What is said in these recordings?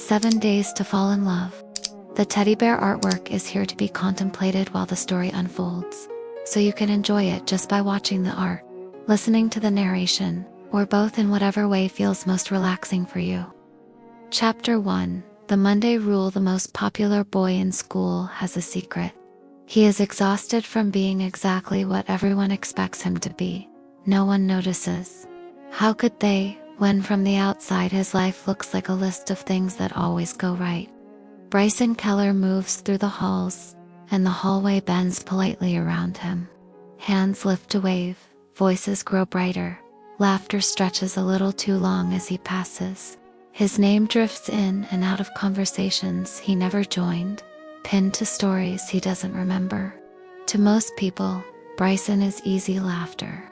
7 Days to Fall in Love. The teddy bear artwork is here to be contemplated while the story unfolds, so you can enjoy it just by watching the art, listening to the narration, or both in whatever way feels most relaxing for you. Chapter 1. The Monday Rule. The most popular boy in school has a secret. He is exhausted from being exactly what everyone expects him to be. No one notices. How could they, when from the outside his life looks like a list of things that always go right? Bryson Keller moves through the halls, and the hallway bends politely around him. Hands lift to wave, voices grow brighter, laughter stretches a little too long as he passes. His name drifts in and out of conversations he never joined, pinned to stories he doesn't remember. To most people, Bryson is easy laughter.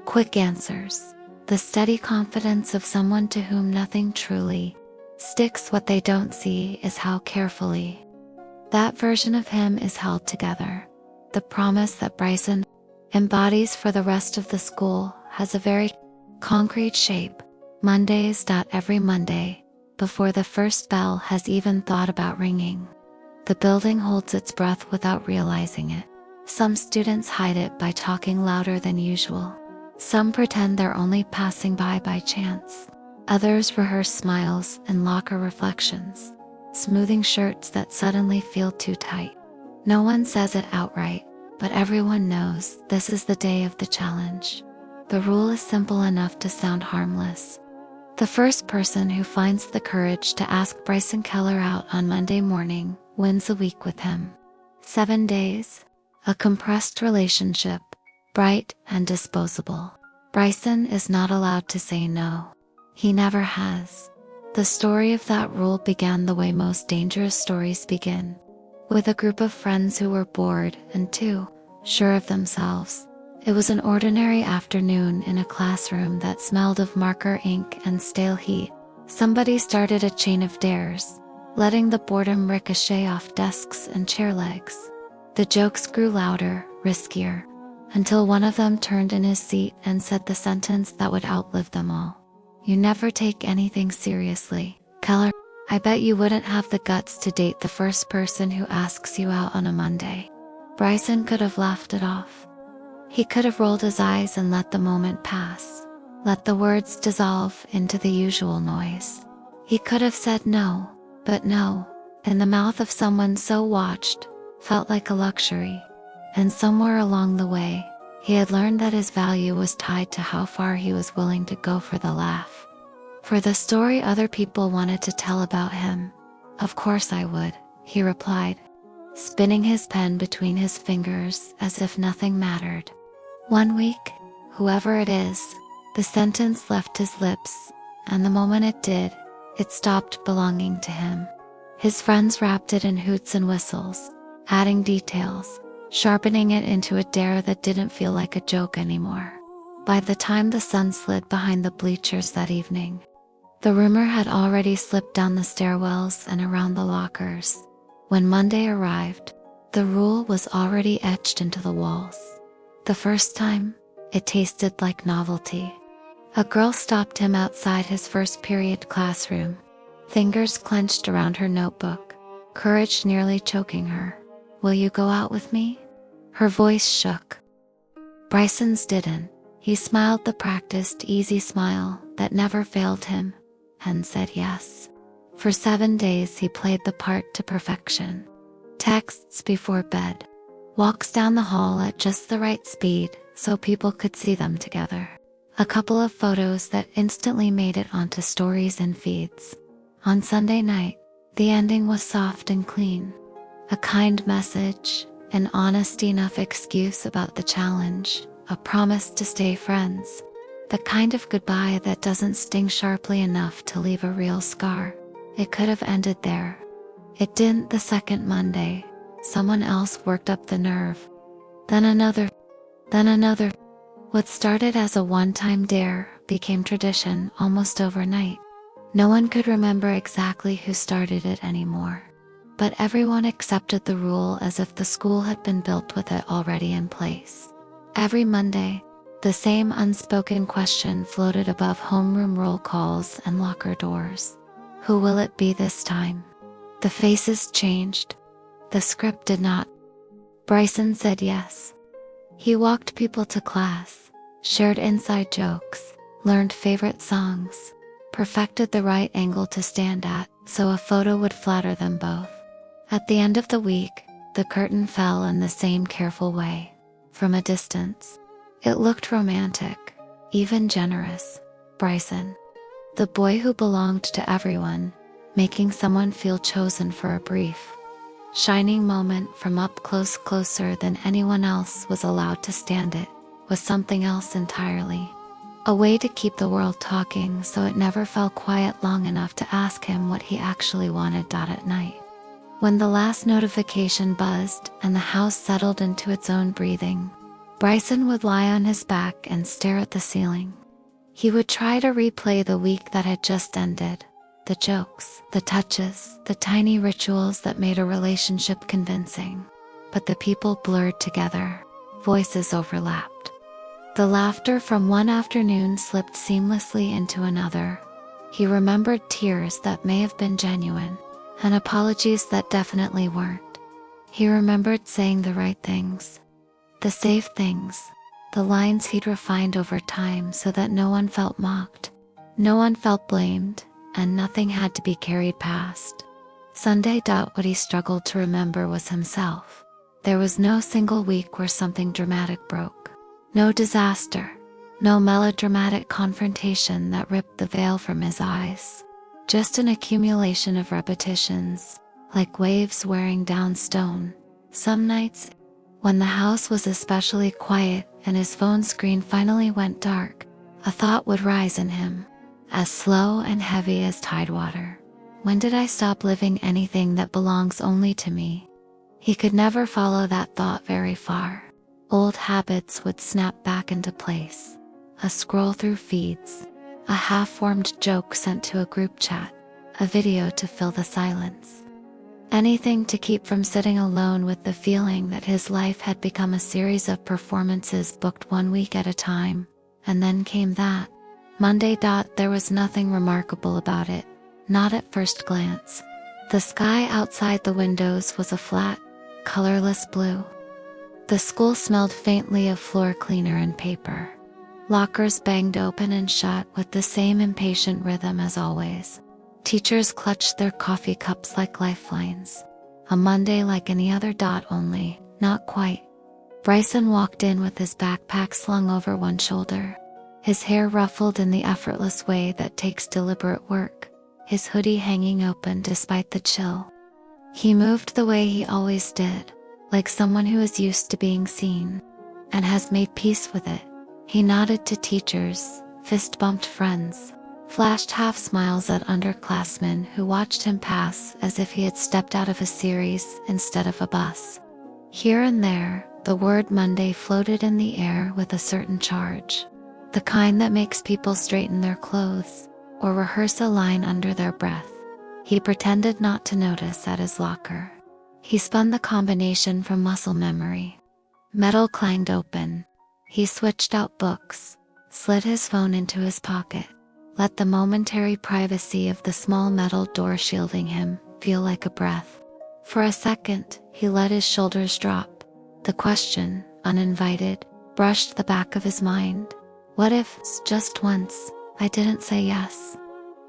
Quick answers. The steady confidence of someone to whom nothing truly sticks. What they don't see is how carefully that version of him is held together. The promise that Bryson embodies for the rest of the school has a very concrete shape. Mondays. Every Monday, before the first bell has even thought about ringing, the building holds its breath without realizing it. Some students hide it by talking louder than usual. Some pretend they're only passing by chance. Others rehearse smiles and locker reflections, smoothing shirts that suddenly feel too tight. No one says it outright, but everyone knows this is the day of the challenge. The rule is simple enough to sound harmless. The first person who finds the courage to ask Bryson Keller out on Monday morning wins a week with him. 7 days. A compressed relationship, bright and disposable. Bryson is not allowed to say no. He never has. The story of that rule began the way most dangerous stories begin, with a group of friends who were bored and too sure of themselves. It was an ordinary afternoon in a classroom that smelled of marker ink and stale heat. Somebody started a chain of dares, letting the boredom ricochet off desks and chair legs. The jokes grew louder, riskier, until one of them turned in his seat and said the sentence that would outlive them all. "You never take anything seriously, Keller. I bet you wouldn't have the guts to date the first person who asks you out on a Monday." Bryson could have laughed it off. He could have rolled his eyes and let the moment pass, let the words dissolve into the usual noise. He could have said no, but no, in the mouth of someone so watched, felt like a luxury. And somewhere along the way, he had learned that his value was tied to how far he was willing to go for the laugh. For the story other people wanted to tell about him. "Of course I would," he replied, spinning his pen between his fingers as if nothing mattered. 1 week, whoever it is, the sentence left his lips, and the moment it did, it stopped belonging to him. His friends wrapped it in hoots and whistles, adding details, sharpening it into a dare that didn't feel like a joke anymore. By the time the sun slid behind the bleachers that evening, the rumor had already slipped down the stairwells and around the lockers. When Monday arrived, the rule was already etched into the walls. The first time, it tasted like novelty. A girl stopped him outside his first period classroom, fingers clenched around her notebook, courage nearly choking her. "Will you go out with me?" Her voice shook. Bryson's didn't. He smiled the practiced, easy smile that never failed him, and said yes. For 7 days he played the part to perfection. Texts before bed, walks down the hall at just the right speed so people could see them together. A couple of photos that instantly made it onto stories and feeds. On Sunday night, the ending was soft and clean. A kind message, an honest enough excuse about the challenge, a promise to stay friends. The kind of goodbye that doesn't sting sharply enough to leave a real scar. It could have ended there. It didn't. The second Monday, someone else worked up the nerve. Then another. What started as a one-time dare became tradition almost overnight. No one could remember exactly who started it anymore, but everyone accepted the rule as if the school had been built with it already in place. Every Monday, the same unspoken question floated above homeroom roll calls and locker doors. Who will it be this time? The faces changed. The script did not. Bryson said yes. He walked people to class, shared inside jokes, learned favorite songs, perfected the right angle to stand at so a photo would flatter them both. At the end of the week, the curtain fell in the same careful way. From a distance, it looked romantic, even generous. Bryson, the boy who belonged to everyone, making someone feel chosen for a brief, shining moment from up close, closer than anyone else was allowed to stand it, was something else entirely. A way to keep the world talking so it never fell quiet long enough to ask him what he actually wanted. At night, when the last notification buzzed and the house settled into its own breathing, Bryson would lie on his back and stare at the ceiling. He would try to replay the week that had just ended. The jokes, the touches, the tiny rituals that made a relationship convincing. But the people blurred together. Voices overlapped. The laughter from one afternoon slipped seamlessly into another. He remembered tears that may have been genuine, and apologies that definitely weren't. He remembered saying the right things, the safe things, the lines he'd refined over time so that no one felt mocked, no one felt blamed, and nothing had to be carried past. Sunday. What he struggled to remember was himself. There was no single week where something dramatic broke. No disaster. No melodramatic confrontation that ripped the veil from his eyes. Just an accumulation of repetitions, like waves wearing down stone. Some nights, when the house was especially quiet and his phone screen finally went dark, a thought would rise in him, as slow and heavy as tidewater. When did I stop living anything that belongs only to me? He could never follow that thought very far. Old habits would snap back into place. A scroll through feeds, a half-formed joke sent to a group chat, a video to fill the silence. Anything to keep from sitting alone with the feeling that his life had become a series of performances booked one week at a time. And then came that Monday. There was nothing remarkable about it, not at first glance. The sky outside the windows was a flat, colorless blue. The school smelled faintly of floor cleaner and paper. Lockers banged open and shut with the same impatient rhythm as always. Teachers clutched their coffee cups like lifelines. A Monday like any other. Only, not quite. Bryson walked in with his backpack slung over one shoulder, his hair ruffled in the effortless way that takes deliberate work, his hoodie hanging open despite the chill. He moved the way he always did, like someone who is used to being seen, and has made peace with it. He nodded to teachers, fist-bumped friends, flashed half-smiles at underclassmen who watched him pass as if he had stepped out of a series instead of a bus. Here and there, the word Monday floated in the air with a certain charge, the kind that makes people straighten their clothes or rehearse a line under their breath. He pretended not to notice at his locker. He spun the combination from muscle memory. Metal clanged open. He switched out books, slid his phone into his pocket, let the momentary privacy of the small metal door shielding him feel like a breath. For a second, he let his shoulders drop. The question, uninvited, brushed the back of his mind. What if, just once, I didn't say yes?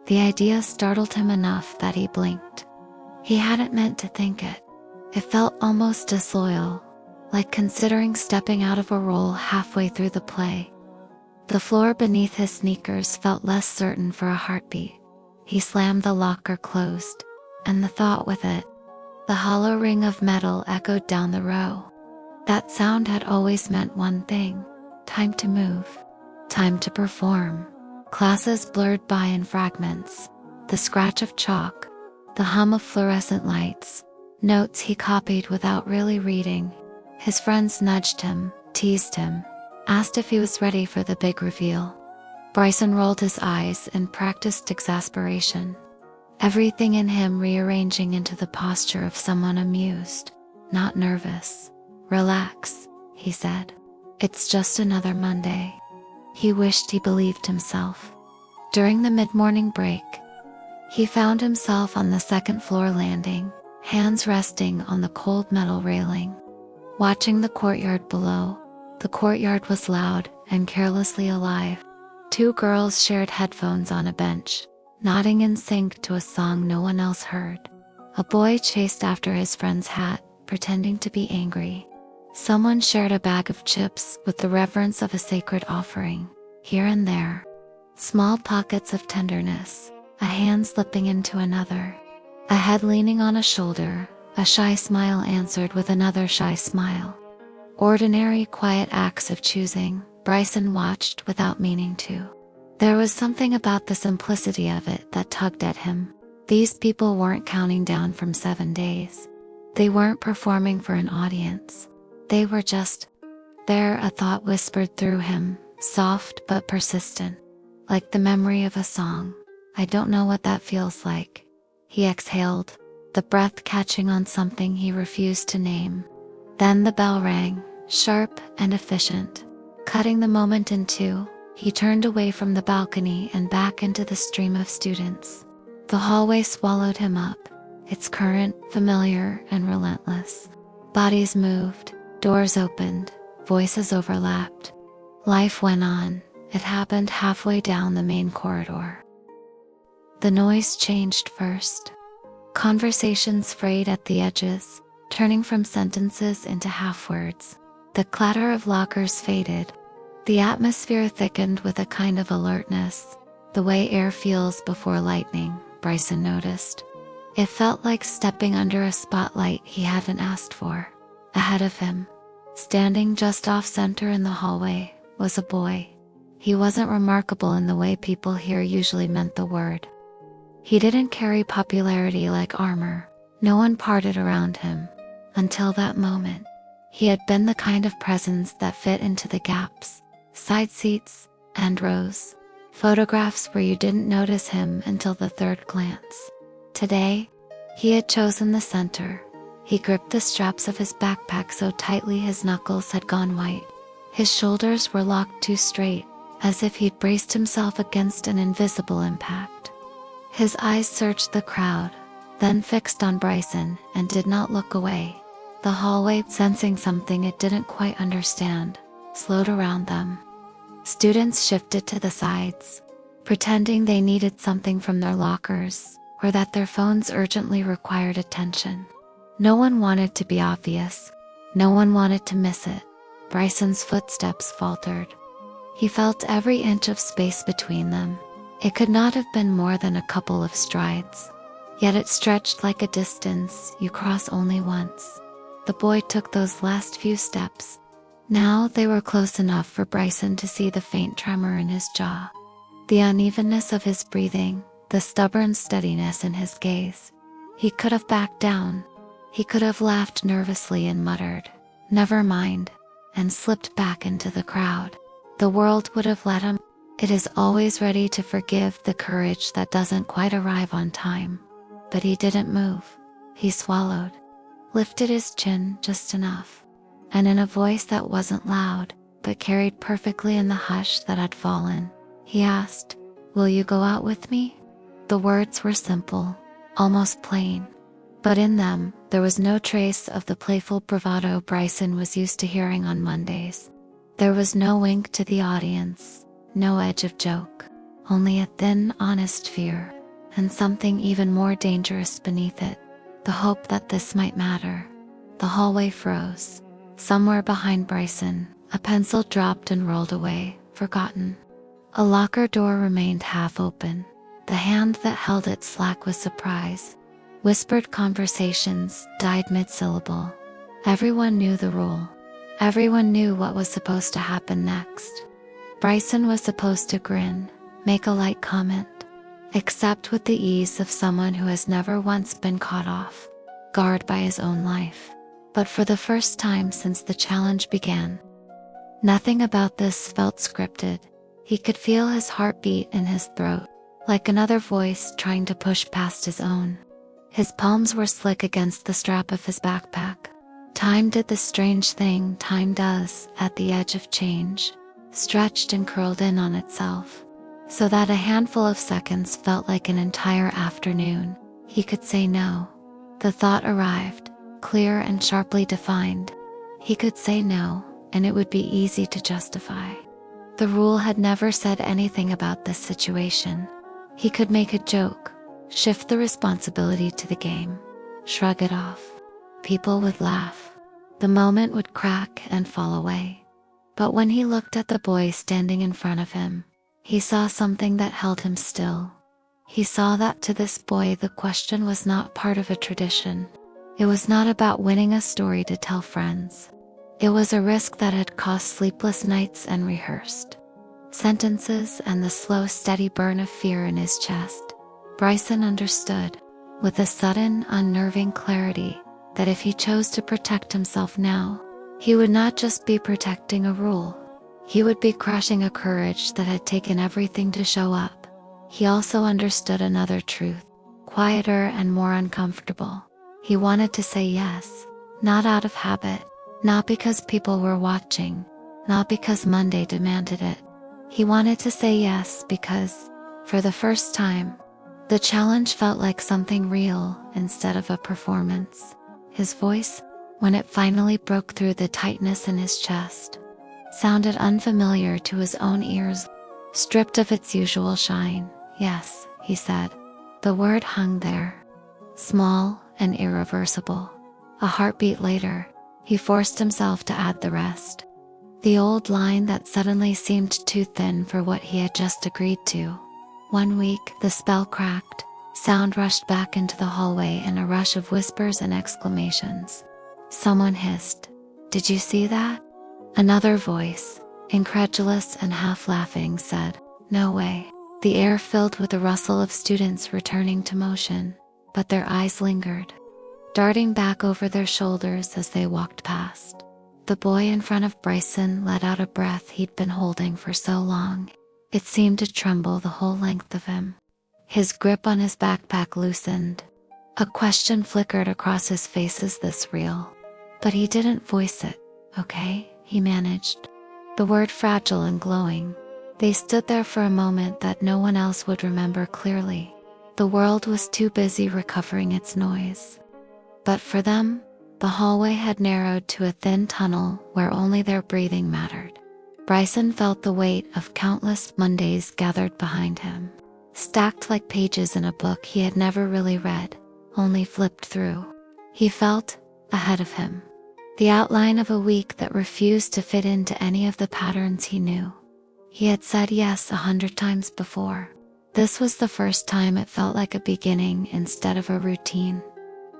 The idea startled him enough that he blinked. He hadn't meant to think it. It felt almost disloyal, like considering stepping out of a role halfway through the play. The floor beneath his sneakers felt less certain for a heartbeat. He slammed the locker closed, and the thought with it. The hollow ring of metal echoed down the row. That sound had always meant one thing: time to move, time to perform. Classes blurred by in fragments, the scratch of chalk, the hum of fluorescent lights, notes he copied without really reading. His friends nudged him, teased him, asked if he was ready for the big reveal. Bryson rolled his eyes in practiced exasperation, everything in him rearranging into the posture of someone amused, not nervous. Relax, he said. It's just another Monday. He wished he believed himself. During the mid-morning break, He found himself on the second floor landing, hands resting on the cold metal railing. Watching the courtyard below, the courtyard was loud and carelessly alive. Two girls shared headphones on a bench, nodding in sync to a song no one else heard. A boy chased after his friend's hat, pretending to be angry. Someone shared a bag of chips with the reverence of a sacred offering. Here and there, small pockets of tenderness, a hand slipping into another, a head leaning on a shoulder, a shy smile answered with another shy smile. Ordinary, quiet acts of choosing, Bryson watched without meaning to. There was something about the simplicity of it that tugged at him. These people weren't counting down from 7 days. They weren't performing for an audience. They were just there. A thought whispered through him, soft but persistent, like the memory of a song. I don't know what that feels like. He exhaled, the breath catching on something he refused to name. Then the bell rang, sharp and efficient. Cutting the moment in two, he turned away from the balcony and back into the stream of students. The hallway swallowed him up, its current familiar and relentless. Bodies moved, doors opened, voices overlapped. Life went on. It happened halfway down the main corridor. The noise changed first. Conversations frayed at the edges, turning from sentences into half-words. The clatter of lockers faded. The atmosphere thickened with a kind of alertness, the way air feels before lightning, Bryson noticed. It felt like stepping under a spotlight he hadn't asked for. Ahead of him, standing just off-center in the hallway, was a boy. He wasn't remarkable in the way people here usually meant the word. He didn't carry popularity like armor. No one parted around him. Until that moment, he had been the kind of presence that fit into the gaps, side seats, and rows. Photographs where you didn't notice him until the third glance. Today, he had chosen the center. He gripped the straps of his backpack so tightly his knuckles had gone white. His shoulders were locked too straight, as if he'd braced himself against an invisible impact. His eyes searched the crowd, then fixed on Bryson and did not look away. The hallway, sensing something it didn't quite understand, slowed around them. Students shifted to the sides, pretending they needed something from their lockers, or that their phones urgently required attention. No one wanted to be obvious. No one wanted to miss it. Bryson's footsteps faltered. He felt every inch of space between them. It could not have been more than a couple of strides. Yet it stretched like a distance you cross only once. The boy took those last few steps. Now they were close enough for Bryson to see the faint tremor in his jaw, the unevenness of his breathing, the stubborn steadiness in his gaze. He could have backed down. He could have laughed nervously and muttered, "Never mind," and slipped back into the crowd. The world would have let him. It is always ready to forgive the courage that doesn't quite arrive on time. But he didn't move. He swallowed, lifted his chin just enough, and in a voice that wasn't loud, but carried perfectly in the hush that had fallen, he asked, "Will you go out with me?" The words were simple, almost plain, but in them, there was no trace of the playful bravado Bryson was used to hearing on Mondays. There was no wink to the audience, no edge of joke, only a thin, honest fear, and something even more dangerous beneath it, the hope that this might matter. The hallway froze. Somewhere behind Bryson, a pencil dropped and rolled away, forgotten. A locker door remained half open. The hand that held it slack with surprise. Whispered conversations died mid-syllable. Everyone knew the rule. Everyone knew what was supposed to happen next. Bryson was supposed to grin, make a light comment, accept with the ease of someone who has never once been caught off guard by his own life. But for the first time since the challenge began, nothing about this felt scripted. He could feel his heartbeat in his throat, like another voice trying to push past his own. His palms were slick against the strap of his backpack. Time did the strange thing time does at the edge of change, stretched and curled in on itself. so that a handful of seconds felt like an entire afternoon. He could say no. The thought arrived, clear and sharply defined. He could say no, and it would be easy to justify. The rule had never said anything about this situation. He could make a joke, shift the responsibility to the game, shrug it off. People would laugh. The moment would crack and fall away. But when he looked at the boy standing in front of him, he saw something that held him still. He saw that to this boy the question was not part of a tradition. It was not about winning a story to tell friends. It was a risk that had cost sleepless nights and rehearsed sentences and the slow, steady burn of fear in his chest. Bryson understood, with a sudden, unnerving clarity, that if he chose to protect himself now, he would not just be protecting a rule. He would be crushing a courage that had taken everything to show up. He also understood another truth, quieter and more uncomfortable. He wanted to say yes, not out of habit, not because people were watching, not because Monday demanded it. He wanted to say yes because, for the first time, the challenge felt like something real instead of a performance. His voice, when it finally broke through the tightness in his chest, sounded unfamiliar to his own ears, stripped of its usual shine. Yes, he said. The word hung there, small and irreversible. A heartbeat later, he forced himself to add the rest. The old line that suddenly seemed too thin for what he had just agreed to. 1 week, the spell cracked. Sound rushed back into the hallway in a rush of whispers and exclamations. Someone hissed, "Did you see that?" Another voice, incredulous and half-laughing, said, "No way." The air filled with the rustle of students returning to motion, but their eyes lingered, darting back over their shoulders as they walked past. The boy in front of Bryson let out a breath he'd been holding for so long. It seemed to tremble the whole length of him. His grip on his backpack loosened. A question flickered across his face. Is this real? But he didn't voice it. Okay, he managed. The word fragile and glowing. They stood there for a moment that no one else would remember clearly. The world was too busy recovering its noise. But for them, the hallway had narrowed to a thin tunnel where only their breathing mattered. Bryson felt the weight of countless Mondays gathered behind him, stacked like pages in a book he had never really read, only flipped through. He felt, ahead of him, the outline of a week that refused to fit into any of the patterns he knew. He had said yes 100 times before. This was the first time it felt like a beginning instead of a routine.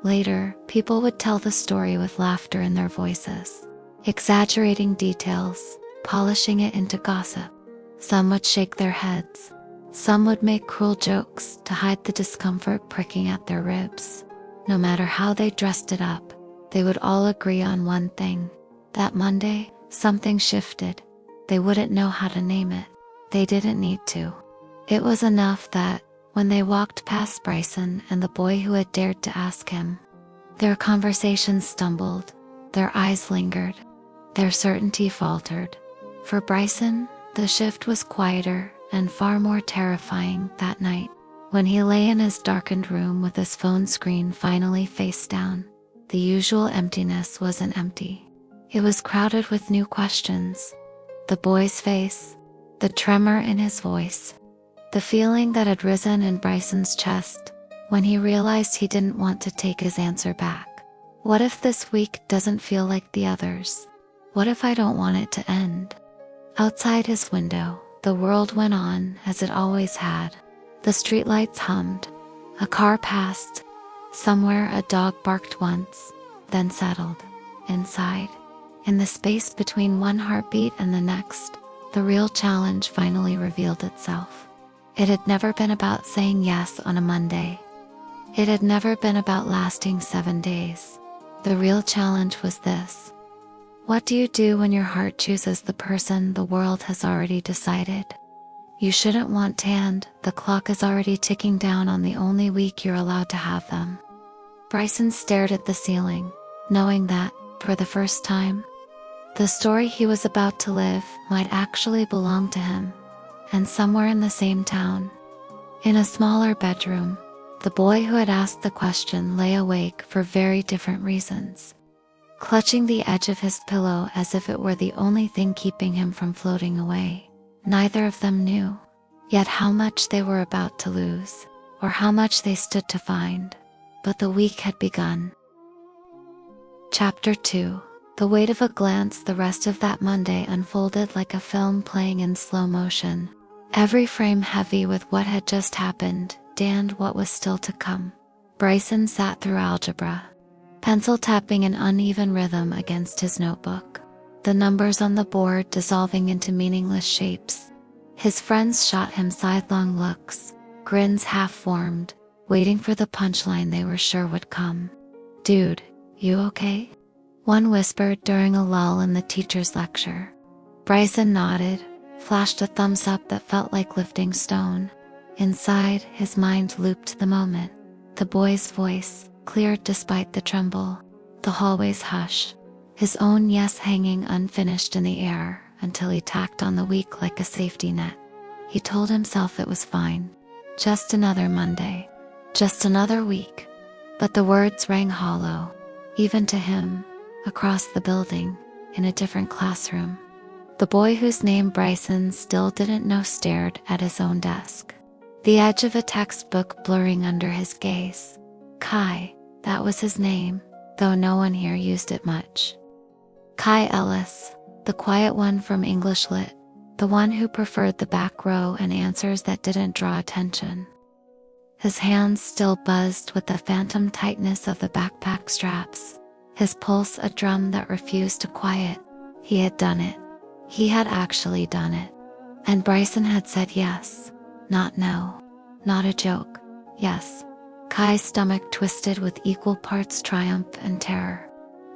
Later, people would tell the story with laughter in their voices, exaggerating details, polishing it into gossip. Some would shake their heads. Some would make cruel jokes to hide the discomfort pricking at their ribs. No matter how they dressed it up, they would all agree on one thing. That Monday, something shifted. They wouldn't know how to name it. They didn't need to. It was enough that, when they walked past Bryson and the boy who had dared to ask him, their conversations stumbled, their eyes lingered, their certainty faltered. For Bryson, the shift was quieter and far more terrifying that night. When he lay in his darkened room with his phone screen finally face down, the usual emptiness wasn't empty. It was crowded with new questions. The boy's face, the tremor in his voice, the feeling that had risen in Bryson's chest when he realized he didn't want to take his answer back. What if this week doesn't feel like the others? What if I don't want it to end? Outside his window, the world went on as it always had. The streetlights hummed. A car passed. Somewhere a dog barked once, then settled. Inside, in the space between one heartbeat and the next, the real challenge finally revealed itself. It had never been about saying yes on a Monday. It had never been about lasting 7 days. The real challenge was this. What do you do when your heart chooses the person the world has already decided? You shouldn't want to, and the clock is already ticking down on the only week you're allowed to have them. Bryson stared at the ceiling, knowing that, for the first time, the story he was about to live might actually belong to him. and somewhere in the same town. In a smaller bedroom, the boy who had asked the question lay awake for very different reasons, clutching the edge of his pillow as if it were the only thing keeping him from floating away. Neither of them knew yet how much they were about to lose, or how much they stood to find, but the week had begun. Chapter 2. The weight of a glance. The rest of that Monday unfolded like a film playing in slow motion, every frame heavy with what had just happened and what was still to come. Bryson sat through algebra, pencil tapping an uneven rhythm against his notebook, the numbers on the board dissolving into meaningless shapes. His friends shot him sidelong looks, grins half-formed, waiting for the punchline they were sure would come. "Dude, you okay?" one whispered during a lull in the teacher's lecture. Bryson nodded, flashed a thumbs up that felt like lifting stone. Inside, his mind looped the moment. The boy's voice, cleared despite the tremble. The hallway's hush. His own yes hanging unfinished in the air until he tacked on the week like a safety net. He told himself it was fine. Just another Monday. Just another week. But the words rang hollow, even to him, across the building, in a different classroom. The boy whose name Bryson still didn't know stared at his own desk, the edge of a textbook blurring under his gaze. Kai, that was his name, though no one here used it much. Kai Ellis, the quiet one from English Lit, the one who preferred the back row and answers that didn't draw attention. His hands still buzzed with the phantom tightness of the backpack straps, his pulse a drum that refused to quiet. He had done it. He had actually done it. And Bryson had said yes, not no. Not a joke, yes. Kai's stomach twisted with equal parts triumph and terror.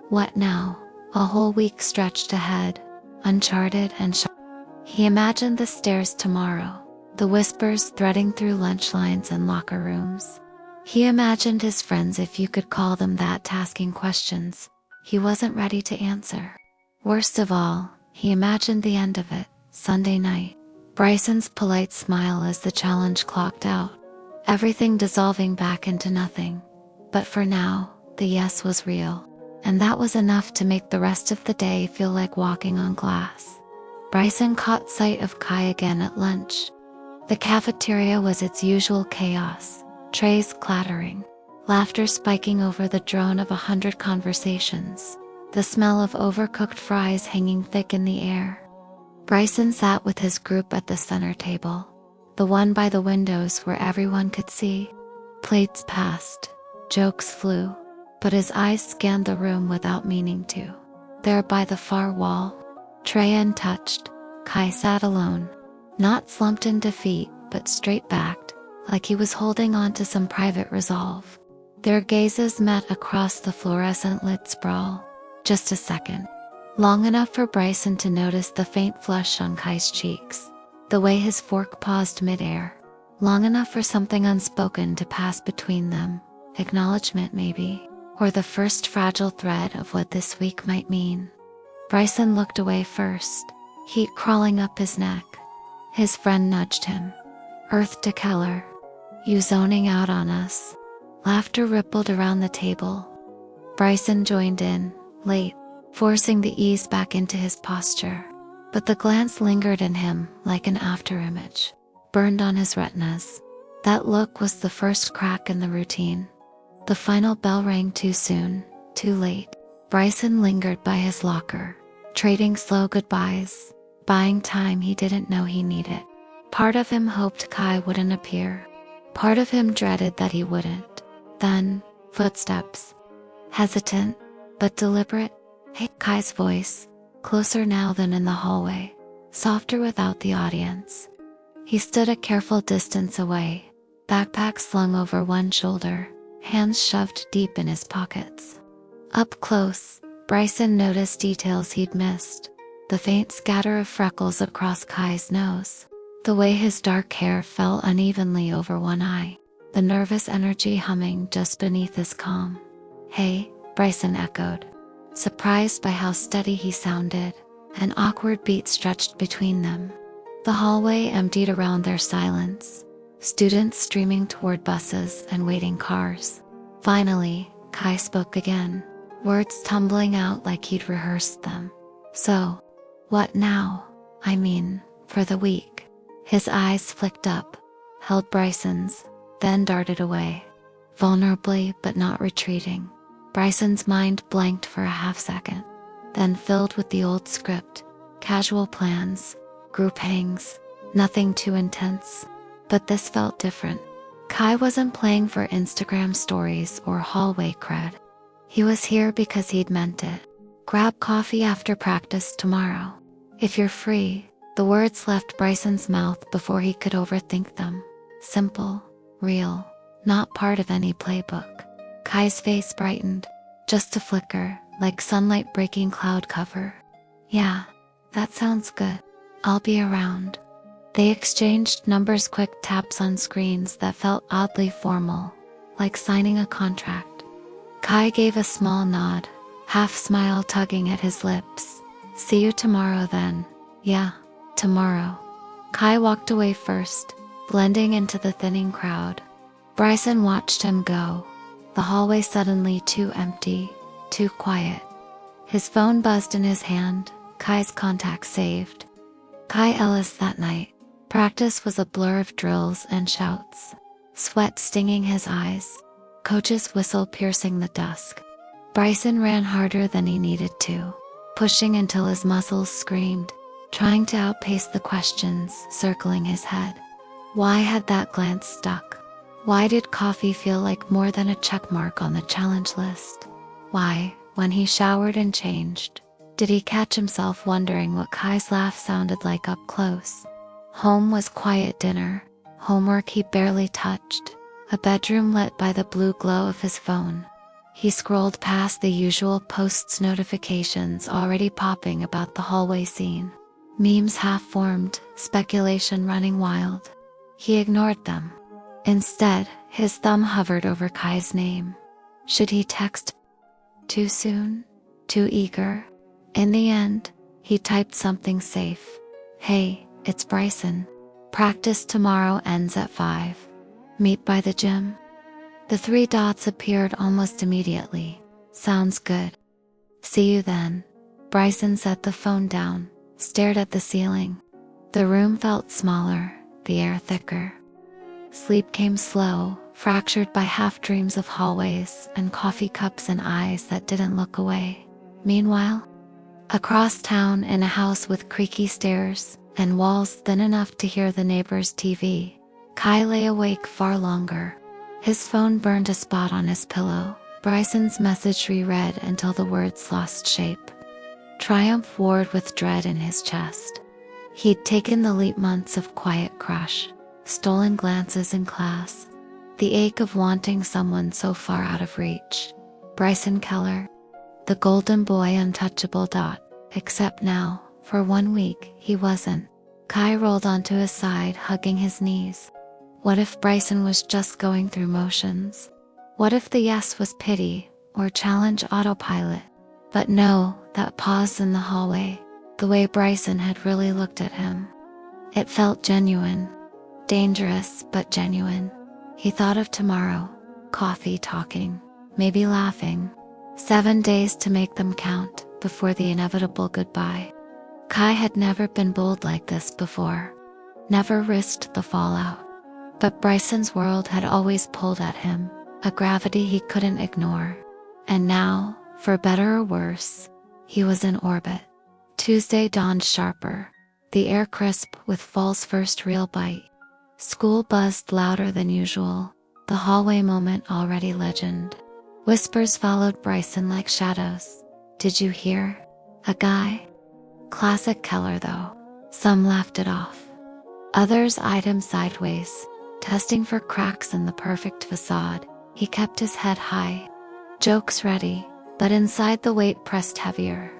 What now? A whole week stretched ahead, uncharted and sharp. He imagined the stairs tomorrow, the whispers threading through lunch lines and locker rooms. He imagined his friends, if you could call them that, asking questions he wasn't ready to answer. Worst of all, he imagined the end of it, Sunday night. Bryson's polite smile as the challenge clocked out, everything dissolving back into nothing. But for now, the yes was real, and that was enough to make the rest of the day feel like walking on glass. Bryson caught sight of Kai again at lunch. The cafeteria was its usual chaos, trays clattering, laughter spiking over the drone of 100 conversations, the smell of overcooked fries hanging thick in the air. Bryson sat with his group at the center table, the one by the windows where everyone could see. Plates passed, jokes flew, but his eyes scanned the room without meaning to. There by the far wall, tray untouched, Kai sat alone, not slumped in defeat, but straight-backed, like he was holding on to some private resolve. Their gazes met across the fluorescent lit sprawl. Just a second. Long enough for Bryson to notice the faint flush on Kai's cheeks, the way his fork paused midair. Long enough for something unspoken to pass between them, acknowledgement maybe, or the first fragile thread of what this week might mean. Bryson looked away first, heat crawling up his neck. His friend nudged him. "Earth to Keller. You zoning out on us?" Laughter rippled around the table. Bryson joined in, late, forcing the ease back into his posture. But the glance lingered in him like an afterimage, burned on his retinas. That look was the first crack in the routine. The final bell rang too soon, too late. Bryson lingered by his locker, trading slow goodbyes, buying time he didn't know he needed. Part of him hoped Kai wouldn't appear. Part of him dreaded that he wouldn't. Then, footsteps. Hesitant, but deliberate. Hey, Kai's voice, closer now than in the hallway, softer without the audience. He stood a careful distance away, backpack slung over one shoulder, hands shoved deep in his pockets. Up close, Bryson noticed details he'd missed. The faint scatter of freckles across Kai's nose, the way his dark hair fell unevenly over one eye, the nervous energy humming just beneath his calm. "Hey," Bryson echoed, surprised by how steady he sounded. An awkward beat stretched between them. The hallway emptied around their silence, students streaming toward buses and waiting cars. Finally, Kai spoke again, words tumbling out like he'd rehearsed them. "So, what now? I mean, for the week." His eyes flicked up, held Bryson's, then darted away. Vulnerably but not retreating. Bryson's mind blanked for a half second, then filled with the old script, casual plans, group hangs, nothing too intense. But this felt different. Kai wasn't playing for Instagram stories or hallway cred. He was here because he'd meant it. "Grab coffee after practice tomorrow. If you're free." The words left Bryson's mouth before he could overthink them. Simple, real, not part of any playbook. Kai's face brightened, just a flicker, like sunlight breaking cloud cover. "Yeah, that sounds good. I'll be around." They exchanged numbers, quick taps on screens that felt oddly formal, like signing a contract. Kai gave a small nod, half smile tugging at his lips. "See you tomorrow then." "Yeah, tomorrow." Kai walked away first, blending into the thinning crowd. Bryson watched him go, the hallway suddenly too empty, too quiet. His phone buzzed in his hand, Kai's contact saved. Kai Ellis that night. Practice was a blur of drills and shouts, sweat stinging his eyes, coach's whistle piercing the dusk. Bryson ran harder than he needed to, pushing until his muscles screamed, trying to outpace the questions circling his head. Why had that glance stuck? Why did coffee feel like more than a checkmark on the challenge list? Why, when he showered and changed, did he catch himself wondering what Kai's laugh sounded like up close? Home was quiet dinner, homework he barely touched, a bedroom lit by the blue glow of his phone. He scrolled past the usual posts, notifications already popping about the hallway scene. Memes half-formed, speculation running wild. He ignored them. Instead, his thumb hovered over Kai's name. Should he text? Too soon? Too eager? In the end, he typed something safe. "Hey, it's Bryson. Practice tomorrow ends at 5. Meet by the gym." The 3 dots appeared almost immediately. "Sounds good. See you then." Bryson set the phone down, stared at the ceiling. The room felt smaller, the air thicker. Sleep came slow, fractured by half-dreams of hallways and coffee cups and eyes that didn't look away. Meanwhile, across town in a house with creaky stairs and walls thin enough to hear the neighbor's TV, Kai lay awake far longer. His phone burned a spot on his pillow. Bryson's message reread until the words lost shape. Triumph warred with dread in his chest. He'd taken the leap, months of quiet crush, stolen glances in class, the ache of wanting someone so far out of reach. Bryson Keller, the golden boy, untouchable. Except now, for 1 week, he wasn't. Kai rolled onto his side, hugging his knees. What if Bryson was just going through motions? What if the yes was pity, or challenge autopilot? But no, that pause in the hallway, the way Bryson had really looked at him. It felt genuine. Dangerous, but genuine. He thought of tomorrow, coffee, talking, maybe laughing. 7 days to make them count, before the inevitable goodbye. Kai had never been bold like this before. Never risked the fallout. But Bryson's world had always pulled at him, a gravity he couldn't ignore. And now, for better or worse, he was in orbit. Tuesday dawned sharper, the air crisp with fall's first real bite. School buzzed louder than usual, the hallway moment already legend. Whispers followed Bryson like shadows. "Did you hear? A guy?" Classic Keller though. Some laughed it off. Others eyed him sideways, testing for cracks in the perfect facade. He kept his head high. Jokes ready, but inside the weight pressed heavier.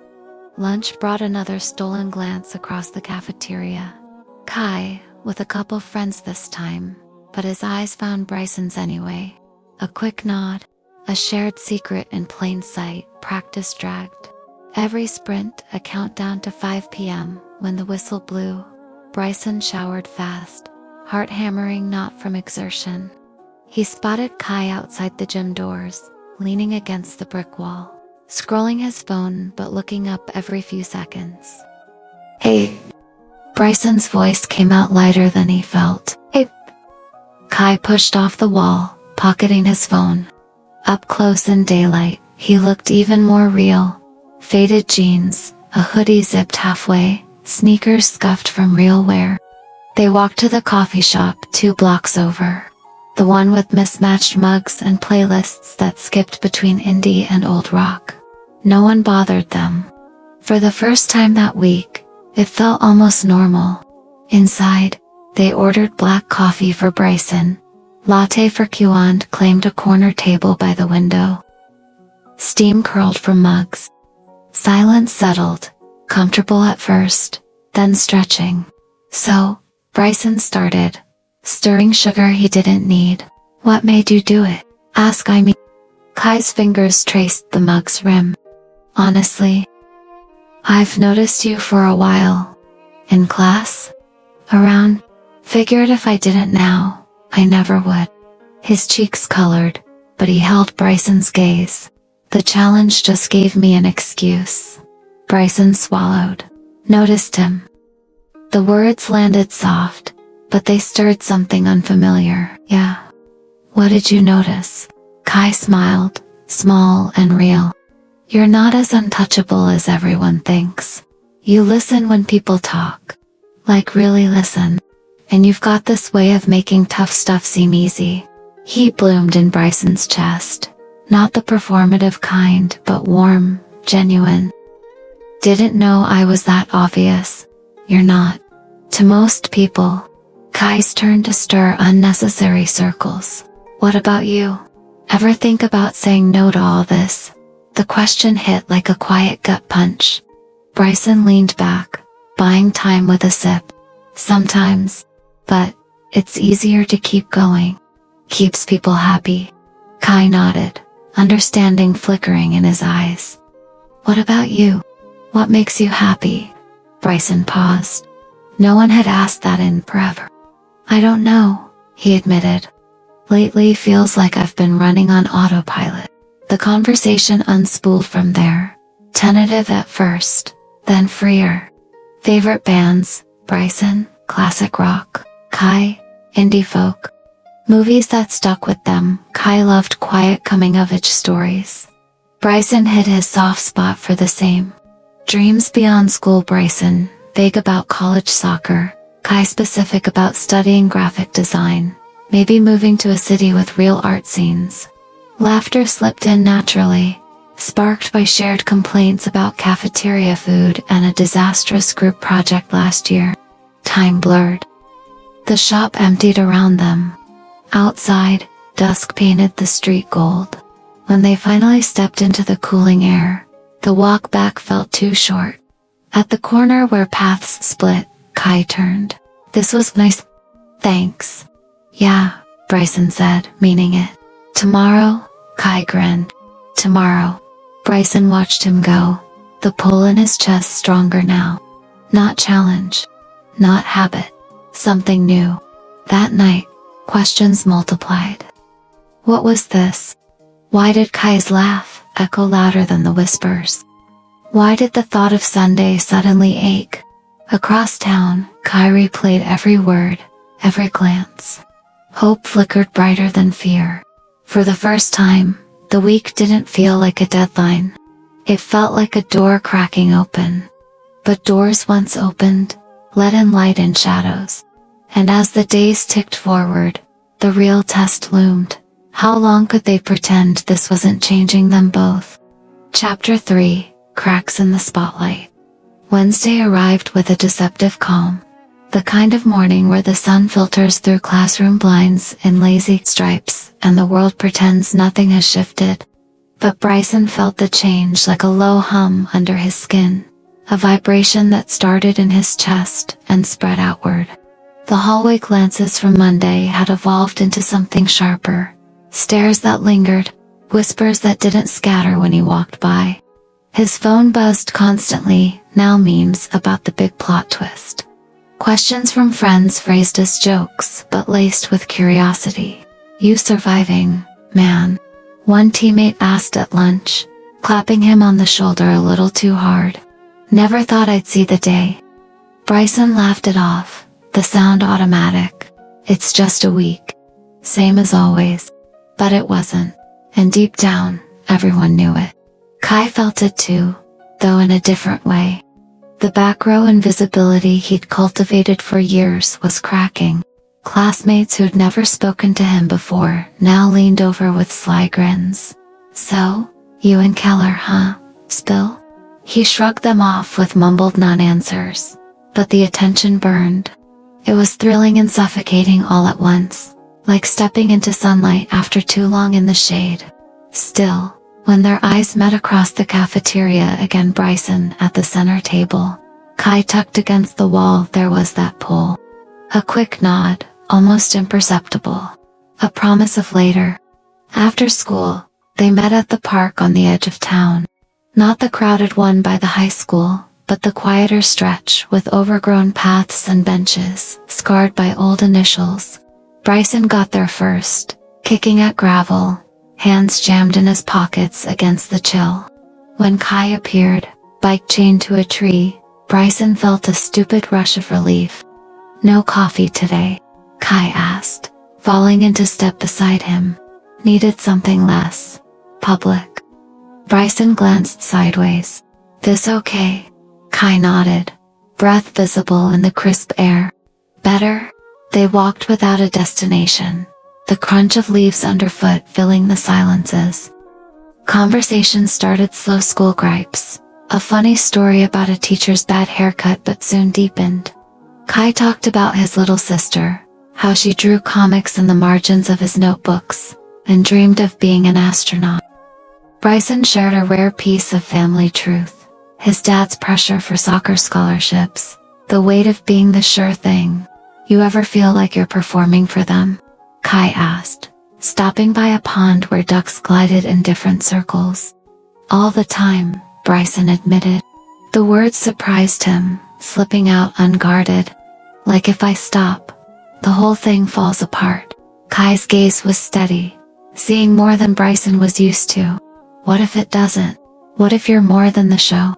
Lunch brought another stolen glance across the cafeteria. Kai, with a couple friends this time, but his eyes found Bryson's anyway. A quick nod, a shared secret in plain sight. Practice dragged. Every sprint a countdown to 5 p.m. when the whistle blew. Bryson showered fast, heart hammering not from exertion. He spotted Kai outside the gym doors, leaning against the brick wall, scrolling his phone but looking up every few seconds. "Hey." Bryson's voice came out lighter than he felt. "Hey." Kai pushed off the wall, pocketing his phone. Up close in daylight, he looked even more real. Faded jeans, a hoodie zipped halfway, sneakers scuffed from real wear. They walked to the coffee shop 2 blocks over. The one with mismatched mugs and playlists that skipped between indie and old rock. No one bothered them. For the first time that week, it felt almost normal. Inside, they ordered black coffee for Bryson. Latte for Kiwand claimed a corner table by the window. Steam curled from mugs. Silence settled, comfortable at first, then stretching. So, Bryson started, stirring sugar he didn't need. "What made you do it?" "Ask I me." Kai's fingers traced the mug's rim. "Honestly, I've noticed you for a while. In class? Around? Figured if I didn't now, I never would." His cheeks colored, but he held Bryson's gaze. "The challenge just gave me an excuse." Bryson swallowed. Noticed him. The words landed soft, but they stirred something unfamiliar. "Yeah." "What did you notice?" Kai smiled, small and real. "You're not as untouchable as everyone thinks. You listen when people talk. Like really listen. And you've got this way of making tough stuff seem easy." Heat bloomed in Bryson's chest. Not the performative kind, but warm, genuine. "Didn't know I was that obvious." "You're not. To most people." Kai's turn to stir unnecessary circles. "What about you? Ever think about saying no to all this?" The question hit like a quiet gut punch. Bryson leaned back, buying time with a sip. "Sometimes. But it's easier to keep going. Keeps people happy." Kai nodded, understanding flickering in his eyes. "What about you? What makes you happy?" Bryson paused. No one had asked that in forever. "I don't know," he admitted. "Lately feels like I've been running on autopilot." The conversation unspooled from there. Tentative at first, then freer. Favorite bands? Bryson, classic rock. Kai, indie folk. Movies that stuck with them. Kai loved quiet coming-of-age stories. Bryson hid his soft spot for the same. Dreams beyond school. Bryson, vague about college soccer. Kai specific about studying graphic design. Maybe moving to a city with real art scenes. Laughter slipped in naturally, sparked by shared complaints about cafeteria food and a disastrous group project last year. Time blurred. The shop emptied around them. Outside, dusk painted the street gold. When they finally stepped into the cooling air, the walk back felt too short. At the corner where paths split, Kai turned. "This was nice. Thanks." "Yeah," Bryson said, meaning it. "Tomorrow?" Kai grinned. "Tomorrow." Bryson watched him go, the pull in his chest stronger now. Not challenge. Not habit. Something new. That night, questions multiplied. What was this? Why did Kai's laugh echo louder than the whispers? Why did the thought of Sunday suddenly ache? Across town, Kai replayed every word, every glance. Hope flickered brighter than fear. For the first time, the week didn't feel like a deadline. It felt like a door cracking open. But doors once opened, let in light and shadows. And as the days ticked forward, the real test loomed. How long could they pretend this wasn't changing them both? Chapter 3, Cracks in the Spotlight. Wednesday arrived with a deceptive calm. The kind of morning where the sun filters through classroom blinds in lazy stripes and the world pretends nothing has shifted. But Bryson felt the change like a low hum under his skin, a vibration that started in his chest and spread outward. The hallway glances from Monday had evolved into something sharper, stares that lingered, whispers that didn't scatter when he walked by. His phone buzzed constantly, now memes about the big plot twist. Questions from friends phrased as jokes, but laced with curiosity. "You surviving, man?" one teammate asked at lunch, clapping him on the shoulder a little too hard. "Never thought I'd see the day." Bryson laughed it off, the sound automatic. "It's just a week. Same as always." But it wasn't, and deep down, everyone knew it. Kai felt it too, though in a different way. The back row invisibility he'd cultivated for years was cracking. Classmates who'd never spoken to him before now leaned over with sly grins. "So, you and Keller, huh? Spill?" He shrugged them off with mumbled non-answers. But the attention burned. It was thrilling and suffocating all at once, like stepping into sunlight after too long in the shade. Still, when their eyes met across the cafeteria again, Bryson at the center table, Kai tucked against the wall, there was that pull. A quick nod, almost imperceptible. A promise of later. After school, they met at the park on the edge of town. Not the crowded one by the high school, but the quieter stretch with overgrown paths and benches, scarred by old initials. Bryson got there first, kicking at gravel, hands jammed in his pockets against the chill. When Kai appeared, bike chained to a tree, Bryson felt a stupid rush of relief. "No coffee today?" Kai asked, falling into step beside him. "Needed something less public." Bryson glanced sideways. "This okay?" Kai nodded, breath visible in the crisp air. "Better?" They walked without a destination, the crunch of leaves underfoot filling the silences. Conversation started slow, school gripes, a funny story about a teacher's bad haircut, but soon deepened. Kai talked about his little sister, how she drew comics in the margins of his notebooks, and dreamed of being an astronaut. Bryson shared a rare piece of family truth. His dad's pressure for soccer scholarships, the weight of being the sure thing. "You ever feel like you're performing for them?" Kai asked, stopping by a pond where ducks glided in different circles. "All the time," Bryson admitted. The words surprised him, slipping out unguarded. "Like if I stop, the whole thing falls apart." Kai's gaze was steady, seeing more than Bryson was used to. "What if it doesn't? What if you're more than the show?"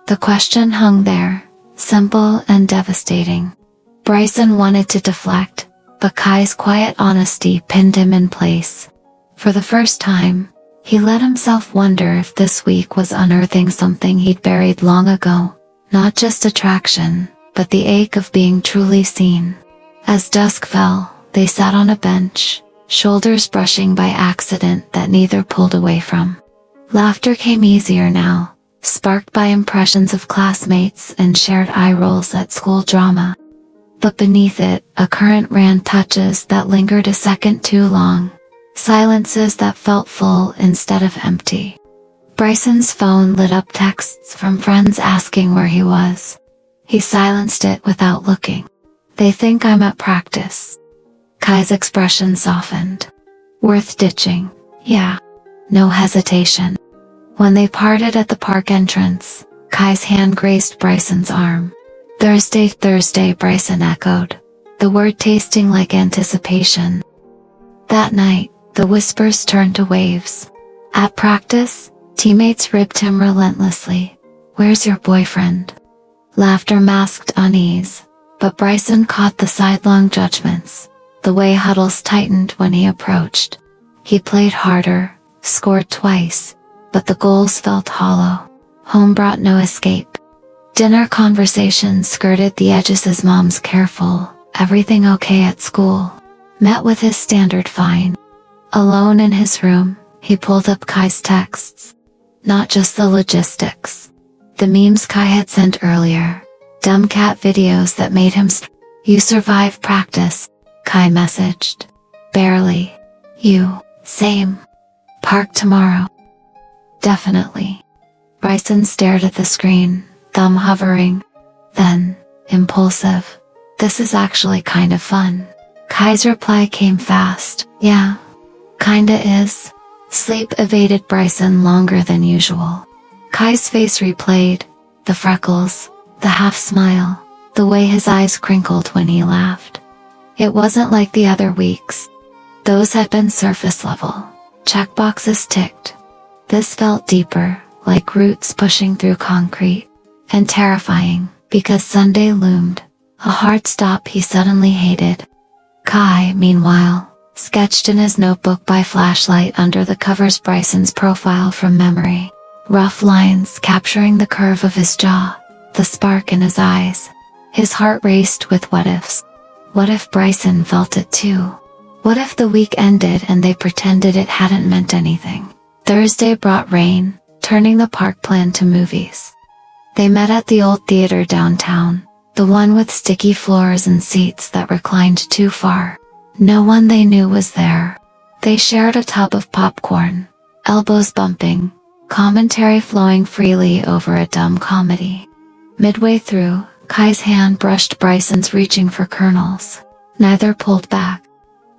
The question hung there, simple and devastating. Bryson wanted to deflect, but Kai's quiet honesty pinned him in place. For the first time, he let himself wonder if this week was unearthing something he'd buried long ago, not just attraction, but the ache of being truly seen. As dusk fell, they sat on a bench, shoulders brushing by accident that neither pulled away from. Laughter came easier now, sparked by impressions of classmates and shared eye rolls at school drama. But beneath it, a current ran, touches that lingered a second too long, silences that felt full instead of empty. Bryson's phone lit up, texts from friends asking where he was. He silenced it without looking. "They think I'm at practice." Kai's expression softened. "Worth ditching, yeah." No hesitation. When they parted at the park entrance, Kai's hand grazed Bryson's arm. Thursday, Bryson echoed, the word tasting like anticipation. That night, the whispers turned to waves. At practice, teammates ribbed him relentlessly. "Where's your boyfriend?" Laughter masked unease, but Bryson caught the sidelong judgments, the way huddles tightened when he approached. He played harder, scored twice, but the goals felt hollow. Home brought no escape. Dinner conversations skirted the edges. His mom's careful, "Everything okay at school?" met with his standard fine. Alone in his room, he pulled up Kai's texts. Not just the logistics. The memes Kai had sent earlier. Dumb cat videos that made him "You survived practice," Kai messaged. "Barely." "You, same. Park tomorrow." "Definitely." Bryson stared at the screen, thumb hovering. Then, impulsive, "This is actually kind of fun." Kai's reply came fast. "Yeah, kinda is." Sleep evaded Bryson longer than usual. Kai's face replayed, the freckles, the half smile, the way his eyes crinkled when he laughed. It wasn't like the other weeks. Those had been surface level. Checkboxes ticked. This felt deeper, like roots pushing through concrete. And terrifying, because Sunday loomed. A hard stop he suddenly hated. Kai, meanwhile, sketched in his notebook by flashlight under the covers Bryson's profile from memory. Rough lines capturing the curve of his jaw, the spark in his eyes. His heart raced with what-ifs. What if Bryson felt it too? What if the week ended and they pretended it hadn't meant anything? Thursday brought rain, turning the park plan to movies. They met at the old theater downtown, the one with sticky floors and seats that reclined too far. No one they knew was there. They shared a tub of popcorn, elbows bumping, commentary flowing freely over a dumb comedy. Midway through, Kai's hand brushed Bryson's, reaching for kernels. Neither pulled back.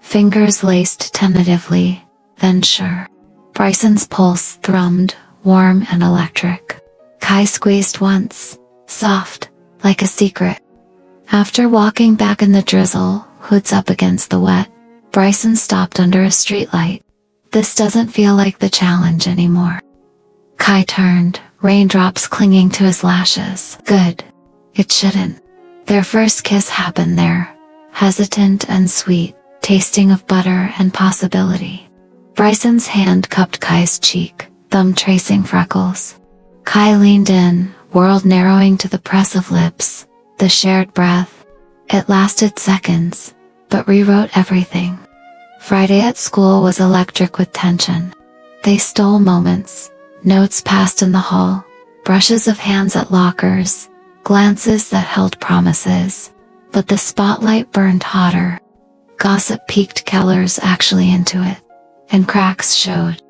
Fingers laced tentatively, then sure. Bryson's pulse thrummed, warm and electric. Kai squeezed once, soft, like a secret. After walking back in the drizzle, hoods up against the wet, Bryson stopped under a streetlight. This doesn't feel like the challenge anymore. Kai turned, raindrops clinging to his lashes. Good. It shouldn't. Their first kiss happened there, hesitant and sweet, tasting of butter and possibility. Bryson's hand cupped Kai's cheek, thumb tracing freckles. Kai leaned in, world narrowing to the press of lips, the shared breath. It lasted seconds, but rewrote everything. Friday at school was electric with tension. They stole moments, notes passed in the hall, brushes of hands at lockers, glances that held promises. But the spotlight burned hotter. Gossip piqued Keller's actually into it, and cracks showed.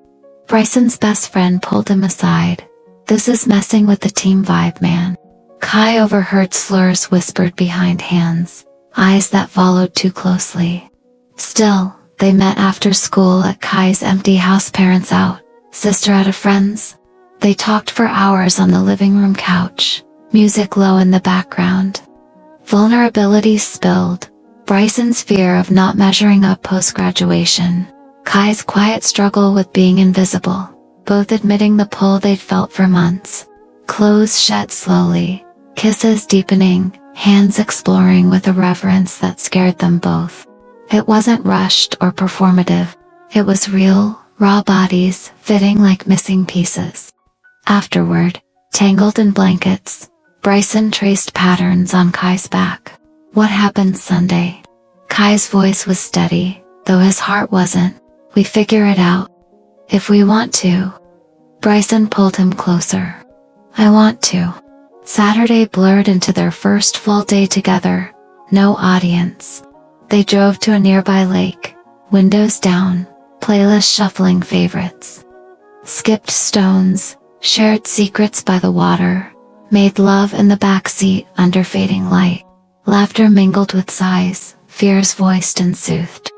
Bryson's best friend pulled him aside. This is messing with the team vibe, man. Kai overheard slurs whispered behind hands, eyes that followed too closely. Still, they met after school at Kai's empty house, parents out, sister at a friend's. They talked for hours on the living room couch, music low in the background. Vulnerability spilled. Bryson's fear of not measuring up post-graduation, Kai's quiet struggle with being invisible, both admitting the pull they'd felt for months. Clothes shed slowly, kisses deepening, hands exploring with a reverence that scared them both. It wasn't rushed or performative. It was real, raw bodies, fitting like missing pieces. Afterward, tangled in blankets, Bryson traced patterns on Kai's back. What happened Sunday? Kai's voice was steady, though his heart wasn't. We figure it out. If we want to. Bryson pulled him closer. I want to. Saturday blurred into their first full day together. No audience. They drove to a nearby lake, windows down, playlist shuffling favorites. Skipped stones, shared secrets by the water, made love in the backseat under fading light. Laughter mingled with sighs, fears voiced and soothed.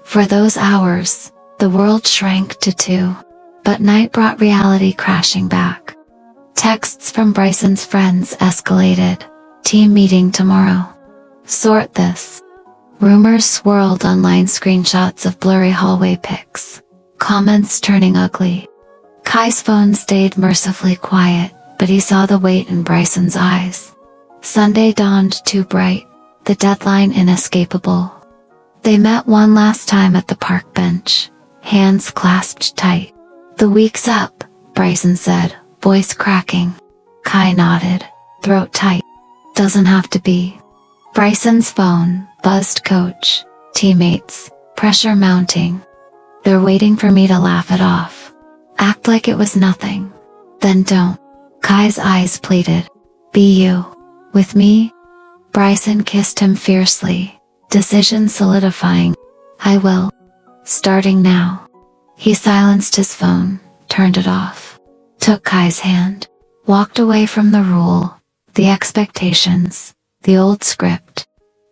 For those hours, the world shrank to two. But night brought reality crashing back. Texts from Bryson's friends escalated. Team meeting tomorrow. Sort this. Rumors swirled online, screenshots of blurry hallway pics. Comments turning ugly. Kai's phone stayed mercifully quiet, but he saw the weight in Bryson's eyes. Sunday dawned too bright, the deadline inescapable. They met one last time at the park bench, hands clasped tight. The week's up, Bryson said, voice cracking. Kai nodded, throat tight. Doesn't have to be. Bryson's phone buzzed. Coach, teammates, pressure mounting. They're waiting for me to laugh it off. Act like it was nothing. Then don't. Kai's eyes pleaded. Be you. With me? Bryson kissed him fiercely, decision solidifying. I will. Starting now. He silenced his phone, turned it off, took Kai's hand, walked away from the rule, the expectations, the old script.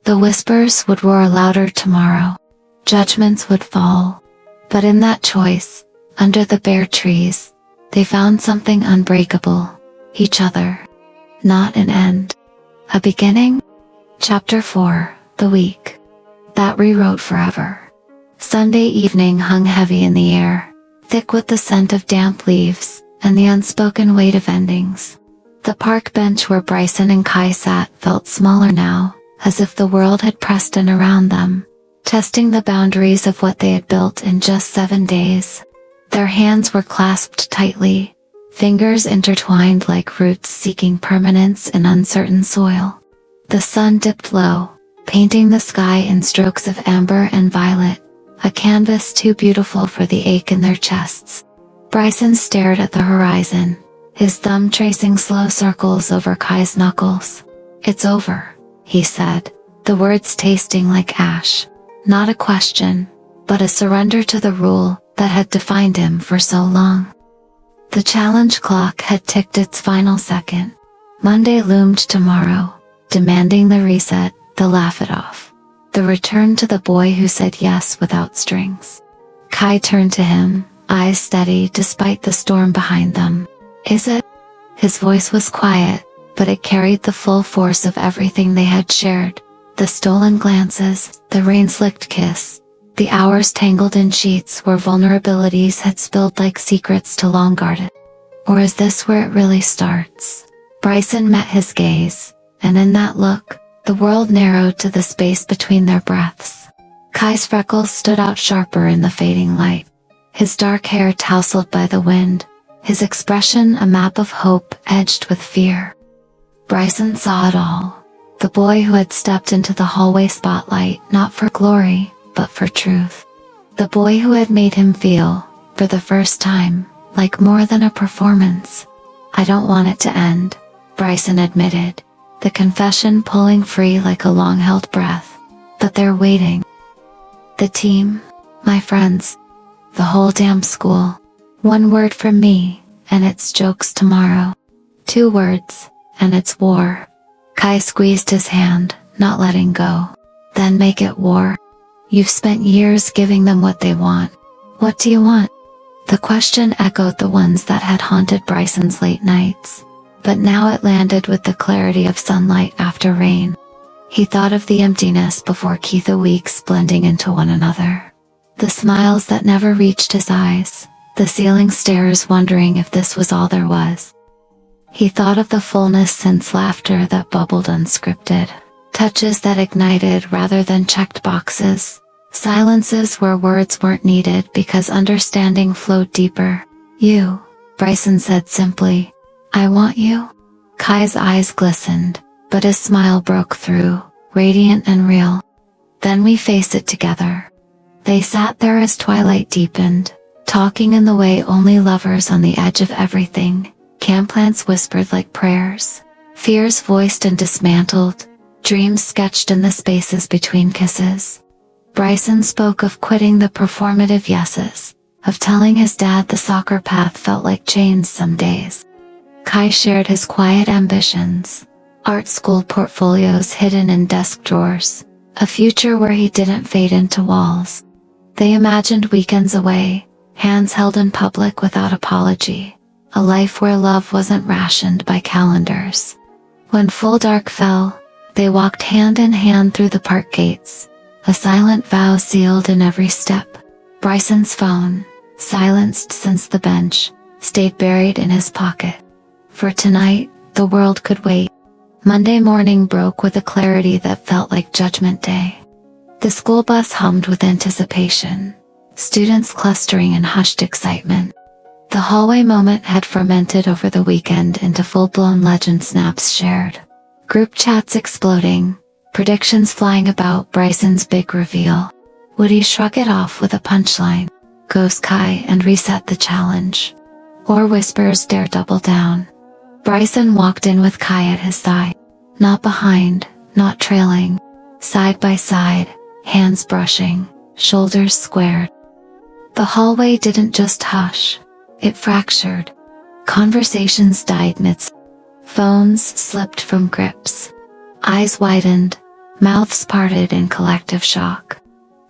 The whispers would roar louder tomorrow. Judgments would fall. But in that choice, under the bare trees, they found something unbreakable. Each other. Not an end. A beginning? Chapter 4, The Week That Rewrote Forever. Sunday evening hung heavy in the air, thick with the scent of damp leaves and the unspoken weight of endings. The park bench where Bryson and Kai sat felt smaller now, as if the world had pressed in around them, testing the boundaries of what they had built in just 7 days. Their hands were clasped tightly, fingers intertwined like roots seeking permanence in uncertain soil. The sun dipped low, painting the sky in strokes of amber and violet, a canvas too beautiful for the ache in their chests. Bryson stared at the horizon, his thumb tracing slow circles over Kai's knuckles. "It's over," he said, the words tasting like ash. Not a question, but a surrender to the rule that had defined him for so long. The challenge clock had ticked its final second. Monday loomed tomorrow, demanding the reset, the laugh it off. The return to the boy who said yes without strings. Kai turned to him, eyes steady despite the storm behind them. "Is it?" His voice was quiet, but it carried the full force of everything they had shared. The stolen glances, the rain-slicked kiss, the hours tangled in sheets where vulnerabilities had spilled like secrets too long guarded. Or is this where it really starts? Bryson met his gaze, and in that look, the world narrowed to the space between their breaths. Kai's freckles stood out sharper in the fading light, his dark hair tousled by the wind, his expression a map of hope edged with fear. Bryson saw it all. The boy who had stepped into the hallway spotlight not for glory, but for truth. The boy who had made him feel, for the first time, like more than a performance. "I don't want it to end," Bryson admitted, the confession pulling free like a long-held breath. "But they're waiting. The team, my friends, the whole damn school. One word from me, and it's jokes tomorrow. 2 words, and it's war." Kai squeezed his hand, not letting go. "Then make it war. You've spent years giving them what they want. What do you want?" The question echoed the ones that had haunted Bryson's late nights, but now it landed with the clarity of sunlight after rain. He thought of the emptiness before Keitha weeks blending into one another. The smiles that never reached his eyes, the ceiling stares wondering if this was all there was. He thought of the fullness since laughter that bubbled unscripted, touches that ignited rather than checked boxes, silences where words weren't needed because understanding flowed deeper. "You," Bryson said simply. "I want you." Kai's eyes glistened, but his smile broke through, radiant and real. "Then we face it together." They sat there as twilight deepened, talking in the way only lovers on the edge of everything. Camplants whispered like prayers, fears voiced and dismantled, dreams sketched in the spaces between kisses. Bryson spoke of quitting the performative yeses, of telling his dad the soccer path felt like chains some days. Kai shared his quiet ambitions, art school portfolios hidden in desk drawers, a future where he didn't fade into walls. They imagined weekends away, hands held in public without apology. A life where love wasn't rationed by calendars. When full dark fell, they walked hand in hand through the park gates, a silent vow sealed in every step. Bryson's phone, silenced since the bench, stayed buried in his pocket. For tonight, the world could wait. Monday morning broke with a clarity that felt like Judgment Day. The school bus hummed with anticipation, students clustering in hushed excitement. The hallway moment had fermented over the weekend into full-blown legend snaps shared. Group chats exploding, predictions flying about Bryson's big reveal. Would he shrug it off with a punchline, ghost Kai and reset the challenge? Or whispers dare double down? Bryson walked in with Kai at his side. Not behind, not trailing. Side by side, hands brushing, shoulders squared. The hallway didn't just hush. It fractured. Conversations died midst. Phones slipped from grips. Eyes widened, mouths parted in collective shock.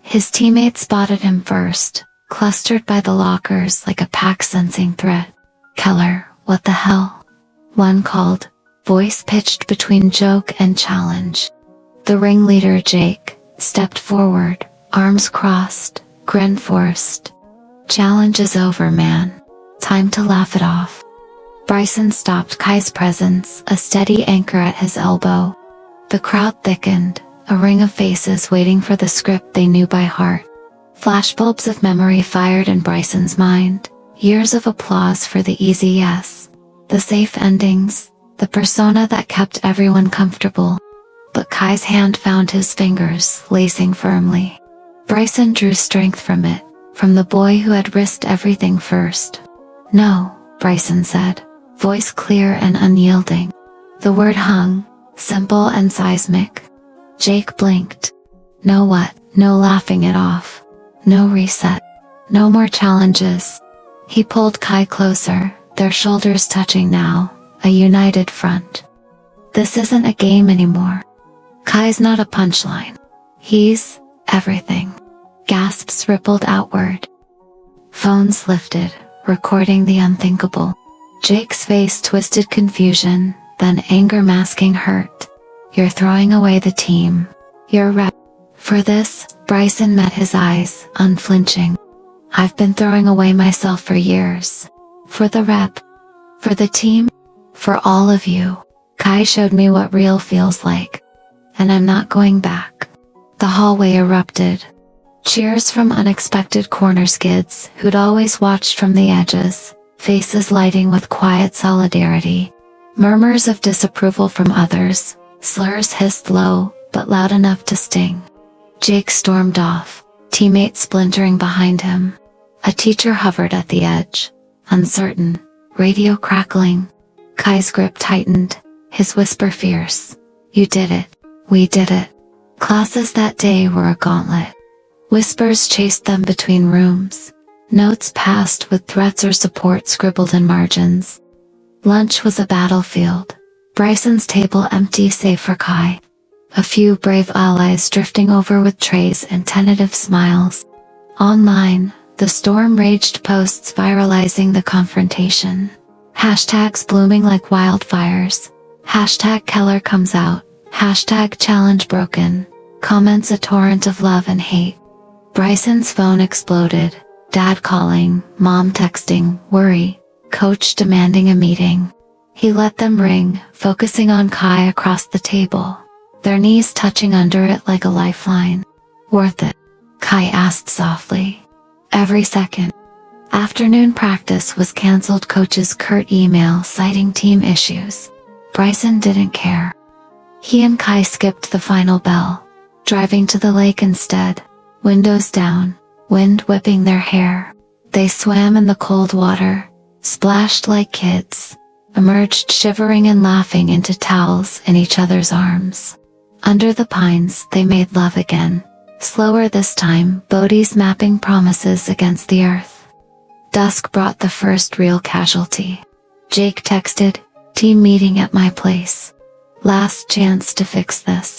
His teammates spotted him first, clustered by the lockers like a pack sensing threat. "Keller, what the hell?" One called, voice pitched between joke and challenge. The ringleader, Jake, stepped forward, arms crossed, grin forced. "Challenge is over, man. Time to laugh it off." Bryson stopped Kai's presence, a steady anchor at his elbow. The crowd thickened, a ring of faces waiting for the script they knew by heart. Flashbulbs of memory fired in Bryson's mind, years of applause for the easy yes, the safe endings, the persona that kept everyone comfortable. But Kai's hand found his fingers, lacing firmly. Bryson drew strength from it, from the boy who had risked everything first. "No," Bryson said, voice clear and unyielding. The word hung, simple and seismic. Jake blinked. "No what?" No laughing it off. No reset. No more challenges. He pulled Kai closer, their shoulders touching now, a united front. "This isn't a game anymore. Kai's not a punchline. He's everything." Gasps rippled outward. Phones lifted, recording the unthinkable. Jake's face twisted confusion, then anger masking hurt. "You're throwing away the team. Your rep. For this," Bryson met his eyes, unflinching. "I've been throwing away myself for years. For the rep. For the team. For all of you. Kai showed me what real feels like. And I'm not going back." The hallway erupted. Cheers from unexpected corner skids who'd always watched from the edges, faces lighting with quiet solidarity. Murmurs of disapproval from others, slurs hissed low, but loud enough to sting. Jake stormed off, teammates splintering behind him. A teacher hovered at the edge, uncertain, radio crackling. Kai's grip tightened, his whisper fierce. "You did it. We did it." Classes that day were a gauntlet. Whispers chased them between rooms. Notes passed with threats or support scribbled in margins. Lunch was a battlefield. Bryson's table empty save for Kai. A few brave allies drifting over with trays and tentative smiles. Online, the storm raged, posts viralizing the confrontation. Hashtags blooming like wildfires. Hashtag Keller comes out. Hashtag challenge broken. Comments a torrent of love and hate. Bryson's phone exploded. Dad calling, mom texting, worry, coach demanding a meeting. He let them ring, focusing on Kai across the table, their knees touching under it like a lifeline. "Worth it?" Kai asked softly. "Every second." Afternoon practice was cancelled. Coach's curt email citing team issues. Bryson didn't care. He and Kai skipped the final bell, driving to the lake instead, windows down, wind whipping their hair. They swam in the cold water, splashed like kids, emerged shivering and laughing into towels in each other's arms. Under the pines, they made love again, slower this time, bodies mapping promises against the earth. Dusk brought the first real casualty. Jake texted, "Team meeting at my place. Last chance to fix this."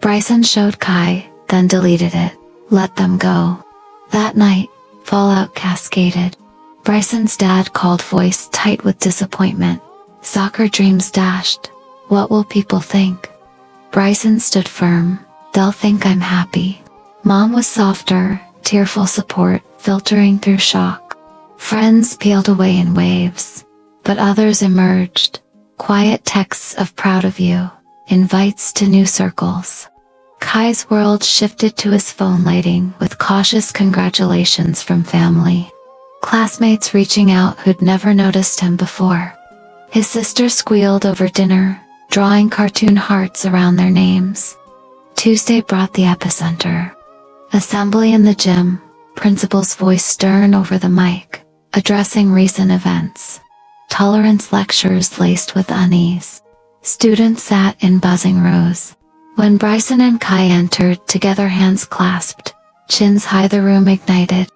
Bryson showed Kai, then deleted it. Let them go. That night, fallout cascaded. Bryson's dad called, voice tight with disappointment. "Soccer dreams dashed. What will people think?" Bryson stood firm. "They'll think I'm happy." Mom was softer, tearful support filtering through shock. Friends peeled away in waves, but others emerged. Quiet texts of "proud of you," invites to new circles. Kai's world shifted to his phone lighting with cautious congratulations from family. Classmates reaching out who'd never noticed him before. His sister squealed over dinner, drawing cartoon hearts around their names. Tuesday brought the epicenter. Assembly in the gym, principal's voice stern over the mic, addressing recent events. Tolerance lectures laced with unease. Students sat in buzzing rows. When Bryson and Kai entered, together hands clasped, chins high, the room ignited.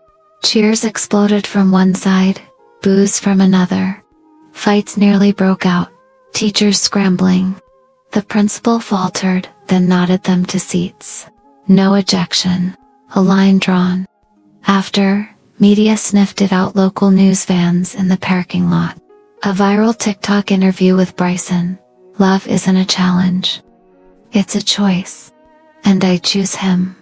Cheers exploded from one side, boos from another. Fights nearly broke out, teachers scrambling. The principal faltered, then nodded them to seats. No ejection, a line drawn. After, media sniffed it out, local news vans in the parking lot. A viral TikTok interview with Bryson. "Love isn't a challenge. It's a choice." And I choose him.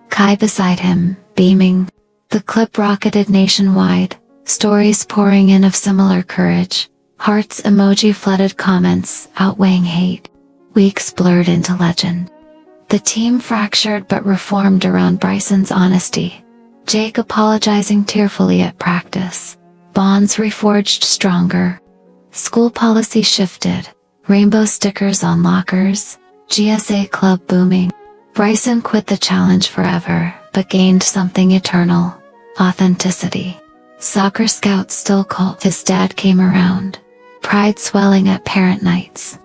Kai beside him, beaming. The clip rocketed nationwide, stories pouring in of similar courage. Hearts emoji flooded comments, outweighing hate. Weeks blurred into legend. The team fractured but reformed around Bryson's honesty. Jake apologizing tearfully at practice. Bonds reforged stronger. School policy shifted. Rainbow stickers on lockers. GSA club booming. Bryson quit the challenge forever, but gained something eternal. Authenticity. Soccer scouts still called his dad came around. Pride swelling at parent nights.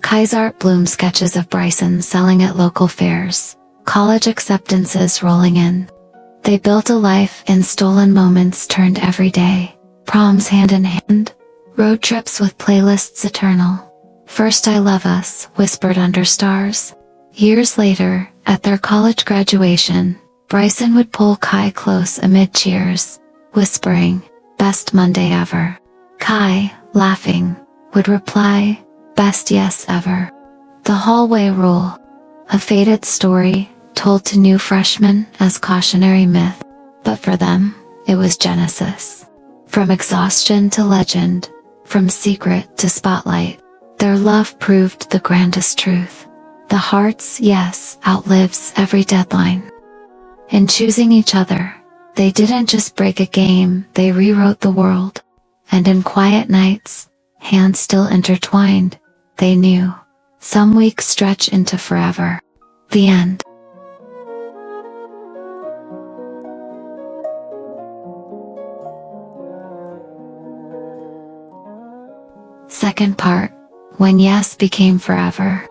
Kai's art bloom sketches of Bryson selling at local fairs. College acceptances rolling in. They built a life in stolen moments turned every day. Proms hand in hand. Road trips with playlists eternal. First I Love Us, whispered under stars. Years later, at their college graduation, Bryson would pull Kai close amid cheers, whispering, "Best Monday ever." Kai, laughing, would reply, "Best yes ever." The hallway rule. A faded story, told to new freshmen as cautionary myth. But for them, it was Genesis. From exhaustion to legend, from secret to spotlight, their love proved the grandest truth. The heart's yes outlives every deadline. In choosing each other, they didn't just break a game, they rewrote the world. And in quiet nights, hands still intertwined, they knew. Some weeks stretch into forever. The end. Second part, when yes became forever.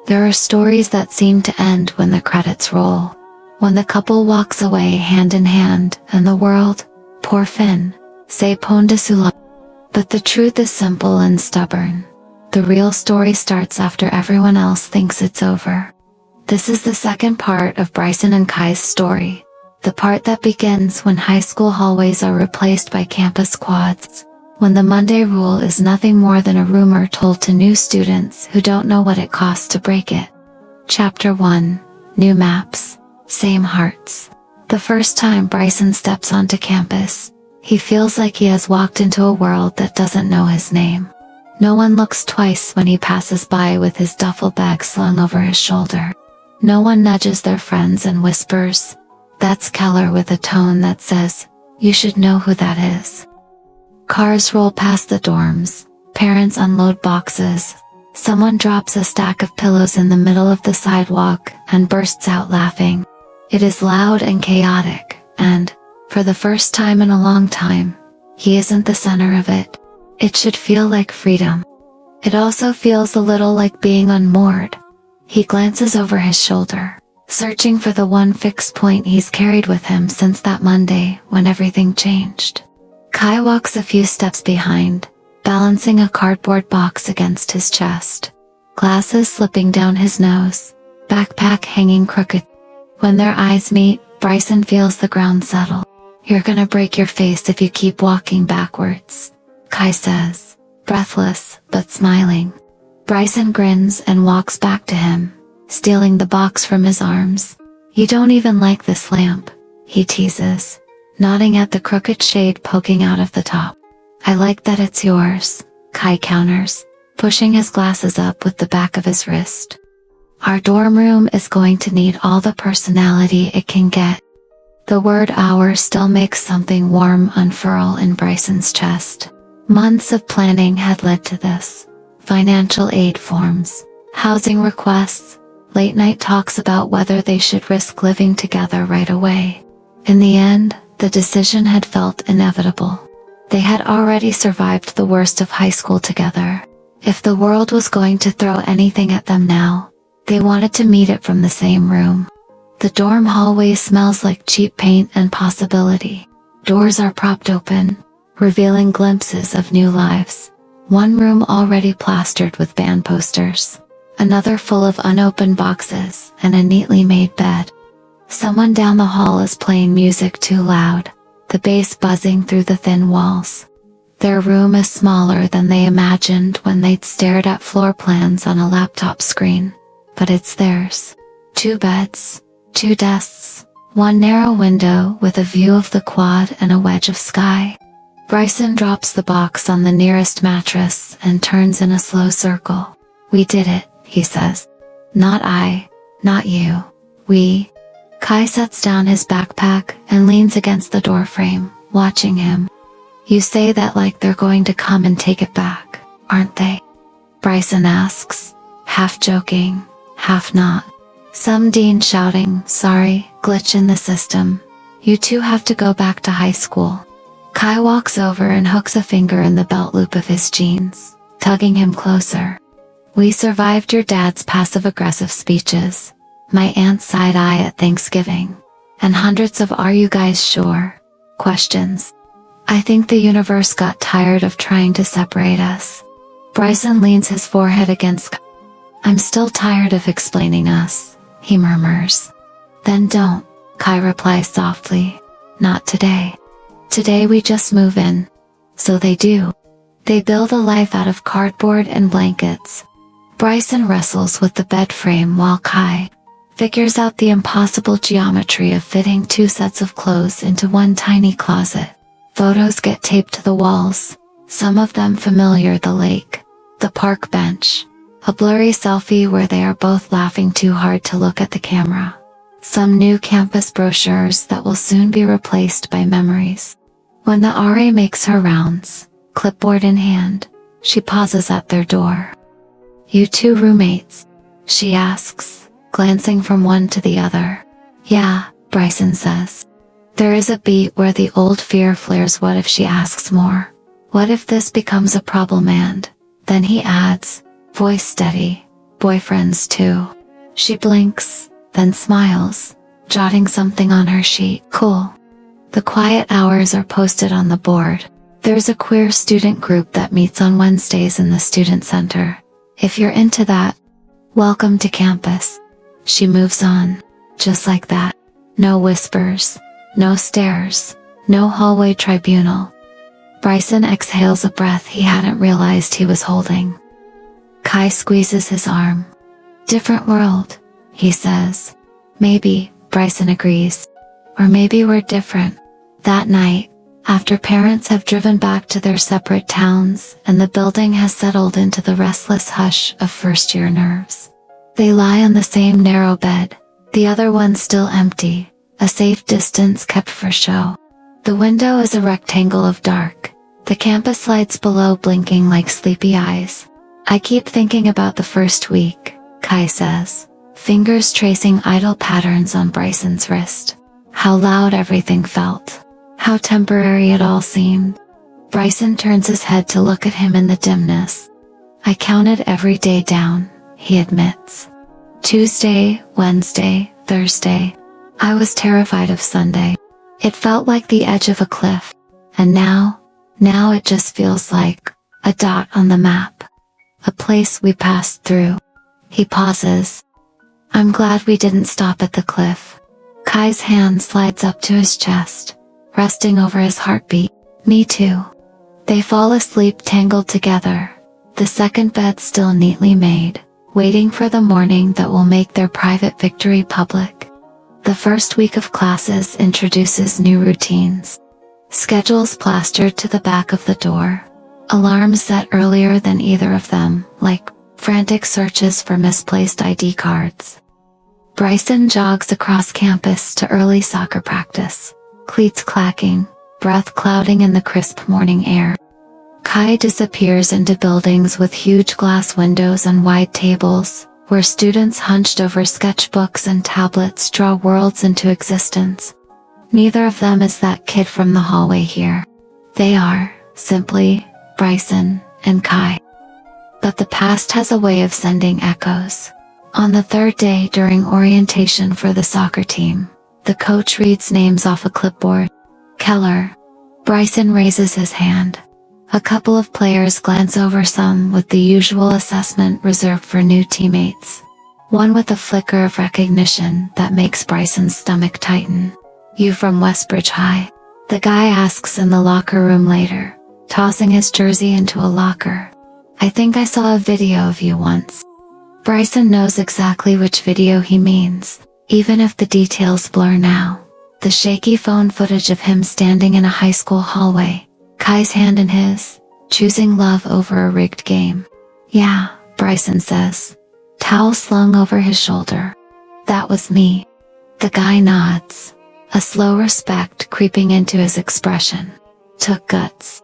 There are stories that seem to end when the credits roll. When the couple walks away hand in hand, and the world, poor Finn, say pon de soula. But the truth is simple and stubborn. The real story starts after everyone else thinks it's over. This is the second part of Bryson and Kai's story. The part that begins when high school hallways are replaced by campus quads. When the Monday rule is nothing more than a rumor told to new students who don't know what it costs to break it. Chapter 1. New maps. Same hearts. The first time Bryson steps onto campus, he feels like he has walked into a world that doesn't know his name. No one looks twice when he passes by with his duffel bag slung over his shoulder. No one nudges their friends and whispers, "That's Keller," with a tone that says, "You should know who that is." Cars roll past the dorms, parents unload boxes, someone drops a stack of pillows in the middle of the sidewalk and bursts out laughing. It is loud and chaotic, and, for the first time in a long time, he isn't the center of it. It should feel like freedom. It also feels a little like being unmoored. He glances over his shoulder, searching for the one fixed point he's carried with him since that Monday when everything changed. Kai walks a few steps behind, balancing a cardboard box against his chest. Glasses slipping down his nose, backpack hanging crooked. When their eyes meet, Bryson feels the ground settle. "You're gonna break your face if you keep walking backwards," Kai says, breathless but smiling. Bryson grins and walks back to him, stealing the box from his arms. "You don't even like this lamp," he teases, nodding at the crooked shade poking out of the top. "I like that it's yours," Kai counters, pushing his glasses up with the back of his wrist. "Our dorm room is going to need all the personality it can get." The word "our" still makes something warm unfurl in Bryson's chest. Months of planning had led to this. Financial aid forms, housing requests, late night talks about whether they should risk living together right away. In the end, the decision had felt inevitable. They had already survived the worst of high school together. If the world was going to throw anything at them now, they wanted to meet it from the same room. The dorm hallway smells like cheap paint and possibility. Doors are propped open, revealing glimpses of new lives. One room already plastered with band posters, another full of unopened boxes and a neatly made bed. Someone down the hall is playing music too loud, the bass buzzing through the thin walls. Their room is smaller than they imagined when they'd stared at floor plans on a laptop screen, but it's theirs. 2 beds, 2 desks, 1 narrow window with a view of the quad and a wedge of sky. Bryson drops the box on the nearest mattress and turns in a slow circle. "We did it," he says. "Not I, not you. We." Kai sets down his backpack and leans against the doorframe, watching him. "You say that like they're going to come and take it back, aren't they?" Bryson asks, half joking, half not. Some dean shouting, "Sorry, glitch in the system. You two have to go back to high school." Kai walks over and hooks a finger in the belt loop of his jeans, tugging him closer. "We survived your dad's passive-aggressive speeches, my aunt's side eye at Thanksgiving, and hundreds of 'are you guys sure?' questions. I think the universe got tired of trying to separate us." Bryson leans his forehead against Kai. "I'm still tired of explaining us," he murmurs. "Then don't," Kai replies softly. "Not today. Today we just move in." So they do. They build a life out of cardboard and blankets. Bryson wrestles with the bed frame while Kai figures out the impossible geometry of fitting 2 sets of clothes into one tiny closet. Photos get taped to the walls, some of them familiar: the lake, the park bench, a blurry selfie where they are both laughing too hard to look at the camera, some new campus brochures that will soon be replaced by memories. When the RA makes her rounds, clipboard in hand, she pauses at their door. "You 2 roommates?" she asks, glancing from one to the other. "Yeah," Bryson says. There is a beat where the old fear flares. What if she asks more? What if this becomes a problem? And then he adds, voice steady, "Boyfriends too?" She blinks, then smiles, jotting something on her sheet. "Cool." The quiet hours are posted on the board. There's a queer student group that meets on Wednesdays in the student center. If you're into that, welcome to campus. She moves on, just like that. No whispers, no stares, no hallway tribunal. Bryson exhales a breath he hadn't realized he was holding. Kai squeezes his arm. "Different world," he says. "Maybe," Bryson agrees. "Or maybe we're different." That night, after parents have driven back to their separate towns and the building has settled into the restless hush of first-year nerves, they lie on the same narrow bed, the other one still empty, a safe distance kept for show. The window is a rectangle of dark, the campus lights below blinking like sleepy eyes. "I keep thinking about the first week," Kai says, fingers tracing idle patterns on Bryson's wrist. "How loud everything felt. How temporary it all seemed." Bryson turns his head to look at him in the dimness. "I counted every day down," he admits. "Tuesday, Wednesday, Thursday. I was terrified of Sunday. It felt like the edge of a cliff. And now it just feels like a dot on the map. A place we passed through." He pauses. "I'm glad we didn't stop at the cliff." Kai's hand slides up to his chest, resting over his heartbeat. "Me too." They fall asleep tangled together, the second bed still neatly made, waiting for the morning that will make their private victory public. The first week of classes introduces new routines. Schedules plastered to the back of the door. Alarms set earlier than either of them, like frantic searches for misplaced ID cards. Bryson jogs across campus to early soccer practice, cleats clacking, breath clouding in the crisp morning air. Kai disappears into buildings with huge glass windows and wide tables, where students hunched over sketchbooks and tablets draw worlds into existence. Neither of them is that kid from the hallway here. They are, simply, Bryson and Kai. But the past has a way of sending echoes. On the 3rd day during orientation for the soccer team, the coach reads names off a clipboard. "Keller." Bryson raises his hand. A couple of players glance over, some with the usual assessment reserved for new teammates. One with a flicker of recognition that makes Bryson's stomach tighten. "You from Westbridge High?" the guy asks in the locker room later, tossing his jersey into a locker. "I think I saw a video of you once." Bryson knows exactly which video he means, even if the details blur now. The shaky phone footage of him standing in a high school hallway, Kai's hand in his, choosing love over a rigged game. Yeah, Bryson says, towel slung over his shoulder. That was me. The guy nods, a slow respect creeping into his expression. Took guts.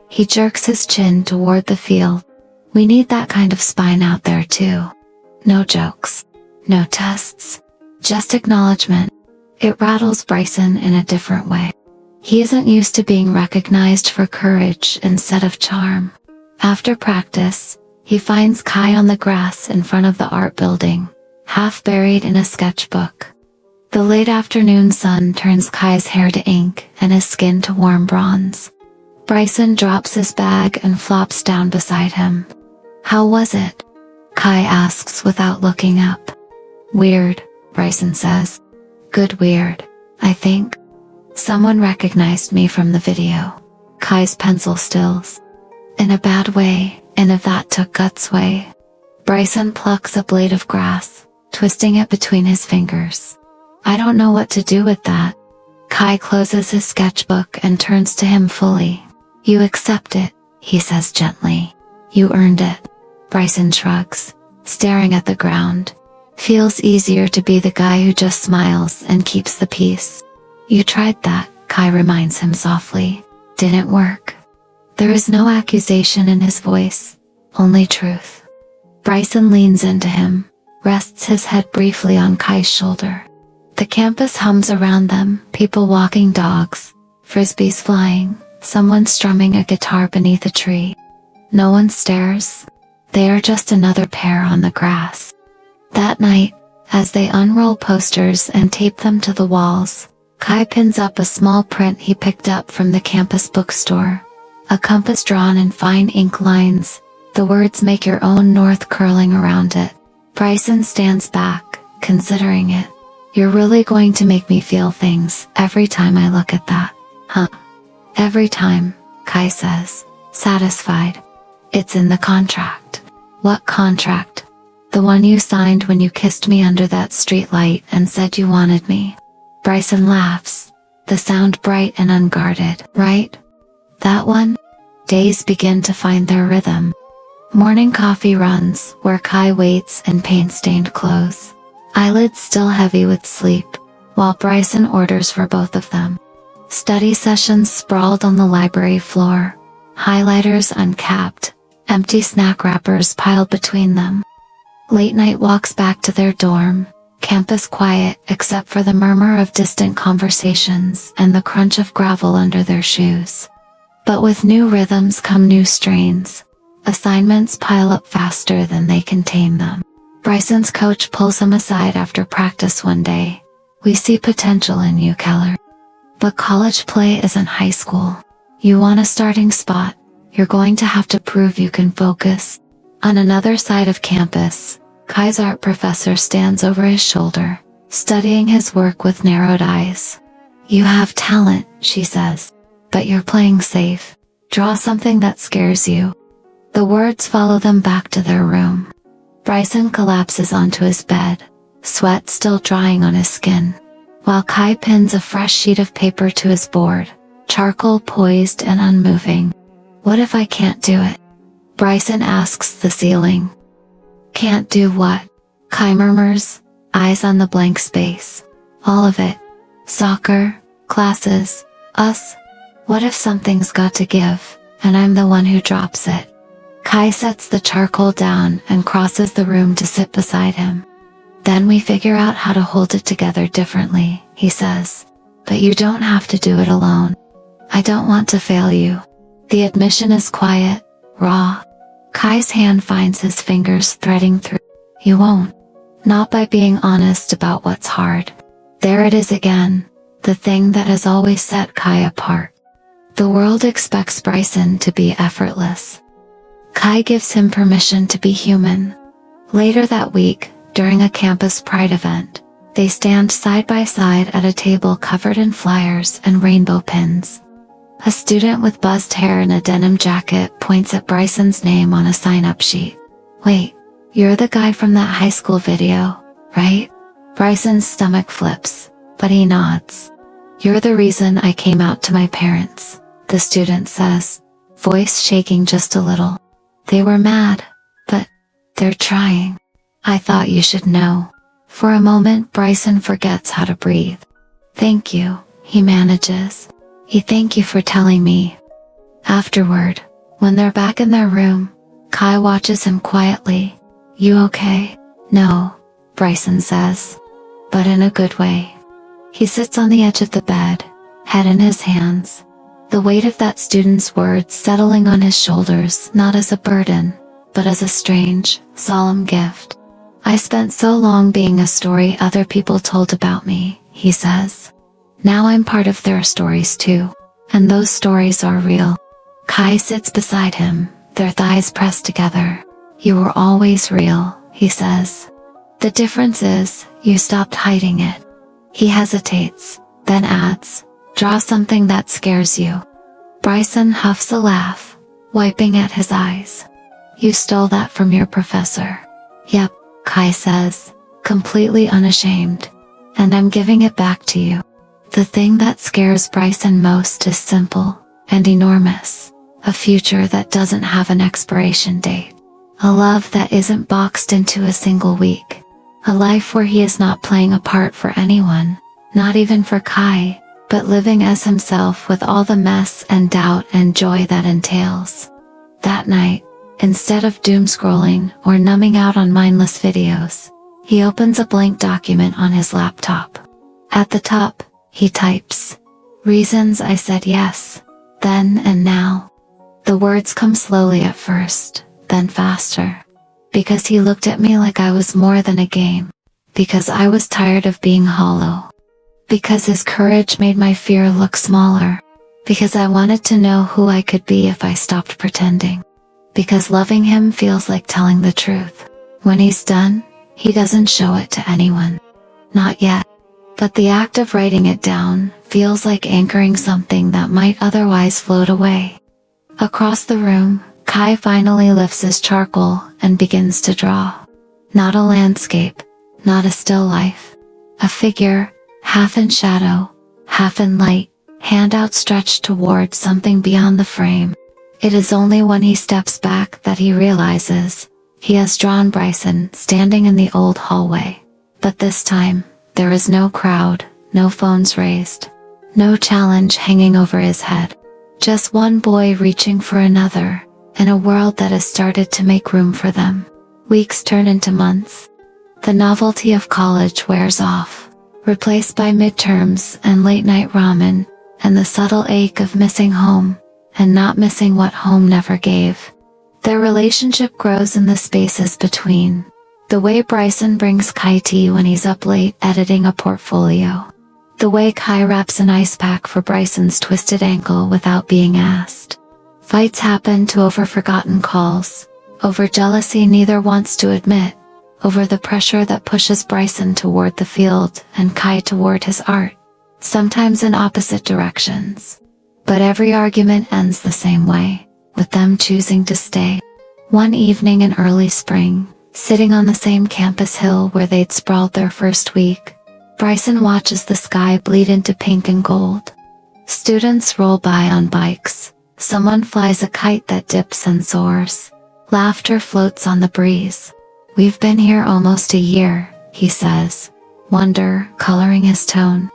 He jerks his chin toward the field. We need that kind of spine out there too. No jokes. No tests. Just acknowledgement. It rattles Bryson in a different way. He isn't used to being recognized for courage instead of charm. After practice, he finds Kai on the grass in front of the art building, half buried in a sketchbook. The late afternoon sun turns Kai's hair to ink and his skin to warm bronze. Bryson drops his bag and flops down beside him. How was it? Kai asks without looking up. Weird, Bryson says. Good weird, I think. Someone recognized me from the video. Kai's pencil stills. In a bad way, and if that took guts way. Bryson plucks a blade of grass, twisting it between his fingers. I don't know what to do with that. Kai closes his sketchbook and turns to him fully. You accept it, he says gently. You earned it. Bryson shrugs, staring at the ground. Feels easier to be the guy who just smiles and keeps the peace. You tried that, Kai reminds him softly. Didn't work. There is no accusation in his voice, only truth. Bryson leans into him, rests his head briefly on Kai's shoulder. The campus hums around them, people walking dogs, frisbees flying, someone strumming a guitar beneath a tree. No one stares. They are just another pair on the grass. That night, as they unroll posters and tape them to the walls, Kai pins up a small print he picked up from the campus bookstore. A compass drawn in fine ink lines, the words "Make Your Own North" curling around it. Bryson stands back, considering it. You're really going to make me feel things every time I look at that, huh? Every time, Kai says, satisfied. It's in the contract. What contract? The one you signed when you kissed me under that streetlight and said you wanted me. Bryson laughs, the sound bright and unguarded. Right? That one? Days begin to find their rhythm. Morning coffee runs, where Kai waits in paint-stained clothes. Eyelids still heavy with sleep, while Bryson orders for both of them. Study sessions sprawled on the library floor, highlighters uncapped, empty snack wrappers piled between them. Late night walks back to their dorm, campus quiet except for the murmur of distant conversations and the crunch of gravel under their shoes. But with new rhythms come new strains. Assignments pile up faster than they can tame them. Bryson's coach pulls him aside after practice one day. We see potential in you, Keller. But college play isn't high school. You want a starting spot, you're going to have to prove you can focus. On another side of campus, Kai's art professor stands over his shoulder, studying his work with narrowed eyes. You have talent, she says, but you're playing safe. Draw something that scares you. The words follow them back to their room. Bryson collapses onto his bed, sweat still drying on his skin, while Kai pins a fresh sheet of paper to his board, charcoal poised and unmoving. What if I can't do it? Bryson asks the ceiling. Can't do what? Kai murmurs, eyes on the blank space. All of it. Soccer, classes, us. What if something's got to give, and I'm the one who drops it? Kai sets the charcoal down and crosses the room to sit beside him. Then we figure out how to hold it together differently, he says. But you don't have to do it alone. I don't want to fail you. The admission is quiet, raw. Kai's hand finds his fingers threading through. You won't. Not by being honest about what's hard. There it is again, the thing that has always set Kai apart. The world expects Bryson to be effortless. Kai gives him permission to be human. Later that week, during a campus pride event, they stand side by side at a table covered in flyers and rainbow pins. A student with buzzed hair and a denim jacket points at Bryson's name on a sign-up sheet. Wait, "You're the guy from that high school video, right?" Bryson's stomach flips, but he nods. "You're the reason I came out to my parents," the student says, voice shaking just a little. "They were mad, but they're trying. I thought you should know." For a moment, Bryson forgets how to breathe. "Thank you," he manages. Thank you for telling me." Afterward, when they're back in their room, Kai watches him quietly. "You okay?" "No," Bryson says, "but in a good way." He sits on the edge of the bed, head in his hands, the weight of that student's words settling on his shoulders not as a burden, but as a strange, solemn gift. "I spent so long being a story other people told about me," he says. "Now I'm part of their stories too, and those stories are real." Kai sits beside him, their thighs pressed together. "You were always real," he says. "The difference is, you stopped hiding it." He hesitates, then adds, "Draw something that scares you." Bryson huffs a laugh, wiping at his eyes. "You stole that from your professor." "Yep," Kai says, completely unashamed. "And I'm giving it back to you." The thing that scares Bryson most is simple and enormous. A future that doesn't have an expiration date. A love that isn't boxed into a single week. A life where he is not playing a part for anyone, not even for Kai, but living as himself with all the mess and doubt and joy that entails. That night, instead of doom scrolling or numbing out on mindless videos, he opens a blank document on his laptop. At the top, he types, "Reasons I said yes, then and now." The words come slowly at first, then faster. "Because he looked at me like I was more than a game. Because I was tired of being hollow. Because his courage made my fear look smaller. Because I wanted to know who I could be if I stopped pretending. Because loving him feels like telling the truth. When he's done, he doesn't show it to anyone. Not yet. But the act of writing it down feels like anchoring something that might otherwise float away." Across the room, Kai finally lifts his charcoal and begins to draw. Not a landscape, not a still life. A figure, half in shadow, half in light, hand outstretched toward something beyond the frame. It is only when he steps back that he realizes he has drawn Bryson standing in the old hallway. But this time, there is no crowd, no phones raised, no challenge hanging over his head. Just one boy reaching for another, in a world that has started to make room for them. Weeks turn into months. The novelty of college wears off, replaced by midterms and late-night ramen, and the subtle ache of missing home, and not missing what home never gave. Their relationship grows in the spaces between. The way Bryson brings Kai tea when he's up late editing a portfolio. The way Kai wraps an ice pack for Bryson's twisted ankle without being asked. Fights happen over forgotten calls, over jealousy neither wants to admit, over the pressure that pushes Bryson toward the field and Kai toward his art, sometimes in opposite directions. But every argument ends the same way, with them choosing to stay. One evening in early spring, sitting on the same campus hill where they'd sprawled their first week, Bryson watches the sky bleed into pink and gold. Students roll by on bikes. Someone flies a kite that dips and soars. Laughter floats on the breeze. "We've been here almost a year," he says, wonder coloring his tone.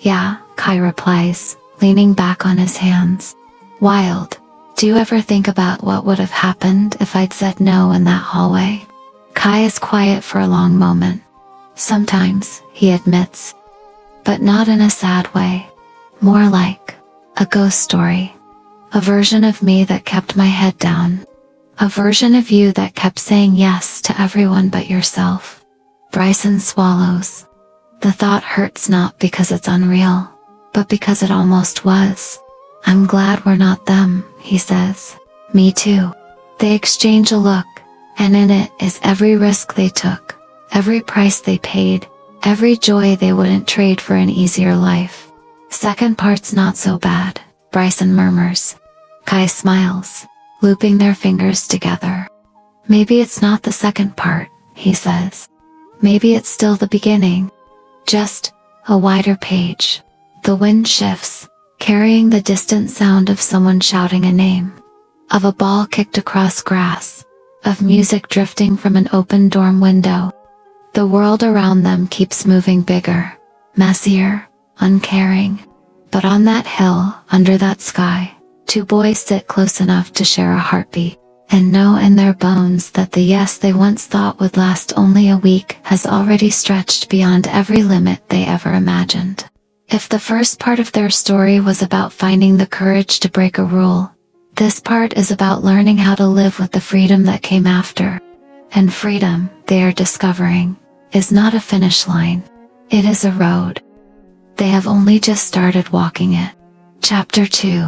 "Yeah," Kai replies, leaning back on his hands. "Wild. Do you ever think about what would have happened if I'd said no in that hallway?" Kai is quiet for a long moment. "Sometimes," he admits. But not in a sad way. More like a ghost story. A version of me that kept my head down. A version of you that kept saying yes to everyone but yourself." Bryson swallows. The thought hurts not because it's unreal, but because it almost was. "I'm glad we're not them," he says. "Me too." They exchange a look, and in it is every risk they took. Every price they paid, every joy they wouldn't trade for an easier life. "Second part's not so bad," Bryson murmurs. Kai smiles, looping their fingers together. Maybe it's not the second part, he says. Maybe it's still the beginning. Just a wider page. The wind shifts, carrying the distant sound of someone shouting a name. Of a ball kicked across grass. Of music drifting from an open dorm window. The world around them keeps moving bigger, messier, uncaring. But on that hill, under that sky, two boys sit close enough to share a heartbeat, and know in their bones that the yes they once thought would last only a week has already stretched beyond every limit they ever imagined. If the first part of their story was about finding the courage to break a rule, this part is about learning how to live with the freedom that came after. And freedom, they are discovering, is not a finish line. It is a road. They have only just started walking it. Chapter 2.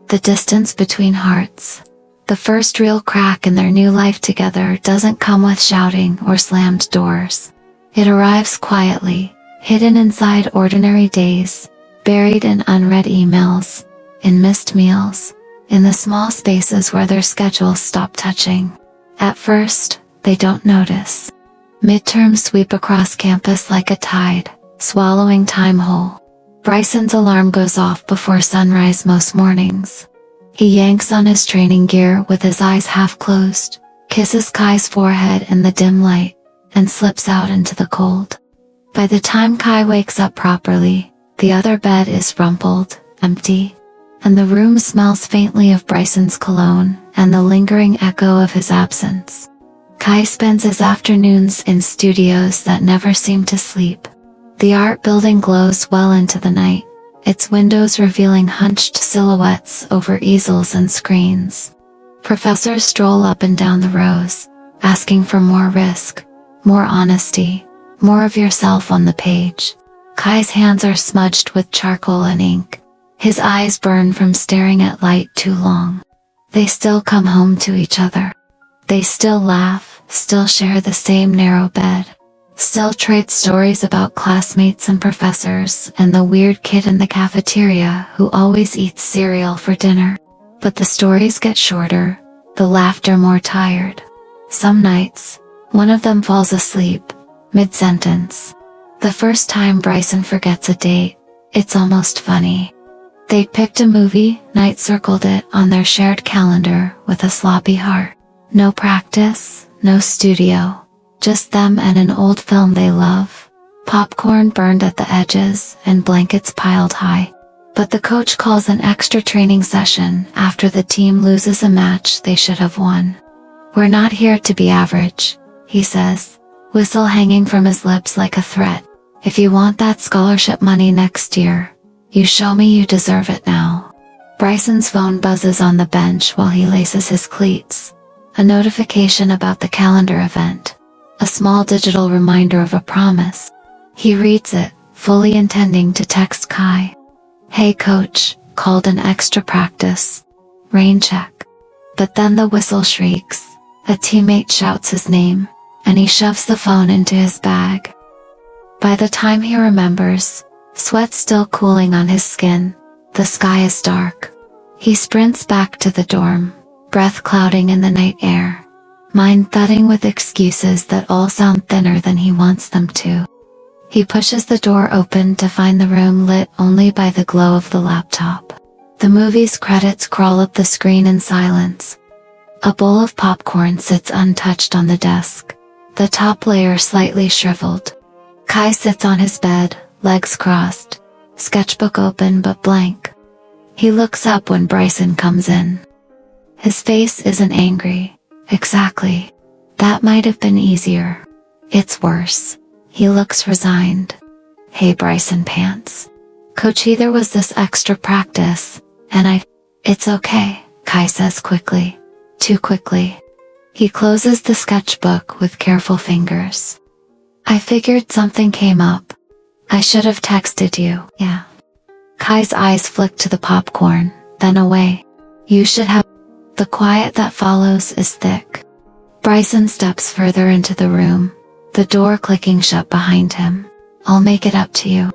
The distance between hearts. The first real crack in their new life together doesn't come with shouting or slammed doors. It arrives quietly, hidden inside ordinary days, buried in unread emails, in missed meals, in the small spaces where their schedules stop touching. At first, they don't notice. Midterms sweep across campus like a tide, swallowing time whole. Bryson's alarm goes off before sunrise most mornings. He yanks on his training gear with his eyes half closed, kisses Kai's forehead in the dim light, and slips out into the cold. By the time Kai wakes up properly, the other bed is rumpled, empty, and the room smells faintly of Bryson's cologne and the lingering echo of his absence. Kai spends his afternoons in studios that never seem to sleep. The art building glows well into the night, its windows revealing hunched silhouettes over easels and screens. Professors stroll up and down the rows, asking for more risk, more honesty, more of yourself on the page. Kai's hands are smudged with charcoal and ink. His eyes burn from staring at light too long. They still come home to each other. They still laugh, still share the same narrow bed. Still trade stories about classmates and professors and the weird kid in the cafeteria who always eats cereal for dinner. But the stories get shorter, the laughter more tired. Some nights, one of them falls asleep, mid-sentence. The first time Bryson forgets a date, it's almost funny. They picked a movie, night circled it on their shared calendar with a sloppy heart. No practice, no studio. Just them and an old film they love. Popcorn burned at the edges and blankets piled high. But the coach calls an extra training session after the team loses a match they should have won. "We're not here to be average," he says, whistle hanging from his lips like a threat. "If you want that scholarship money next year, you show me you deserve it now." Bryson's phone buzzes on the bench while he laces his cleats. A notification about the calendar event. A small digital reminder of a promise. He reads it, fully intending to text Kai. "Hey coach, called an extra practice. Rain check." But then the whistle shrieks, a teammate shouts his name, and he shoves the phone into his bag. By the time he remembers, sweat still cooling on his skin, the sky is dark. He sprints back to the dorm, breath clouding in the night air. Mind thudding with excuses that all sound thinner than he wants them to. He pushes the door open to find the room lit only by the glow of the laptop. The movie's credits crawl up the screen in silence. A bowl of popcorn sits untouched on the desk, the top layer slightly shriveled. Kai sits on his bed, legs crossed, sketchbook open but blank. He looks up when Bryson comes in. His face isn't angry. Exactly. That might have been easier. It's worse. He looks resigned. "Hey Bryson pants. Coach, there was this extra practice, and It's okay," Kai says quickly. Too quickly. He closes the sketchbook with careful fingers. "I figured something came up. I should have texted you." "Yeah." Kai's eyes flick to the popcorn, then away. "You should have." The quiet that follows is thick. Bryson steps further into the room, the door clicking shut behind him. "I'll make it up to you.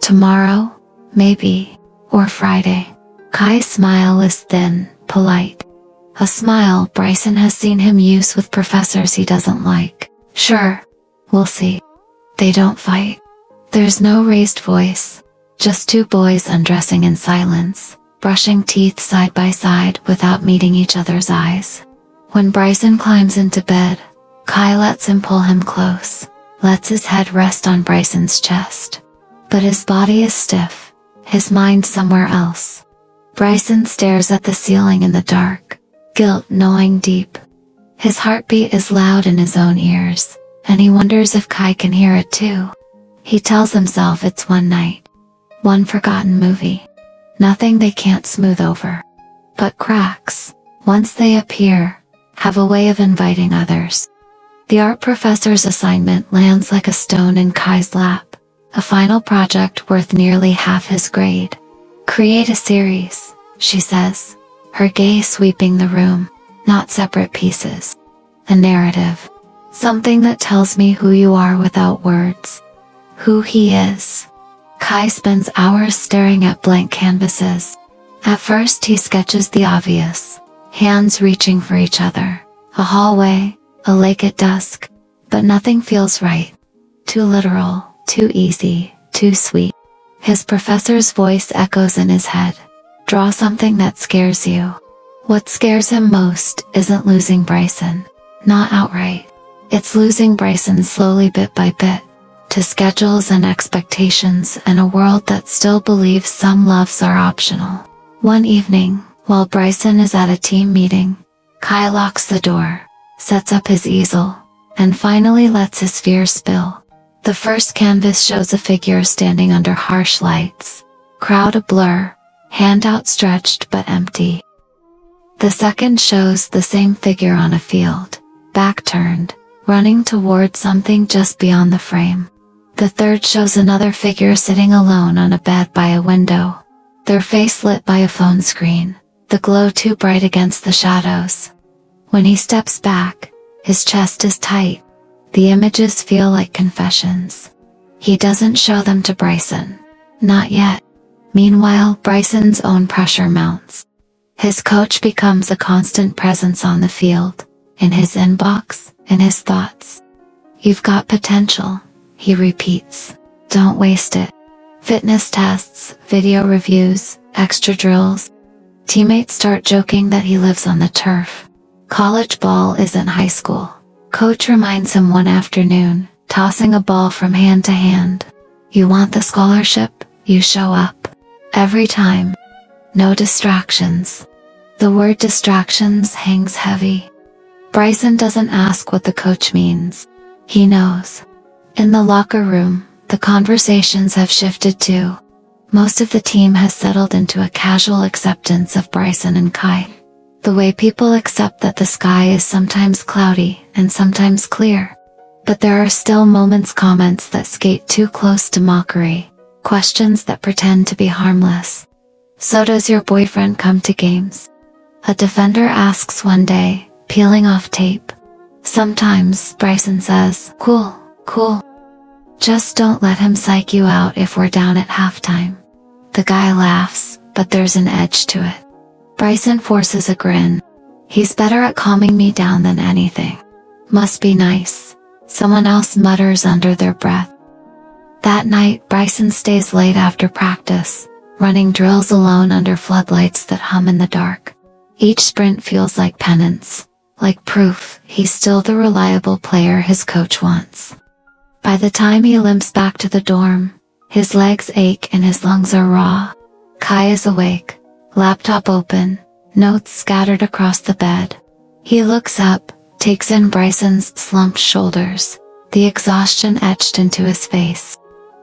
Tomorrow, maybe, or Friday." Kai's smile is thin, polite. A smile Bryson has seen him use with professors he doesn't like. Sure, we'll see. They don't fight. There's no raised voice. Just two boys undressing in silence, brushing teeth side by side without meeting each other's eyes. When Bryson climbs into bed, Kai lets him pull him close, lets his head rest on Bryson's chest. But his body is stiff, his mind somewhere else. Bryson stares at the ceiling in the dark, guilt gnawing deep. His heartbeat is loud in his own ears, and he wonders if Kai can hear it too. He tells himself it's one night, one forgotten movie, nothing they can't smooth over. But cracks, once they appear, have a way of inviting others. The art professor's assignment lands like a stone in Kai's lap, a final project worth nearly half his grade. Create a series, she says, her gaze sweeping the room, not separate pieces. A narrative. Something that tells me who you are without words. Who he is. Kai spends hours staring at blank canvases. At first he sketches the obvious, hands reaching for each other, a hallway, a lake at dusk, but nothing feels right. Too literal, too easy, too sweet. His professor's voice echoes in his head. Draw something that scares you. What scares him most isn't losing Bryson. Not outright. It's losing Bryson slowly bit by bit, to schedules and expectations and a world that still believes some loves are optional. One evening, while Bryson is at a team meeting, Kai locks the door, sets up his easel, and finally lets his fear spill. The first canvas shows a figure standing under harsh lights, crowd a blur, hand outstretched but empty. The second shows the same figure on a field, back turned, running toward something just beyond the frame. The third shows another figure sitting alone on a bed by a window, their face lit by a phone screen, the glow too bright against the shadows. When he steps back, his chest is tight. The images feel like confessions. He doesn't show them to Bryson. Not yet. Meanwhile, Bryson's own pressure mounts. His coach becomes a constant presence on the field, in his inbox, in his thoughts. You've got potential, he repeats. Don't waste it. Fitness tests, video reviews, extra drills. Teammates start joking that he lives on the turf. College ball isn't high school. Coach reminds him one afternoon, tossing a ball from hand to hand. You want the scholarship? You show up. Every time. No distractions. The word distractions hangs heavy. Bryson doesn't ask what the coach means. He knows. In the locker room, the conversations have shifted too. Most of the team has settled into a casual acceptance of Bryson and Kai. The way people accept that the sky is sometimes cloudy and sometimes clear. But there are still comments that skate too close to mockery, questions that pretend to be harmless. So does your boyfriend come to games? A defender asks one day, peeling off tape. Sometimes, Bryson says, cool. Just don't let him psych you out if we're down at halftime. The guy laughs, but there's an edge to it. Bryson forces a grin. He's better at calming me down than anything. Must be nice. Someone else mutters under their breath. That night, Bryson stays late after practice, running drills alone under floodlights that hum in the dark. Each sprint feels like penance, like proof he's still the reliable player his coach wants. By the time he limps back to the dorm, his legs ache and his lungs are raw. Kai is awake, laptop open, notes scattered across the bed. He looks up, takes in Bryson's slumped shoulders, the exhaustion etched into his face.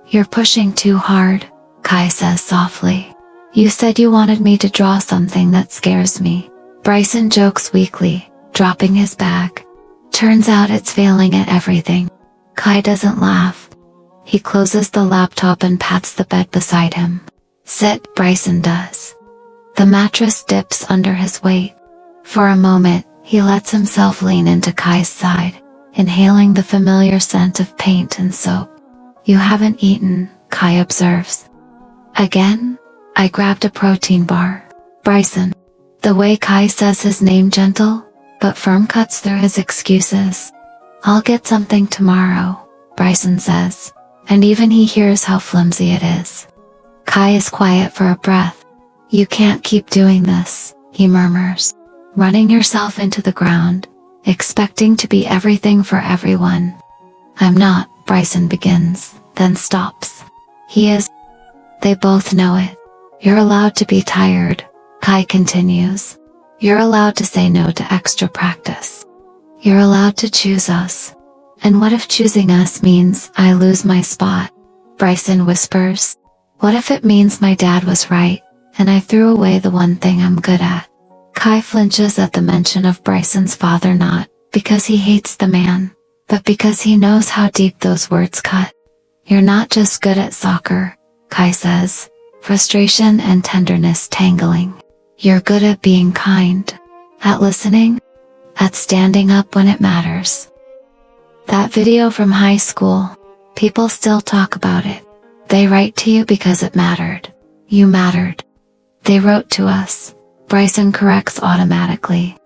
You're pushing too hard, Kai says softly. You said you wanted me to draw something that scares me. Bryson jokes weakly, dropping his bag. Turns out it's failing at everything. Kai doesn't laugh. He closes the laptop and pats the bed beside him. Sit, Bryson does. The mattress dips under his weight. For a moment, he lets himself lean into Kai's side, inhaling the familiar scent of paint and soap. You haven't eaten, Kai observes. Again? I grabbed a protein bar. Bryson. The way Kai says his name gentle, but firm cuts through his excuses. I'll get something tomorrow, Bryson says, and even he hears how flimsy it is. Kai is quiet for a breath. You can't keep doing this, he murmurs, running yourself into the ground, expecting to be everything for everyone. I'm not, Bryson begins, then stops. He is. They both know it. You're allowed to be tired, Kai continues. You're allowed to say no to extra practice. You're allowed to choose us. And what if choosing us means I lose my spot? Bryson whispers. What if it means my dad was right, and I threw away the one thing I'm good at? Kai flinches at the mention of Bryson's father, not because he hates the man, but because he knows how deep those words cut. You're not just good at soccer, Kai says, frustration and tenderness tangling. You're good at being kind, at listening, at standing up when it matters. That video from high school, people still talk about it. They write to you because it mattered. You mattered. They wrote to us, Bryson corrects automatically.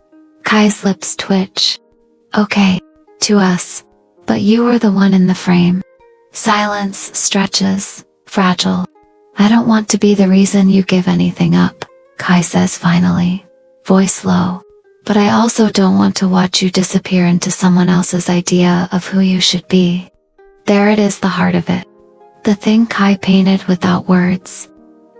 Kai's lips twitch. Okay, to us. But you were the one in the frame. Silence stretches, fragile. I don't want to be the reason you give anything up, Kai says finally, voice low. But I also don't want to watch you disappear into someone else's idea of who you should be. There it is, the heart of it. The thing Kai painted without words.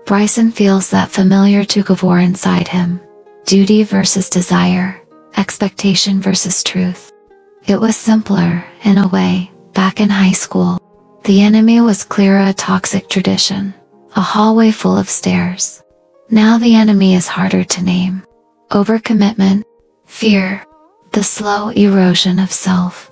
Bryson feels that familiar tug-of-war inside him. Duty versus desire, expectation versus truth. It was simpler, in a way, back in high school. The enemy was clearer, a toxic tradition, a hallway full of stairs. Now the enemy is harder to name. Overcommitment, fear, the slow erosion of self.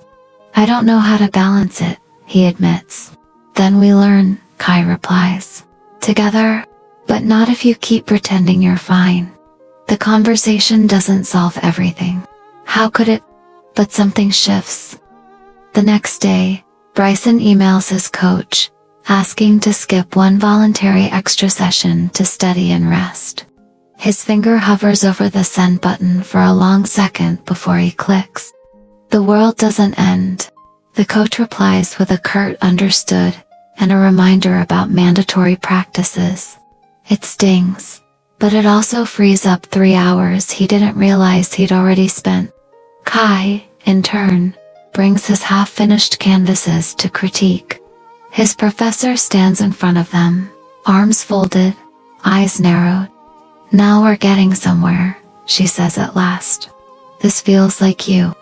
I don't know how to balance it, he admits. Then we learn, Kai replies. Together, but not if you keep pretending you're fine. The conversation doesn't solve everything. How could it? But something shifts. The next day, Bryson emails his coach, asking to skip one voluntary extra session to study and rest. His finger hovers over the send button for a long second before he clicks. The world doesn't end. The coach replies with a curt understood and a reminder about mandatory practices. It stings, but it also frees up 3 hours he didn't realize he'd already spent. Kai, in turn, brings his half-finished canvases to critique. His professor stands in front of them, arms folded, eyes narrowed. Now we're getting somewhere, she says at last. This feels like you.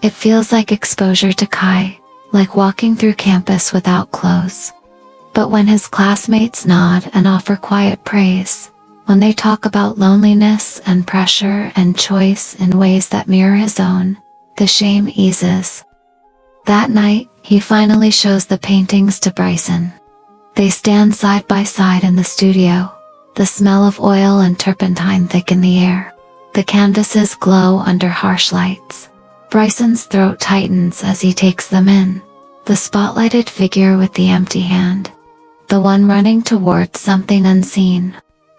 It feels like exposure to Kai, like walking through campus without clothes. But when his classmates nod and offer quiet praise, when they talk about loneliness and pressure and choice in ways that mirror his own, the shame eases. That night, he finally shows the paintings to Bryson. They stand side by side in the studio, the smell of oil and turpentine thick in the air. The canvases glow under harsh lights. Bryson's throat tightens as he takes them in. The spotlighted figure with the empty hand. The one running towards something unseen.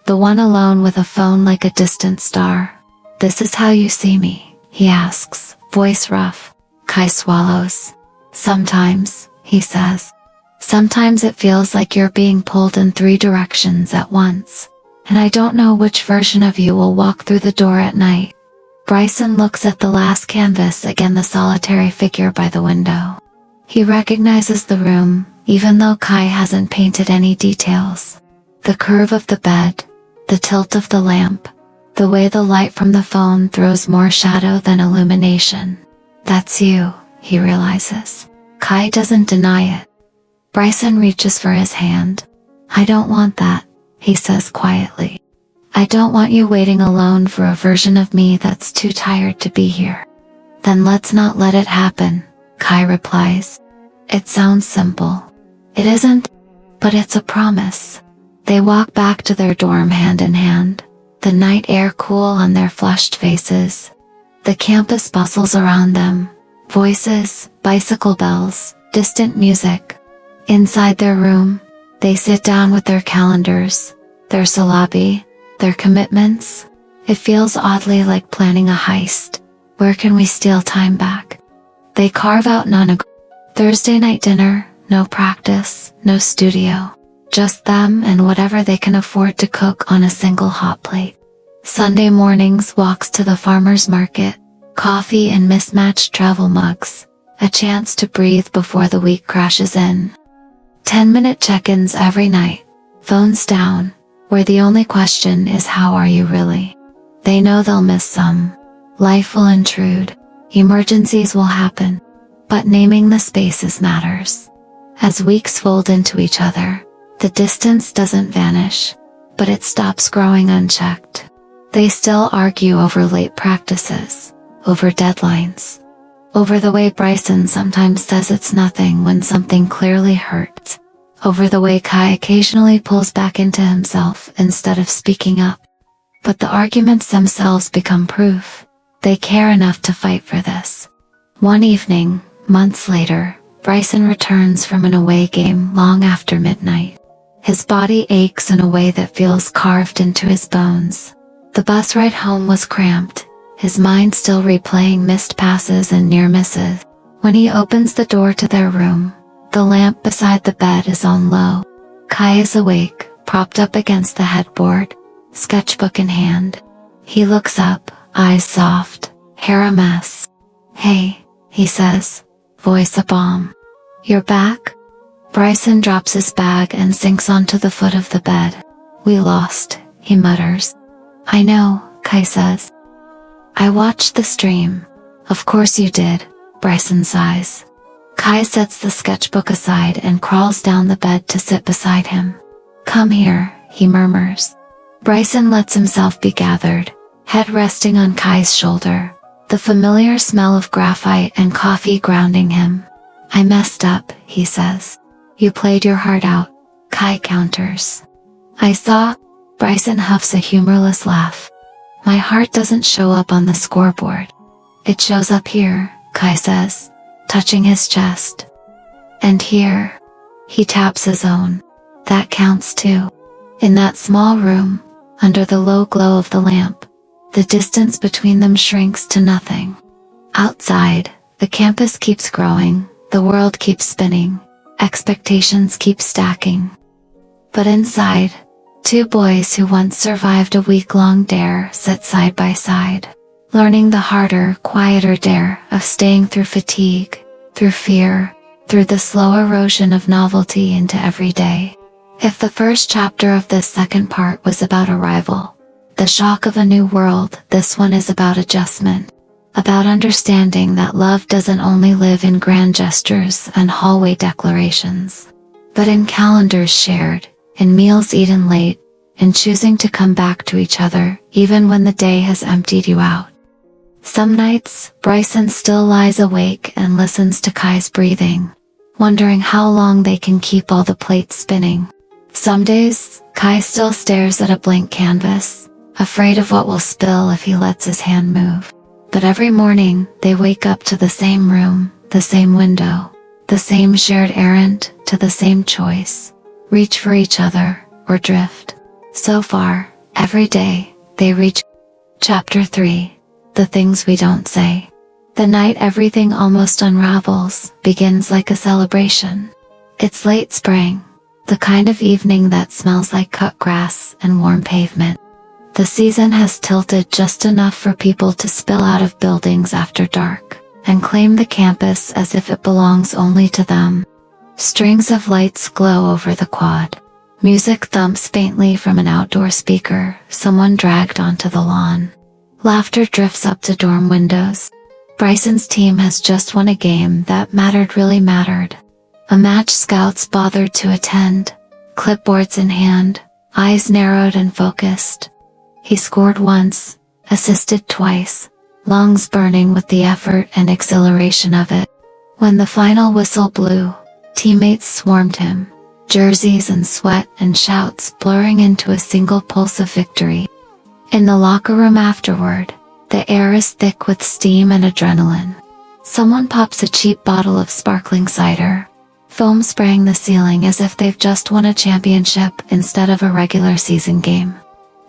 The one alone with a phone like a distant star. This is how you see me, he asks, voice rough. Kai swallows. Sometimes, he says. Sometimes it feels like you're being pulled in 3 directions at once. And I don't know which version of you will walk through the door at night. Bryson looks at the last canvas again, the solitary figure by the window. He recognizes the room, even though Kai hasn't painted any details. The curve of the bed, the tilt of the lamp, the way the light from the phone throws more shadow than illumination. That's you, he realizes. Kai doesn't deny it. Bryson reaches for his hand. I don't want that, he says quietly. I don't want you waiting alone for a version of me that's too tired to be here. Then let's not let it happen, Kai replies. It sounds simple. It isn't, but it's a promise. They walk back to their dorm hand in hand, the night air cool on their flushed faces. The campus bustles around them, voices, bicycle bells, distant music. Inside their room, they sit down with their calendars, their syllabi, their commitments. It feels oddly like planning a heist. Where can we steal time back? They carve out Thursday night dinner, no practice, no studio. Just them and whatever they can afford to cook on a single hot plate. Sunday mornings walks to the farmer's market, coffee and mismatched travel mugs, a chance to breathe before the week crashes in. 10-minute check-ins every night, phones down, where the only question is how are you really? They know they'll miss some. Life will intrude, emergencies will happen, but naming the spaces matters. As weeks fold into each other, the distance doesn't vanish, but it stops growing unchecked. They still argue over late practices, over deadlines, over the way Bryson sometimes says it's nothing when something clearly hurts, over the way Kai occasionally pulls back into himself instead of speaking up. But the arguments themselves become proof. They care enough to fight for this. One evening, months later, Bryson returns from an away game long after midnight. His body aches in a way that feels carved into his bones. The bus ride home was cramped, his mind still replaying missed passes and near misses. When he opens the door to their room, the lamp beside the bed is on low. Kai is awake, propped up against the headboard, sketchbook in hand. He looks up, eyes soft, hair a mess. "Hey," he says, voice a bomb. "You're back?" Bryson drops his bag and sinks onto the foot of the bed. "We lost," he mutters. "I know," Kai says. "I watched the stream." "Of course you did," Bryson sighs. Kai sets the sketchbook aside and crawls down the bed to sit beside him. "Come here," he murmurs. Bryson lets himself be gathered, head resting on Kai's shoulder, the familiar smell of graphite and coffee grounding him. "I messed up," he says. "You played your heart out," Kai counters. "I saw," Bryson huffs a humorless laugh. "My heart doesn't show up on the scoreboard. It shows up here," Kai says, touching his chest. "And here." He taps his own. "That counts too." In that small room, under the low glow of the lamp, the distance between them shrinks to nothing. Outside, the campus keeps growing, the world keeps spinning, expectations keep stacking. But inside, two boys who once survived a week-long dare sit side by side, learning the harder, quieter dare of staying through fatigue, through fear, through the slow erosion of novelty into every day. If the first chapter of this second part was about arrival, the shock of a new world, this one is about adjustment, about understanding that love doesn't only live in grand gestures and hallway declarations, but in calendars shared, in meals eaten late, in choosing to come back to each other even when the day has emptied you out. Some nights, Bryson still lies awake and listens to Kai's breathing, wondering how long they can keep all the plates spinning. Some days, Kai still stares at a blank canvas, afraid of what will spill if he lets his hand move. But every morning, they wake up to the same room, the same window, the same shared errand, to the same choice. Reach for each other, or drift. So far, every day, they reach Chapter 3, The Things We Don't Say. The night everything almost unravels, begins like a celebration. It's late spring, the kind of evening that smells like cut grass and warm pavement. The season has tilted just enough for people to spill out of buildings after dark, and claim the campus as if it belongs only to them. Strings of lights glow over the quad. Music thumps faintly from an outdoor speaker, someone dragged onto the lawn. Laughter drifts up to dorm windows. Bryson's team has just won a game that really mattered. A match scouts bothered to attend, clipboards in hand, eyes narrowed and focused. He scored once, assisted twice, lungs burning with the effort and exhilaration of it. When the final whistle blew, teammates swarmed him, jerseys and sweat and shouts blurring into a single pulse of victory. In the locker room afterward, the air is thick with steam and adrenaline. Someone pops a cheap bottle of sparkling cider, foam spraying the ceiling as if they've just won a championship instead of a regular season game.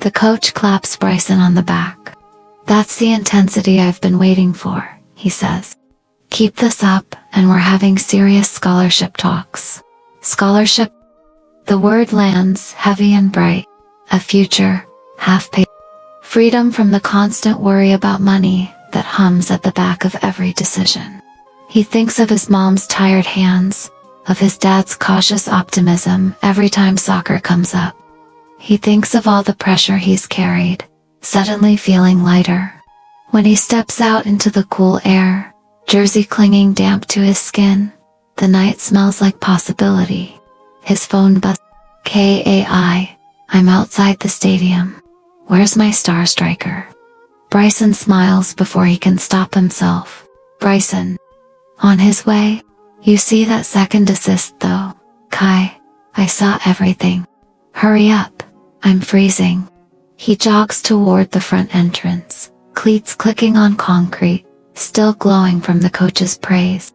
The coach claps Bryson on the back. "That's the intensity I've been waiting for," he says. "Keep this up, and we're having serious scholarship talks." Scholarship? The word lands heavy and bright. A future, half-paid. Freedom from the constant worry about money that hums at the back of every decision. He thinks of his mom's tired hands, of his dad's cautious optimism every time soccer comes up. He thinks of all the pressure he's carried, suddenly feeling lighter. When he steps out into the cool air, jersey clinging damp to his skin, the night smells like possibility. His phone buzzes. "Kai, I'm outside the stadium. Where's my star striker?" Bryson smiles before he can stop himself. "Bryson." On his way. "You see that second assist though, Kai? I saw everything. Hurry up, I'm freezing." He jogs toward the front entrance, cleats clicking on concrete, still glowing from the coach's praise.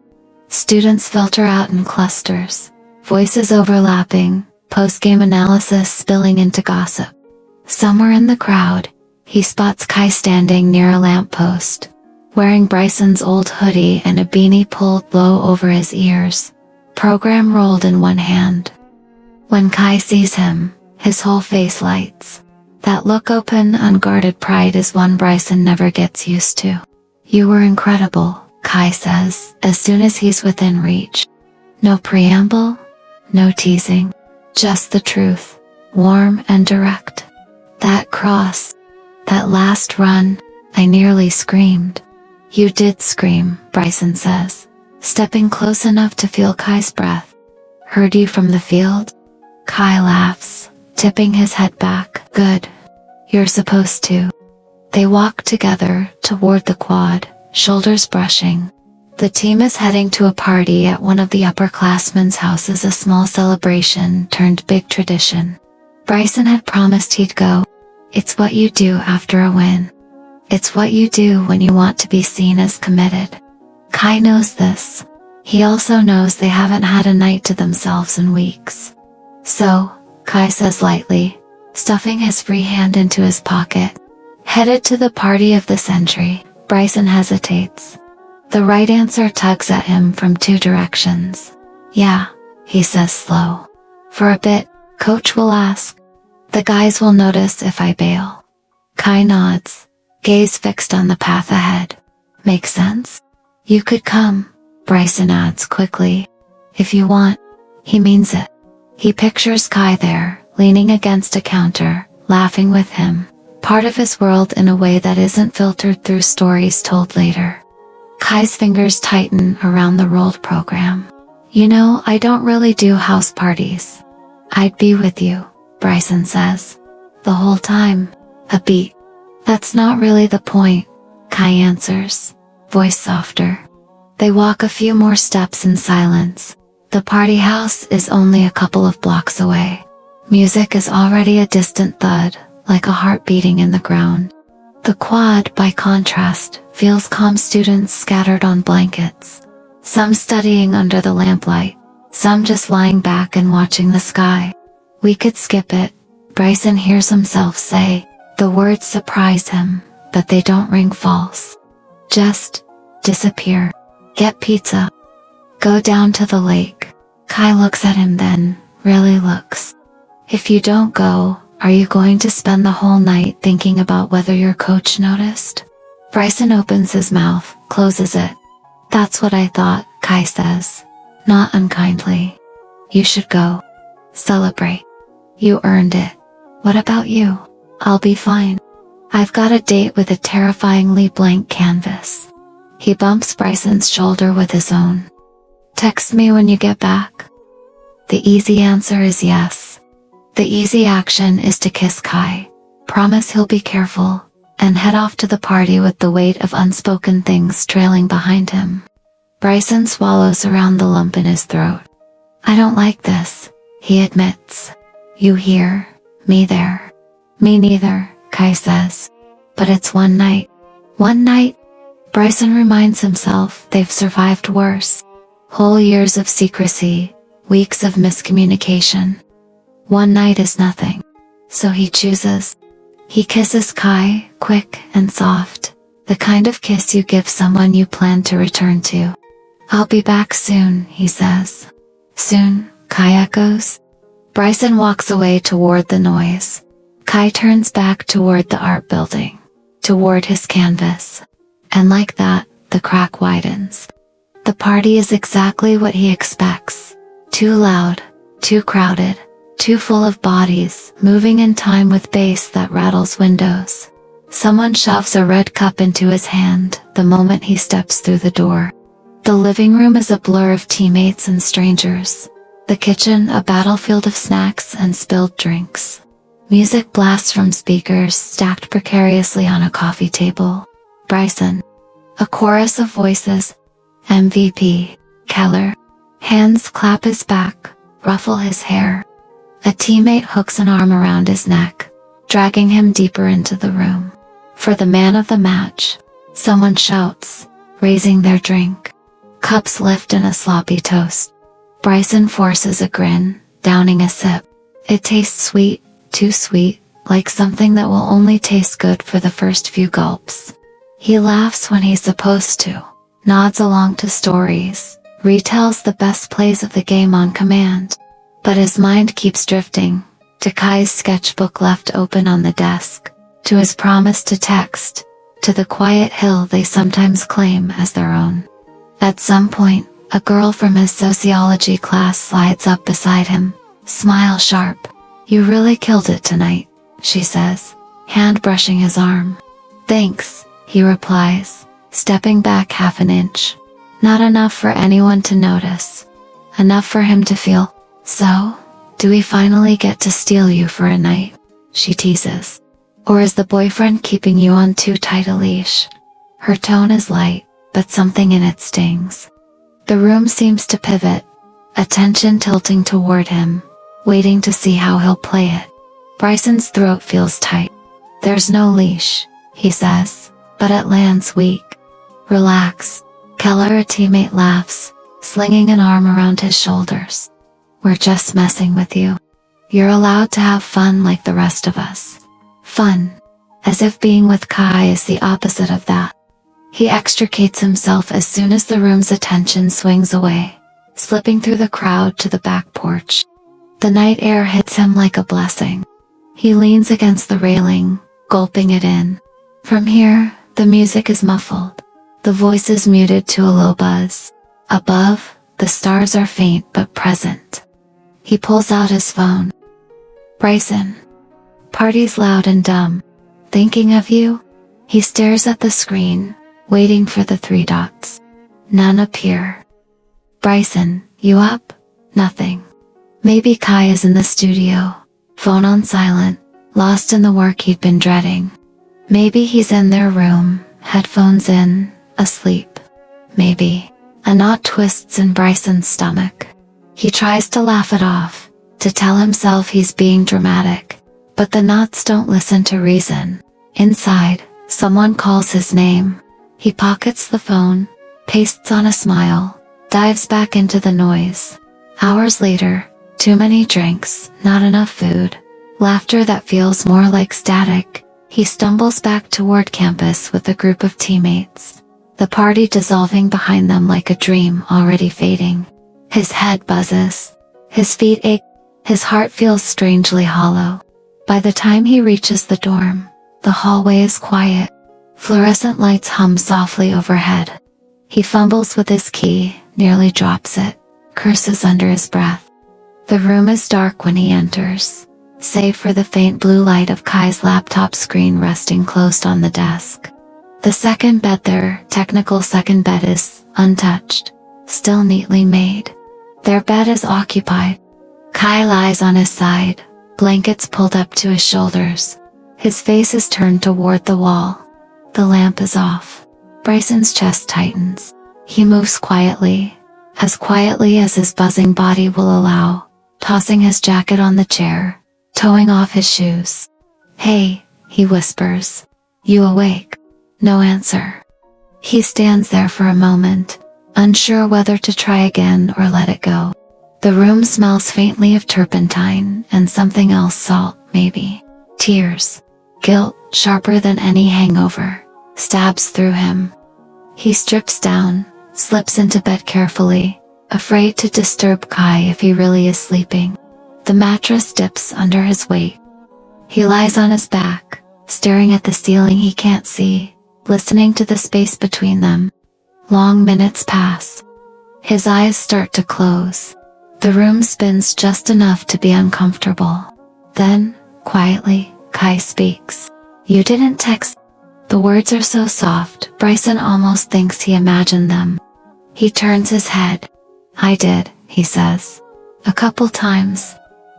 Students filter out in clusters, voices overlapping, post-game analysis spilling into gossip. Somewhere in the crowd, he spots Kai standing near a lamppost, wearing Bryson's old hoodie and a beanie pulled low over his ears, program rolled in one hand. When Kai sees him, his whole face lights. That look open, unguarded pride is one Bryson never gets used to. "You were incredible," Kai says, as soon as he's within reach. No preamble, no teasing, just the truth, warm and direct. "That cross, that last run, I nearly screamed." "You did scream," Bryson says, stepping close enough to feel Kai's breath. "Heard you from the field?" Kai laughs, tipping his head back. "Good. You're supposed to." They walk together toward the quad, shoulders brushing. The team is heading to a party at one of the upperclassmen's houses, a small celebration turned big tradition. Bryson had promised he'd go. It's what you do after a win. It's what you do when you want to be seen as committed. Kai knows this. He also knows they haven't had a night to themselves in weeks. "So," Kai says lightly, stuffing his free hand into his pocket. Headed to the party of the century, Bryson hesitates. The right answer tugs at him from two directions. "Yeah," he says slow. "For a bit, coach will ask. The guys will notice if I bail." Kai nods, gaze fixed on the path ahead. "Makes sense? You could come," Bryson adds quickly. "If you want." He means it. He pictures Kai there, leaning against a counter, laughing with him, part of his world in a way that isn't filtered through stories told later. Kai's fingers tighten around the rolled program. "You know, I don't really do house parties." "I'd be with you," Bryson says. "The whole time." A beat. "That's not really the point," Kai answers, voice softer. They walk a few more steps in silence. The party house is only a couple of blocks away. Music is already a distant thud, like a heart beating in the ground. The quad, by contrast, feels calm. Students scattered on blankets, some studying under the lamplight, some just lying back and watching the sky. "We could skip it," Bryson hears himself say. The words surprise him, but they don't ring false. "Just disappear. Get pizza. Go down to the lake." Kai looks at him, then really looks. "If you don't go, are you going to spend the whole night thinking about whether your coach noticed?" Bryson opens his mouth, closes it. "That's what I thought," Kai says, not unkindly. "You should go. Celebrate. You earned it. What about you?" "I'll be fine. I've got a date with a terrifyingly blank canvas." He bumps Bryson's shoulder with his own. "Text me when you get back." The easy answer is yes. The easy action is to kiss Kai, promise he'll be careful, and head off to the party with the weight of unspoken things trailing behind him. Bryson swallows around the lump in his throat. "I don't like this," he admits. "You here, me there." "Me neither," Kai says. "But it's one night." One night? Bryson reminds himself they've survived worse. Whole years of secrecy, weeks of miscommunication. One night is nothing. So he chooses. He kisses Kai, quick and soft, the kind of kiss you give someone you plan to return to. I'll be back soon, he says. Soon, Kai echoes. Bryson walks away toward the noise. Kai turns back toward the art building, toward his canvas. And like that, the crack widens. The party is exactly what he expects. Too loud, too crowded, too full of bodies, moving in time with bass that rattles windows. Someone shoves a red cup into his hand the moment he steps through the door. The living room is a blur of teammates and strangers. The kitchen a battlefield of snacks and spilled drinks. Music blasts from speakers stacked precariously on a coffee table. Bryson. A chorus of voices. MVP. Keller. Hands clap his back, ruffle his hair. A teammate hooks an arm around his neck, dragging him deeper into the room. For the man of the match, someone shouts, raising their drink. Cups lift in a sloppy toast. Bryson forces a grin, downing a sip. It tastes sweet, too sweet, like something that will only taste good for the first few gulps. He laughs when he's supposed to, nods along to stories, retells the best plays of the game on command. But his mind keeps drifting, to Kai's sketchbook left open on the desk, to his promise to text, to the quiet hill they sometimes claim as their own. At some point, a girl from his sociology class slides up beside him, smile sharp. You really killed it tonight, she says, hand brushing his arm. Thanks, he replies, stepping back half an inch. Not enough for anyone to notice. Enough for him to feel. So, do we finally get to steal you for a night? She teases. Or is the boyfriend keeping you on too tight a leash? Her tone is light, but something in it stings. The room seems to pivot, attention tilting toward him, waiting to see how he'll play it. Bryson's throat feels tight. There's no leash, he says, but it lands weak. Relax. Keller, a teammate, laughs, slinging an arm around his shoulders. We're just messing with you. You're allowed to have fun like the rest of us. Fun. As if being with Kai is the opposite of that. He extricates himself as soon as the room's attention swings away, slipping through the crowd to the back porch. The night air hits him like a blessing. He leans against the railing, gulping it in. From here, the music is muffled. The voice is muted to a low buzz. Above, the stars are faint but present. He pulls out his phone. Bryson. Party's loud and dumb. Thinking of you? He stares at the screen, waiting for the 3 dots. None appear. Bryson, you up? Nothing. Maybe Kai is in the studio, phone on silent, lost in the work he'd been dreading. Maybe he's in their room, headphones in, asleep. Maybe. A knot twists in Bryson's stomach. He tries to laugh it off, to tell himself he's being dramatic, but the knots don't listen to reason. Inside, someone calls his name. He pockets the phone, pastes on a smile, dives back into the noise. Hours later, too many drinks, not enough food, laughter that feels more like static. He stumbles back toward campus with a group of teammates. The party dissolving behind them like a dream already fading. His head buzzes. His feet ache. His heart feels strangely hollow. By the time he reaches the dorm, the hallway is quiet. Fluorescent lights hum softly overhead. He fumbles with his key, nearly drops it, curses under his breath. The room is dark when he enters, save for the faint blue light of Kai's laptop screen resting closed on the desk. The second bed, their technical second bed, is untouched, still neatly made. Their bed is occupied. Kai lies on his side, blankets pulled up to his shoulders. His face is turned toward the wall. The lamp is off. Bryson's chest tightens. He moves quietly as his buzzing body will allow, tossing his jacket on the chair, toeing off his shoes. Hey, he whispers. You awake? No answer. He stands there for a moment, unsure whether to try again or let it go. The room smells faintly of turpentine and something else, salt, maybe. Tears. Guilt, sharper than any hangover, stabs through him. He strips down, slips into bed carefully, afraid to disturb Kai if he really is sleeping. The mattress dips under his weight. He lies on his back, staring at the ceiling he can't see, listening to the space between them. Long minutes pass. His eyes start to close. The room spins just enough to be uncomfortable. Then, quietly, Kai speaks. "You didn't text." The words are so soft, Bryson almost thinks he imagined them. He turns his head. "I did," he says. "A couple times."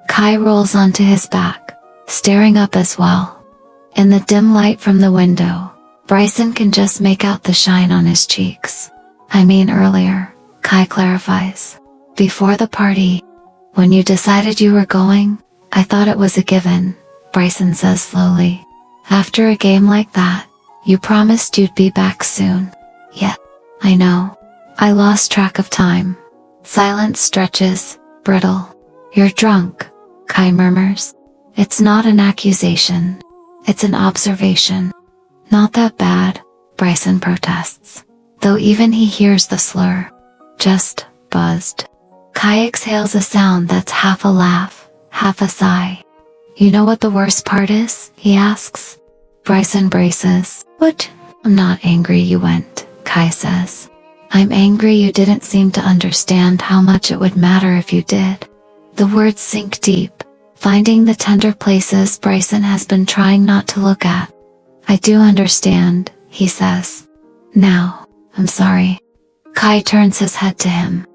Kai rolls onto his back, staring up as well. In the dim light from the window, Bryson can just make out the shine on his cheeks. "I mean earlier," Kai clarifies. "Before the party. When you decided you were going, I thought it was a given," Bryson says slowly. "After a game like that, you promised you'd be back soon." "Yeah, I know. I lost track of time." Silence stretches, brittle. "You're drunk," Kai murmurs. "It's not an accusation. It's an observation." "Not that bad," Bryson protests, though even he hears the slur. "Just buzzed." Kai exhales a sound that's half a laugh, half a sigh. "You know what the worst part is?" he asks. Bryson braces. "What?" "I'm not angry you went," Kai says. "I'm angry you didn't seem to understand how much it would matter if you did." The words sink deep, finding the tender places Bryson has been trying not to look at. "I do understand," he says. "Now, I'm sorry." Kai turns his head to him.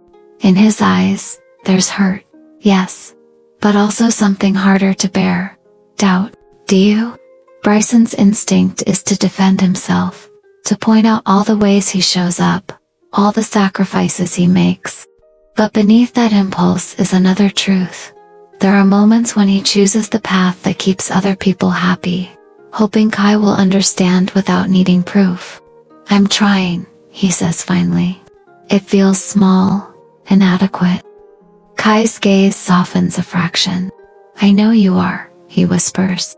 In his eyes, there's hurt, yes, but also something harder to bear. Doubt. "Do you?" Bryson's instinct is to defend himself, to point out all the ways he shows up, all the sacrifices he makes. But beneath that impulse is another truth. There are moments when he chooses the path that keeps other people happy, hoping Kai will understand without needing proof. "I'm trying," he says finally. It feels small, inadequate. Kai's gaze softens a fraction. "I know you are," he whispers.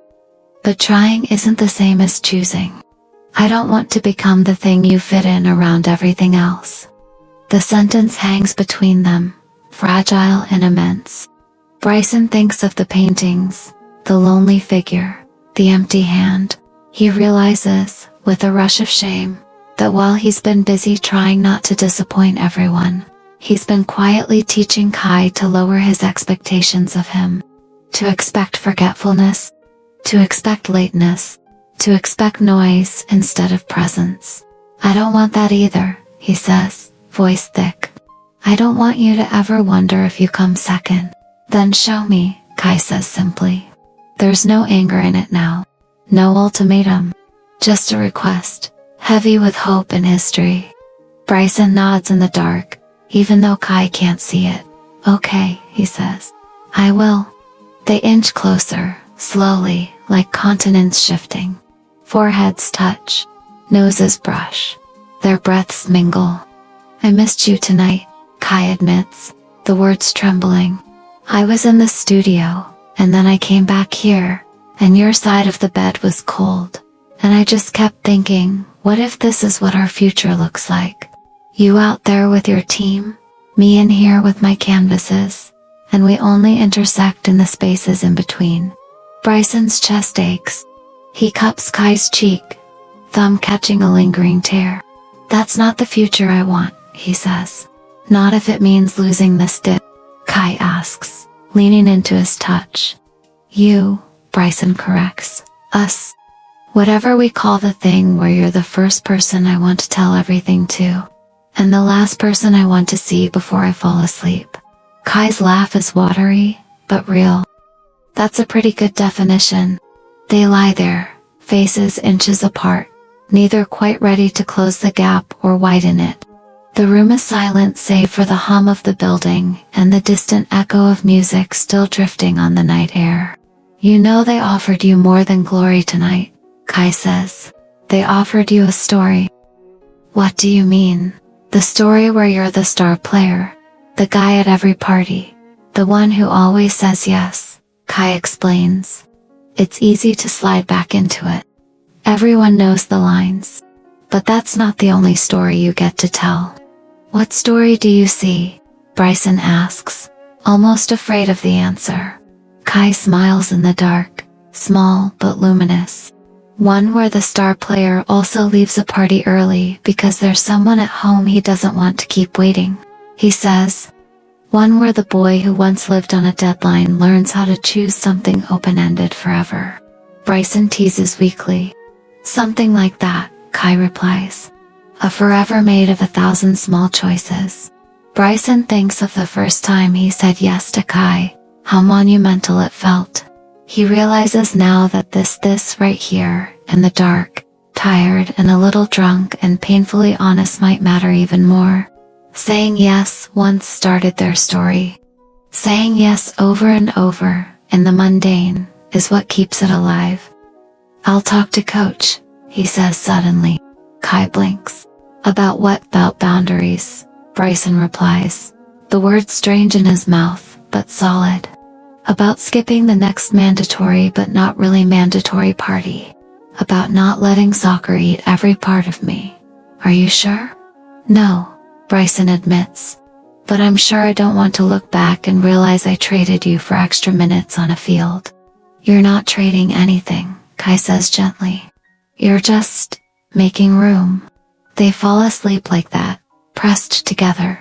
"But trying isn't the same as choosing. I don't want to become the thing you fit in around everything else." The sentence hangs between them, fragile and immense. Bryson thinks of the paintings, the lonely figure, the empty hand. He realizes, with a rush of shame, that while he's been busy trying not to disappoint everyone, he's been quietly teaching Kai to lower his expectations of him. To expect forgetfulness, to expect lateness, to expect noise instead of presence. "I don't want that either," he says, voice thick. "I don't want you to ever wonder if you come second." "Then show me," Kai says simply. There's no anger in it now. No ultimatum. Just a request, heavy with hope and history. Bryson nods in the dark, even though Kai can't see it. "Okay," he says. "I will." They inch closer, slowly, like continents shifting. Foreheads touch. Noses brush. Their breaths mingle. "I missed you tonight," Kai admits, the words trembling. "I was in the studio, and then I came back here, and your side of the bed was cold. And I just kept thinking, what if this is what our future looks like? You out there with your team, me in here with my canvases, and we only intersect in the spaces in between." Bryson's chest aches. He cups Kai's cheek, thumb catching a lingering tear. "That's not the future I want," he says. "Not if it means losing this dip," Kai asks, leaning into his touch. "You," Bryson corrects. "Us. Whatever we call the thing where you're the first person I want to tell everything to, and the last person I want to see before I fall asleep." Kai's laugh is watery, but real. "That's a pretty good definition." They lie there, faces inches apart, neither quite ready to close the gap or widen it. The room is silent save for the hum of the building and the distant echo of music still drifting on the night air. "You know they offered you more than glory tonight," Kai says. "They offered you a story." "What do you mean?" "The story where you're the star player, the guy at every party, the one who always says yes," Kai explains. it's easy to slide back into it. Everyone knows the lines. But that's not the only story you get to tell. What story do you see? Bryson asks, almost afraid of the answer. Kai smiles in the dark, small but luminous. One where the star player also leaves a party early because there's someone at home he doesn't want to keep waiting, he says. One where the boy who once lived on a deadline learns how to choose something open-ended forever. Bryson teases weakly. Something like that, Kai replies. A forever made of 1,000 small choices. Bryson thinks of the first time he said yes to Kai, how monumental it felt. He realizes now that this right here, in the dark, tired and a little drunk and painfully honest might matter even more. Saying yes once started their story. Saying yes over and over, in the mundane, is what keeps it alive. I'll talk to Coach, he says suddenly. Kai blinks. About what? About boundaries, Bryson replies. The word strange in his mouth, but solid. About skipping the next mandatory but not really mandatory party. About not letting soccer eat every part of me. Are you sure? No, Bryson admits. But I'm sure I don't want to look back and realize I traded you for extra minutes on a field. You're not trading anything, Kai says gently. You're just making room. They fall asleep like that, pressed together.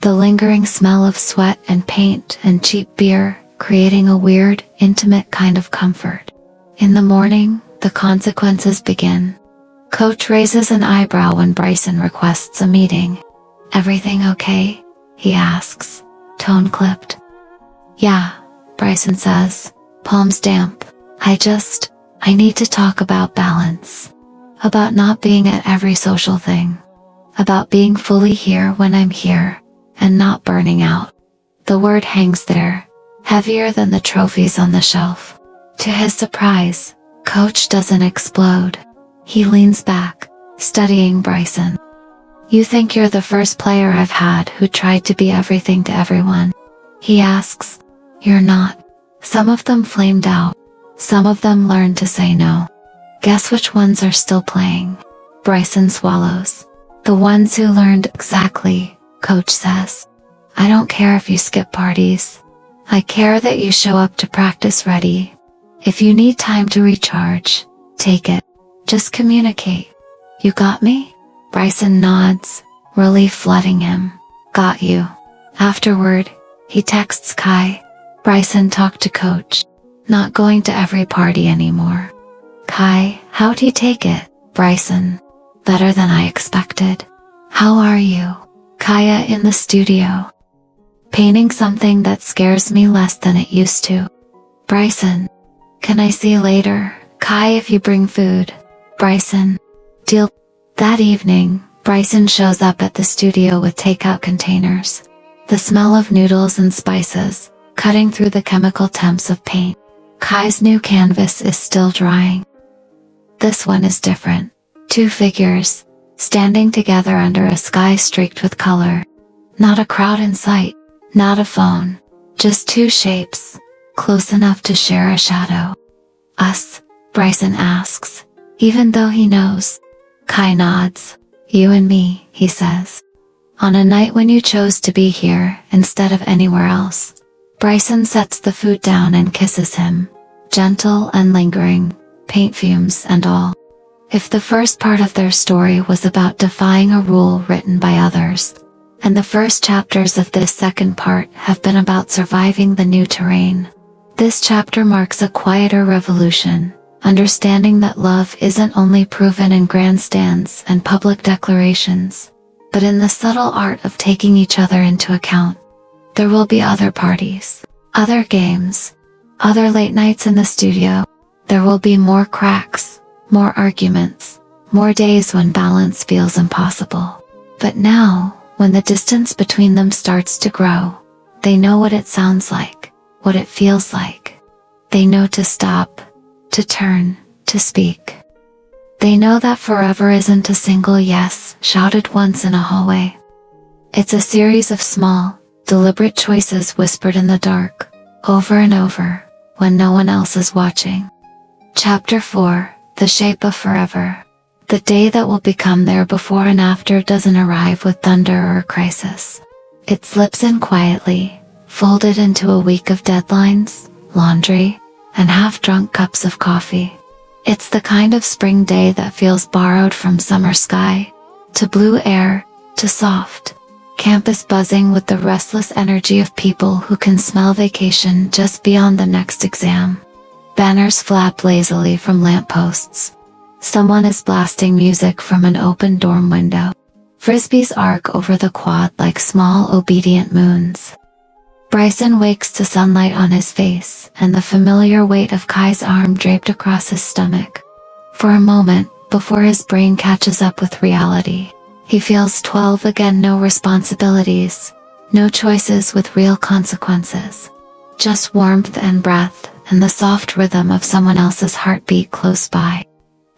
The lingering smell of sweat and paint and cheap beer, creating a weird, intimate kind of comfort. In the morning, the consequences begin. Coach raises an eyebrow when Bryson requests a meeting. Everything okay? He asks, tone clipped. Yeah, Bryson says, palms damp. I need to talk about balance. About not being at every social thing. About being fully here when I'm here, and not burning out. The word hangs there, heavier than the trophies on the shelf. To his surprise, Coach doesn't explode. He leans back, studying Bryson. You think you're the first player I've had who tried to be everything to everyone? He asks. You're not. Some of them flamed out. Some of them learned to say no. Guess which ones are still playing? Bryson swallows. The ones who learned exactly, Coach says. I don't care if you skip parties. I care that you show up to practice ready. If you need time to recharge, take it. Just communicate. You got me? Bryson nods, relief flooding him. Got you. Afterward, he texts Kai. Bryson talked to Coach. Not going to every party anymore. Kai, how'd he take it? Bryson. Better than I expected. How are you? Kaya in the studio. Painting something that scares me less than it used to. Bryson. Can I see you later, Kai, if you bring food? Bryson. Deal. That evening, Bryson shows up at the studio with takeout containers. The smell of noodles and spices, cutting through the chemical temps of paint. Kai's new canvas is still drying. This one is different. Two figures, standing together under a sky streaked with color. Not a crowd in sight, not a phone. Just two shapes, close enough to share a shadow. Us? Bryson asks, even though he knows. Kai nods. You and me, he says. On a night when you chose to be here instead of anywhere else. Bryson sets the food down and kisses him, gentle and lingering, paint fumes and all. If the first part of their story was about defying a rule written by others, and the first chapters of this second part have been about surviving the new terrain, this chapter marks a quieter revolution, understanding that love isn't only proven in grandstands and public declarations, but in the subtle art of taking each other into account. There will be other parties, other games, other late nights in the studio. There will be more cracks, more arguments, more days when balance feels impossible. But now, when the distance between them starts to grow, they know what it sounds like, what it feels like. They know to stop, to turn, to speak. They know that forever isn't a single yes shouted once in a hallway. It's a series of small, deliberate choices whispered in the dark, over and over, when no one else is watching. Chapter 4, The Shape of Forever. The day that will become their before and after doesn't arrive with thunder or crisis. It slips in quietly, folded into a week of deadlines, laundry, and half-drunk cups of coffee. It's the kind of spring day that feels borrowed from summer sky, to blue air, to soft campus buzzing with the restless energy of people who can smell vacation just beyond the next exam. Banners flap lazily from lampposts. Someone is blasting music from an open dorm window. Frisbees arc over the quad like small obedient moons. Bryson wakes to sunlight on his face and the familiar weight of Kai's arm draped across his stomach. For a moment, before his brain catches up with reality, he feels 12 again. No responsibilities, no choices with real consequences. Just warmth and breath and the soft rhythm of someone else's heartbeat close by.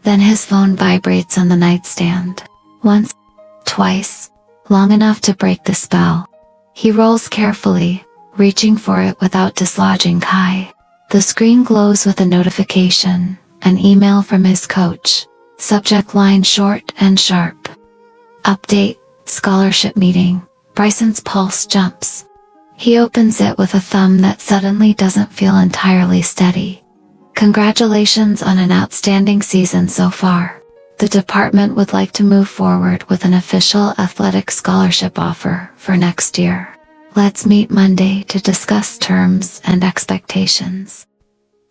Then his phone vibrates on the nightstand. Once, twice, long enough to break the spell. He rolls carefully, reaching for it without dislodging Kai. The screen glows with a notification, an email from his coach. Subject line short and sharp. Update, scholarship meeting. Bryson's pulse jumps. He opens it with a thumb that suddenly doesn't feel entirely steady. Congratulations on an outstanding season so far. The department would like to move forward with an official athletic scholarship offer for next year. Let's meet Monday to discuss terms and expectations.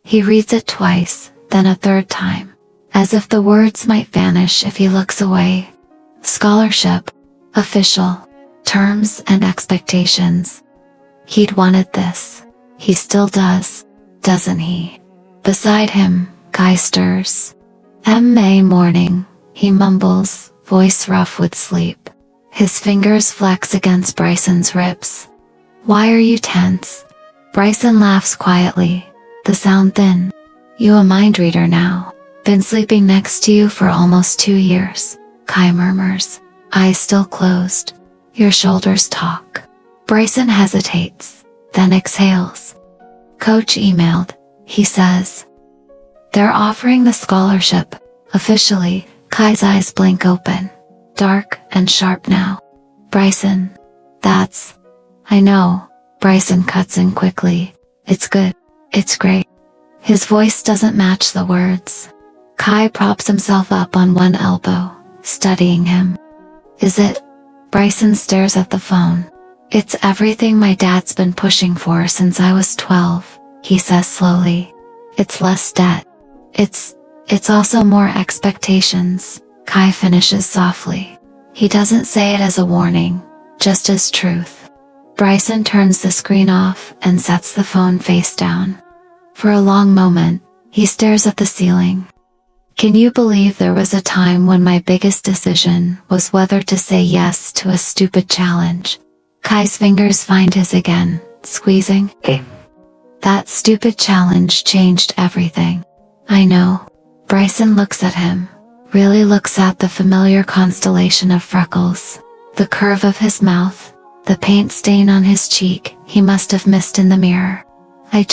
He reads it twice, then a third time, as if the words might vanish if he looks away. Scholarship, official, terms and expectations. He'd wanted this. He still does, doesn't he? Beside him, Kai stirs. May morning, he mumbles, voice rough with sleep. His fingers flex against Bryson's ribs. Why are you tense? Bryson laughs quietly, the sound thin. You a mind reader now. Been sleeping next to you for almost 2 years. Kai murmurs, eyes still closed. Your shoulders talk. Bryson hesitates, then exhales. Coach emailed, he says. They're offering the scholarship, officially. Kai's eyes blink open, dark and sharp now. Bryson, that's... I know. Bryson cuts in quickly. It's good. It's great. His voice doesn't match the words. Kai props himself up on one elbow, studying him. Is it? Bryson stares at the phone. It's everything my dad's been pushing for since I was 12, he says slowly. It's less debt. It's also more expectations, Kai finishes softly. He doesn't say it as a warning, just as truth. Bryson turns the screen off and sets the phone face down. For a long moment, he stares at the ceiling. Can you believe there was a time when my biggest decision was whether to say yes to a stupid challenge? Kai's fingers find his again, squeezing. That stupid challenge changed everything. I know. Bryson looks at him, really looks at the familiar constellation of freckles, the curve of his mouth, the paint stain on his cheek he must have missed in the mirror. I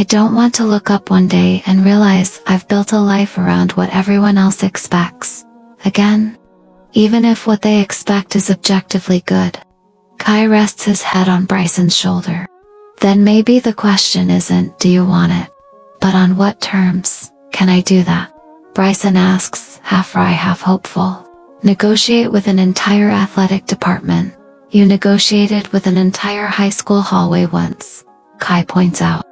don't want to look up one day and realize I've built a life around what everyone else expects. Again? Even if what they expect is objectively good. Kai rests his head on Bryson's shoulder. Then maybe the question isn't, do you want it? But on what terms can I do that? Bryson asks, half wry, half hopeful. Negotiate with an entire athletic department. You negotiated with an entire high school hallway once, Kai points out.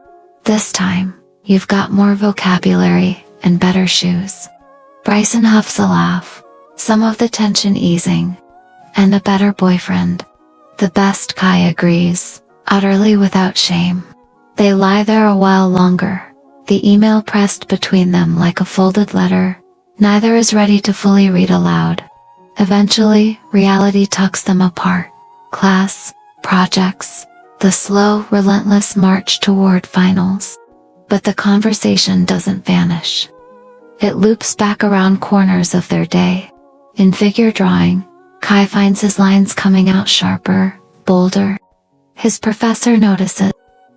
This time, you've got more vocabulary and better shoes. Bryson huffs a laugh, some of the tension easing. And a better boyfriend. The best, Kai agrees, utterly without shame. They lie there a while longer, the email pressed between them like a folded letter. Neither is ready to fully read aloud. Eventually, reality tucks them apart. Class, projects, the slow, relentless march toward finals. But the conversation doesn't vanish. It loops back around corners of their day. In figure drawing, Kai finds his lines coming out sharper, bolder. His professor notices.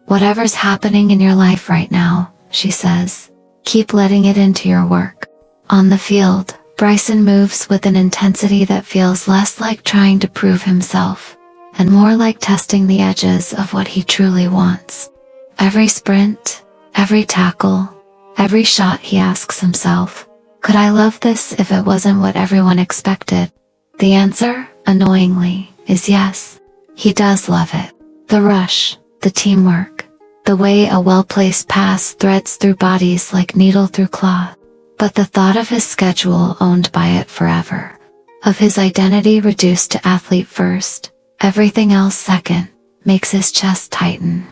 Whatever's happening in your life right now, she says, Keep letting it into your work. On the field, Bryson moves with an intensity that feels less like trying to prove himself, and more like testing the edges of what he truly wants. Every sprint, every tackle, every shot, he asks himself, could I love this if it wasn't what everyone expected? The answer, annoyingly, is yes. He does love it. The rush, the teamwork, the way a well-placed pass threads through bodies like needle through cloth. But the thought of his schedule owned by it forever, of his identity reduced to athlete first, everything else second, makes his chest tighten.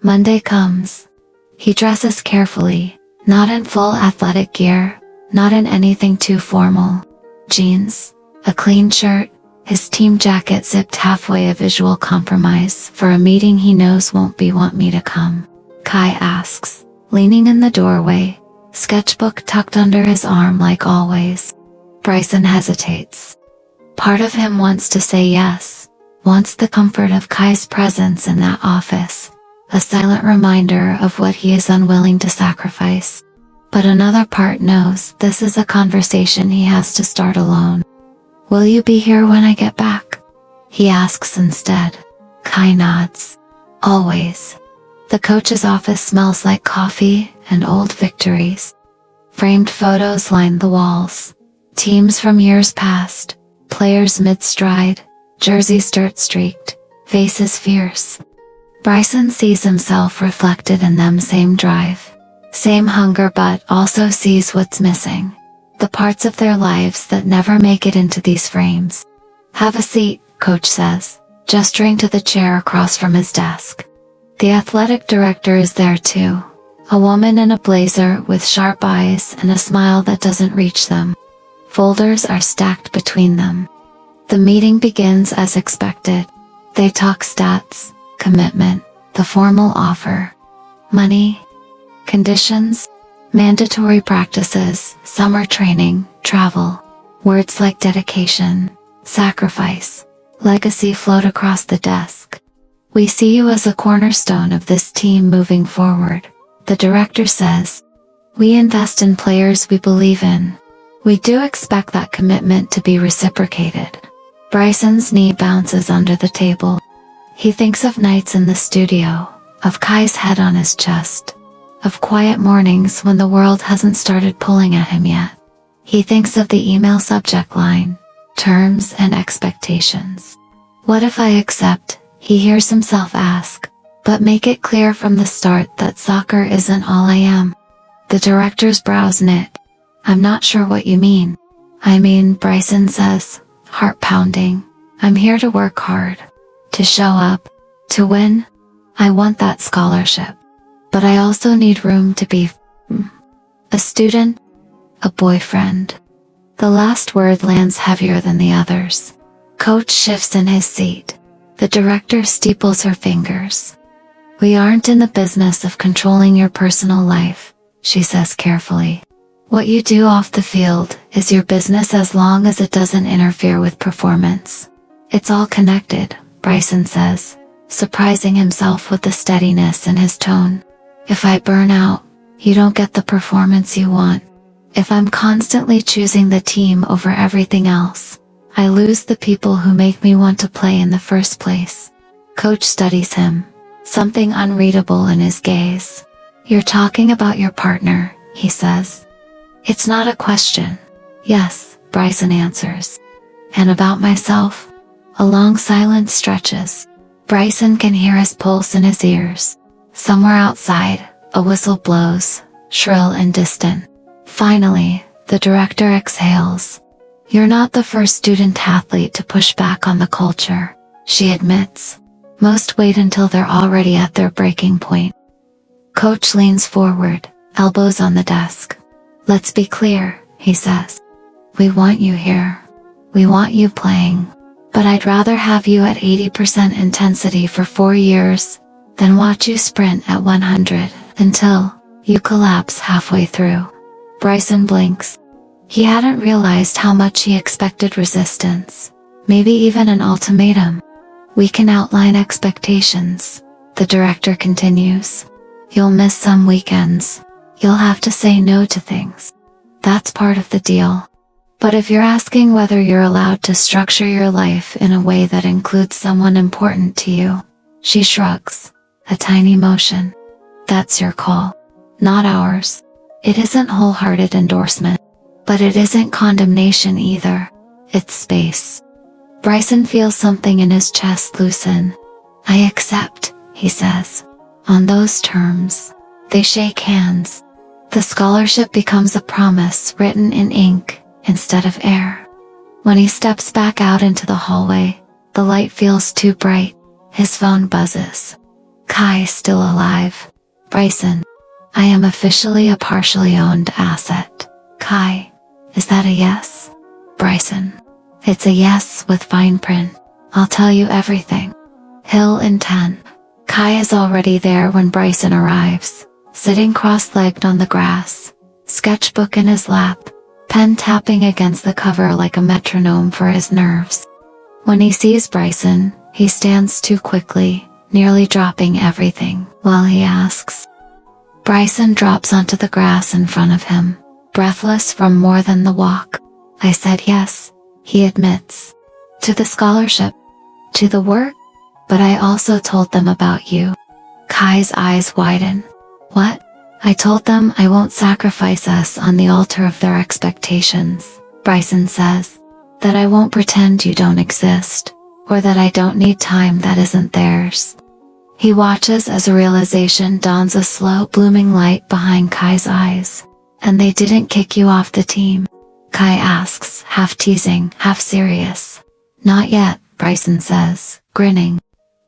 Monday comes. He dresses carefully, not in full athletic gear, not in anything too formal. Jeans, a clean shirt, his team jacket zipped halfway, a visual compromise for a meeting he knows won't be "Want me to come?" Kai asks, leaning in the doorway, sketchbook tucked under his arm like always. Bryson hesitates. Part of him wants to say yes, wants the comfort of Kai's presence in that office, a silent reminder of what he is unwilling to sacrifice. But another part knows this is a conversation he has to start alone. Will you be here when I get back? He asks instead. Kai nods. Always. The coach's office smells like coffee and old victories. Framed photos line the walls. Teams from years past, players mid-stride, jerseys dirt-streaked, faces fierce. Bryson sees himself reflected in them, same drive, same hunger, but also sees what's missing. The parts of their lives that never make it into these frames. Have a seat, coach says, gesturing to the chair across from his desk. The athletic director is there too, a woman in a blazer with sharp eyes and a smile that doesn't reach them. Folders are stacked between them. The meeting begins as expected. They talk stats, commitment, the formal offer, money, conditions, mandatory practices, summer training, travel. Words like dedication, sacrifice, legacy float across the desk. We see you as a cornerstone of this team moving forward, the director says. We invest in players we believe in. We do expect that commitment to be reciprocated. Bryson's knee bounces under the table. He thinks of nights in the studio, of Kai's head on his chest, of quiet mornings when the world hasn't started pulling at him yet. He thinks of the email subject line, terms and expectations. What if I accept? He hears himself ask, but make it clear from the start that soccer isn't all I am. The director's brows knit. I'm not sure what you mean. I mean, Bryson says, heart pounding. I'm here to work hard, to show up, to win. I want that scholarship. But I also need room to be a student, a boyfriend. The last word lands heavier than the others. Coach shifts in his seat. The director steeples her fingers. We aren't in the business of controlling your personal life, she says carefully. What you do off the field is your business as long as it doesn't interfere with performance. It's all connected, Bryson says, surprising himself with the steadiness in his tone. If I burn out, you don't get the performance you want. If I'm constantly choosing the team over everything else, I lose the people who make me want to play in the first place. Coach studies him, something unreadable in his gaze. You're talking about your partner, he says. It's not a question. Yes, Bryson answers. And about myself? A long silence stretches. Bryson can hear his pulse in his ears. Somewhere outside, a whistle blows, shrill and distant. Finally, the director exhales. You're not the first student-athlete to push back on the culture, she admits. Most wait until they're already at their breaking point. Coach leans forward, elbows on the desk. Let's be clear, he says. We want you here. We want you playing. But I'd rather have you at 80% intensity for 4 years than watch you sprint at 100 until you collapse halfway through. Bryson blinks. He hadn't realized how much he expected resistance, maybe even an ultimatum. We can outline expectations, the director continues. You'll miss some weekends. You'll have to say no to things. That's part of the deal. But if you're asking whether you're allowed to structure your life in a way that includes someone important to you, she shrugs, a tiny motion. That's your call, not ours. It isn't wholehearted endorsement, but it isn't condemnation either. It's space. Bryson feels something in his chest loosen. I accept, he says. On those terms, they shake hands. The scholarship becomes a promise written in ink instead of air. When he steps back out into the hallway, the light feels too bright. His phone buzzes. Kai still alive. Bryson. I am officially a partially owned asset. Kai. Is that a yes? Bryson. It's a yes with fine print. I'll tell you everything. Hill in 10. Kai is already there when Bryson arrives, sitting cross-legged on the grass, sketchbook in his lap, pen tapping against the cover like a metronome for his nerves. When he sees Bryson, he stands too quickly, nearly dropping everything, while he asks. Bryson drops onto the grass in front of him, breathless from more than the walk. I said yes, he admits. To the scholarship. To the work? But I also told them about you. Kai's eyes widen. What? I told them I won't sacrifice us on the altar of their expectations, Bryson says. That I won't pretend you don't exist, or that I don't need time that isn't theirs. He watches as a realization dawns, a slow blooming light behind Kai's eyes. And they didn't kick you off the team? Kai asks, half teasing, half serious. Not yet, Bryson says, grinning.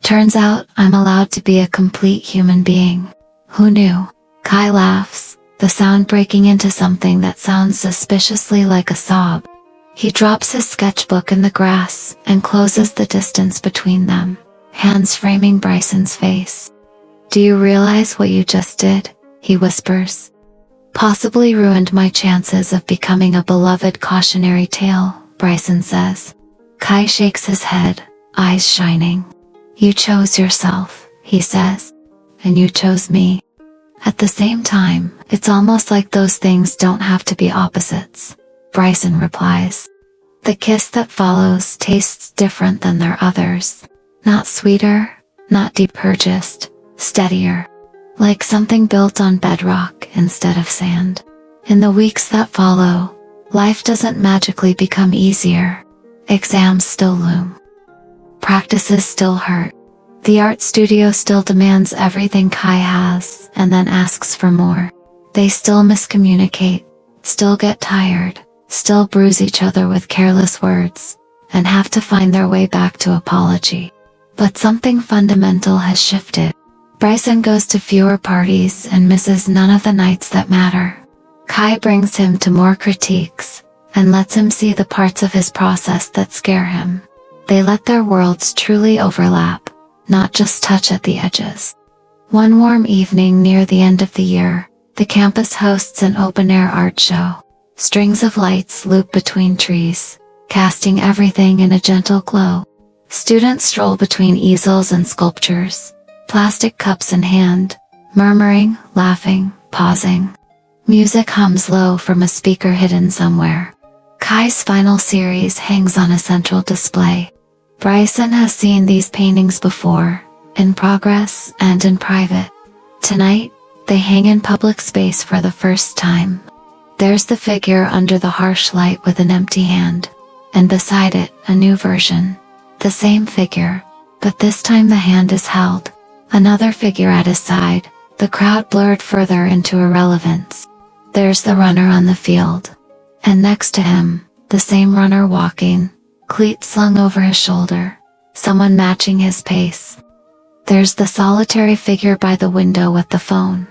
Turns out I'm allowed to be a complete human being. Who knew? Kai laughs, the sound breaking into something that sounds suspiciously like a sob. He drops his sketchbook in the grass and closes the distance between them, hands framing Bryson's face. Do you realize what you just did? He whispers. Possibly ruined my chances of becoming a beloved cautionary tale, Bryson says. Kai shakes his head, eyes shining. You chose yourself, he says. And you chose me. At the same time, it's almost like those things don't have to be opposites, Bryson replies. The kiss that follows tastes different than their others. Not sweeter, not deeper, just steadier. Like something built on bedrock instead of sand. In the weeks that follow, life doesn't magically become easier. Exams still loom. Practices still hurt. The art studio still demands everything Kai has, and then asks for more. They still miscommunicate, still get tired, still bruise each other with careless words, and have to find their way back to apology. But something fundamental has shifted. Bryson goes to fewer parties and misses none of the nights that matter. Kai brings him to more critiques, and lets him see the parts of his process that scare him. They let their worlds truly overlap, not just touch at the edges. One warm evening near the end of the year, the campus hosts an open-air art show. Strings of lights loop between trees, casting everything in a gentle glow. Students stroll between easels and sculptures, plastic cups in hand, murmuring, laughing, pausing. Music hums low from a speaker hidden somewhere. Kai's final series hangs on a central display. Bryson has seen these paintings before, in progress and in private. Tonight, they hang in public space for the first time. There's the figure under the harsh light with an empty hand, and beside it, a new version. The same figure, but this time the hand is held. Another figure at his side, the crowd blurred further into irrelevance. There's the runner on the field. And next to him, the same runner walking, cleats slung over his shoulder, someone matching his pace. There's the solitary figure by the window with the phone.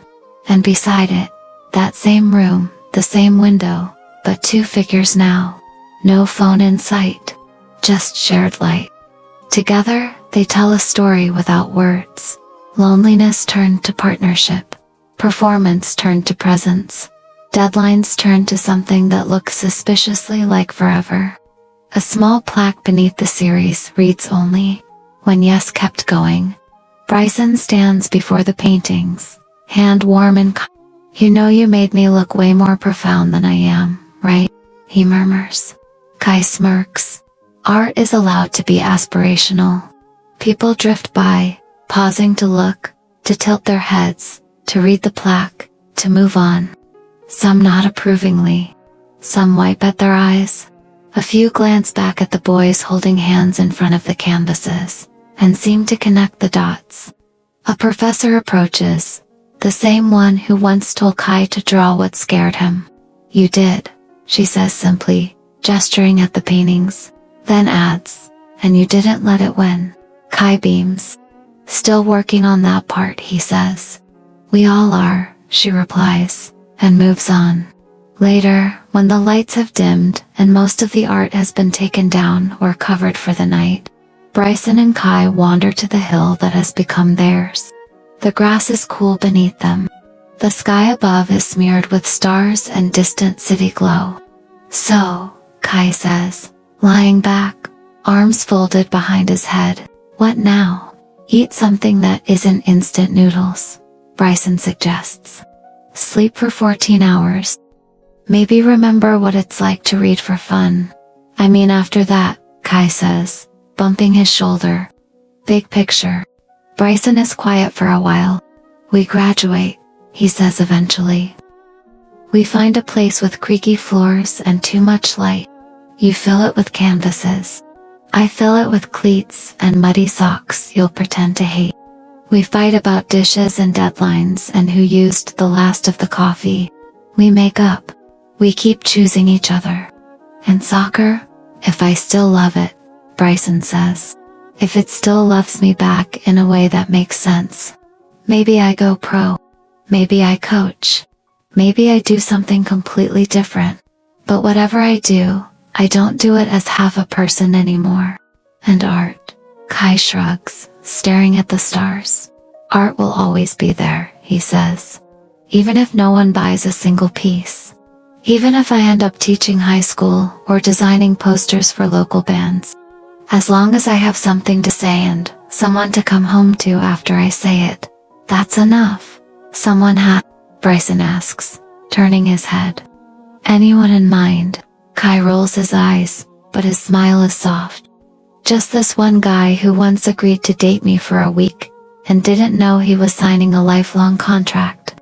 And beside it, that same room, the same window, but two figures now. No phone in sight, just shared light. Together, they tell a story without words. Loneliness turned to partnership. Performance turned to presence. Deadlines turned to something that looks suspiciously like forever. A small plaque beneath the series reads only, "When Yes Kept Going." Bryson stands before the paintings, hand warm and You know you made me look way more profound than I am, right? He murmurs. Kai smirks. Art is allowed to be aspirational. People drift by, pausing to look, to tilt their heads, to read the plaque, to move on. Some nod approvingly. Some wipe at their eyes. A few glance back at the boys holding hands in front of the canvases, and seem to connect the dots. A professor approaches, the same one who once told Kai to draw what scared him. You did, she says simply, gesturing at the paintings, then adds, and you didn't let it win. Kai beams. Still working on that part, he says. We all are, she replies, and moves on. Later, when the lights have dimmed and most of the art has been taken down or covered for the night, Bryson and Kai wander to the hill that has become theirs. The grass is cool beneath them. The sky above is smeared with stars and distant city glow. So, Kai says, lying back, arms folded behind his head, what now? Eat something that isn't instant noodles, Bryson suggests. Sleep for 14 hours. Maybe remember what it's like to read for fun. I mean after that, Kai says, bumping his shoulder. Big picture. Bryson is quiet for a while. We graduate, he says eventually. We find a place with creaky floors and too much light. You fill it with canvases. I fill it with cleats and muddy socks you'll pretend to hate. We fight about dishes and deadlines and who used the last of the coffee. We make up. We keep choosing each other. And soccer? If I still love it, Bryson says. If it still loves me back in a way that makes sense. Maybe I go pro. Maybe I coach. Maybe I do something completely different. But whatever I do, I don't do it as half a person anymore. And art? Kai shrugs, staring at the stars. Art will always be there, he says. Even if no one buys a single piece. Even if I end up teaching high school or designing posters for local bands. As long as I have something to say and someone to come home to after I say it, that's enough. Someone Bryson asks, turning his head. Anyone in mind? Kai rolls his eyes, but his smile is soft. Just this one guy who once agreed to date me for a week, and didn't know he was signing a lifelong contract.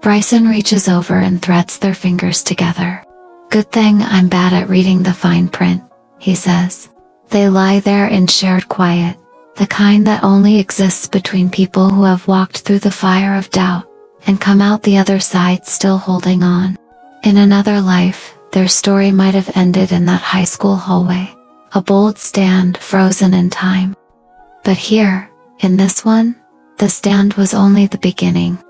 Bryson reaches over and threads their fingers together. Good thing I'm bad at reading the fine print, he says. They lie there in shared quiet, the kind that only exists between people who have walked through the fire of doubt, and come out the other side still holding on. In another life, their story might have ended in that high school hallway, a bold stand frozen in time. But here, in this one, the stand was only the beginning.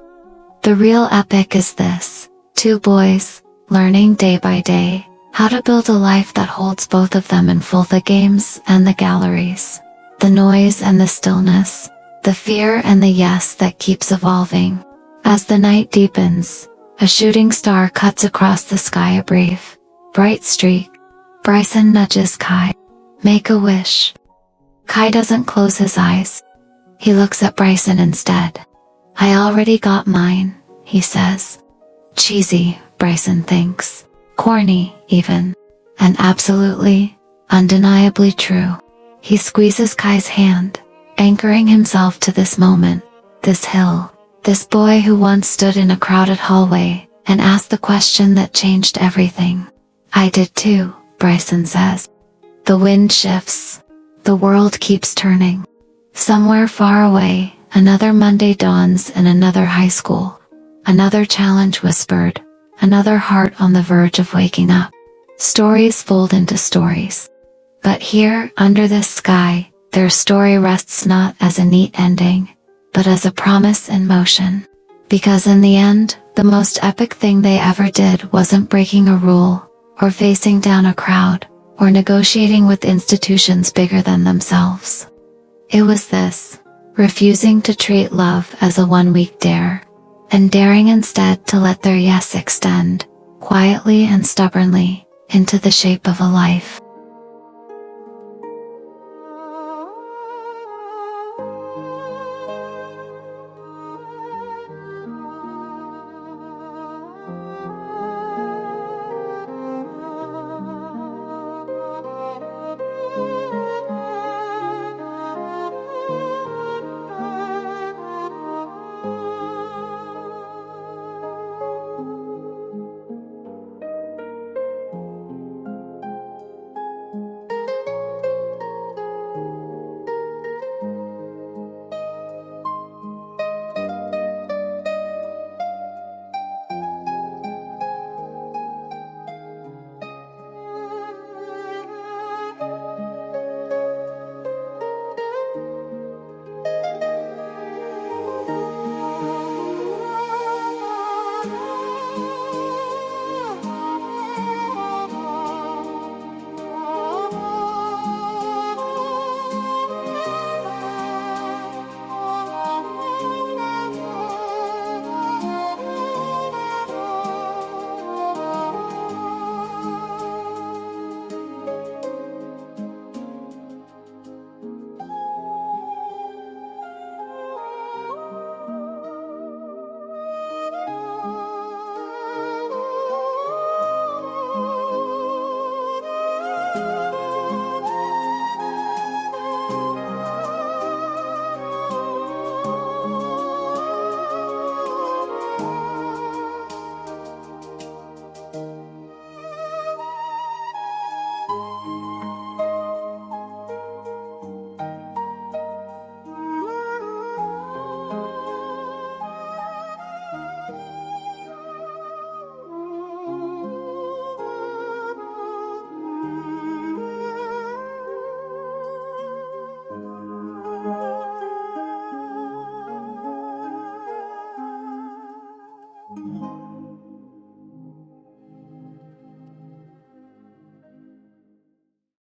The real epic is this, two boys, learning day by day, how to build a life that holds both of them in full, the games and the galleries, the noise and the stillness, the fear and the yes that keeps evolving. As the night deepens, a shooting star cuts across the sky, a brief, bright streak. Bryson nudges Kai. Make a wish. Kai doesn't close his eyes. He looks at Bryson instead. I already got mine, he says. Cheesy, Bryson thinks. Corny, even. And absolutely, undeniably true. He squeezes Kai's hand, anchoring himself to this moment, this hill, this boy who once stood in a crowded hallway and asked the question that changed everything. I did too, Bryson says. The wind shifts. The world keeps turning. Somewhere far away, another Monday dawns in another high school. Another challenge whispered. Another heart on the verge of waking up. Stories fold into stories. But here, under this sky, their story rests not as a neat ending, but as a promise in motion. Because in the end, the most epic thing they ever did wasn't breaking a rule, or facing down a crowd, or negotiating with institutions bigger than themselves. It was this, refusing to treat love as a one-week dare, and daring instead to let their yes extend, quietly and stubbornly, into the shape of a life.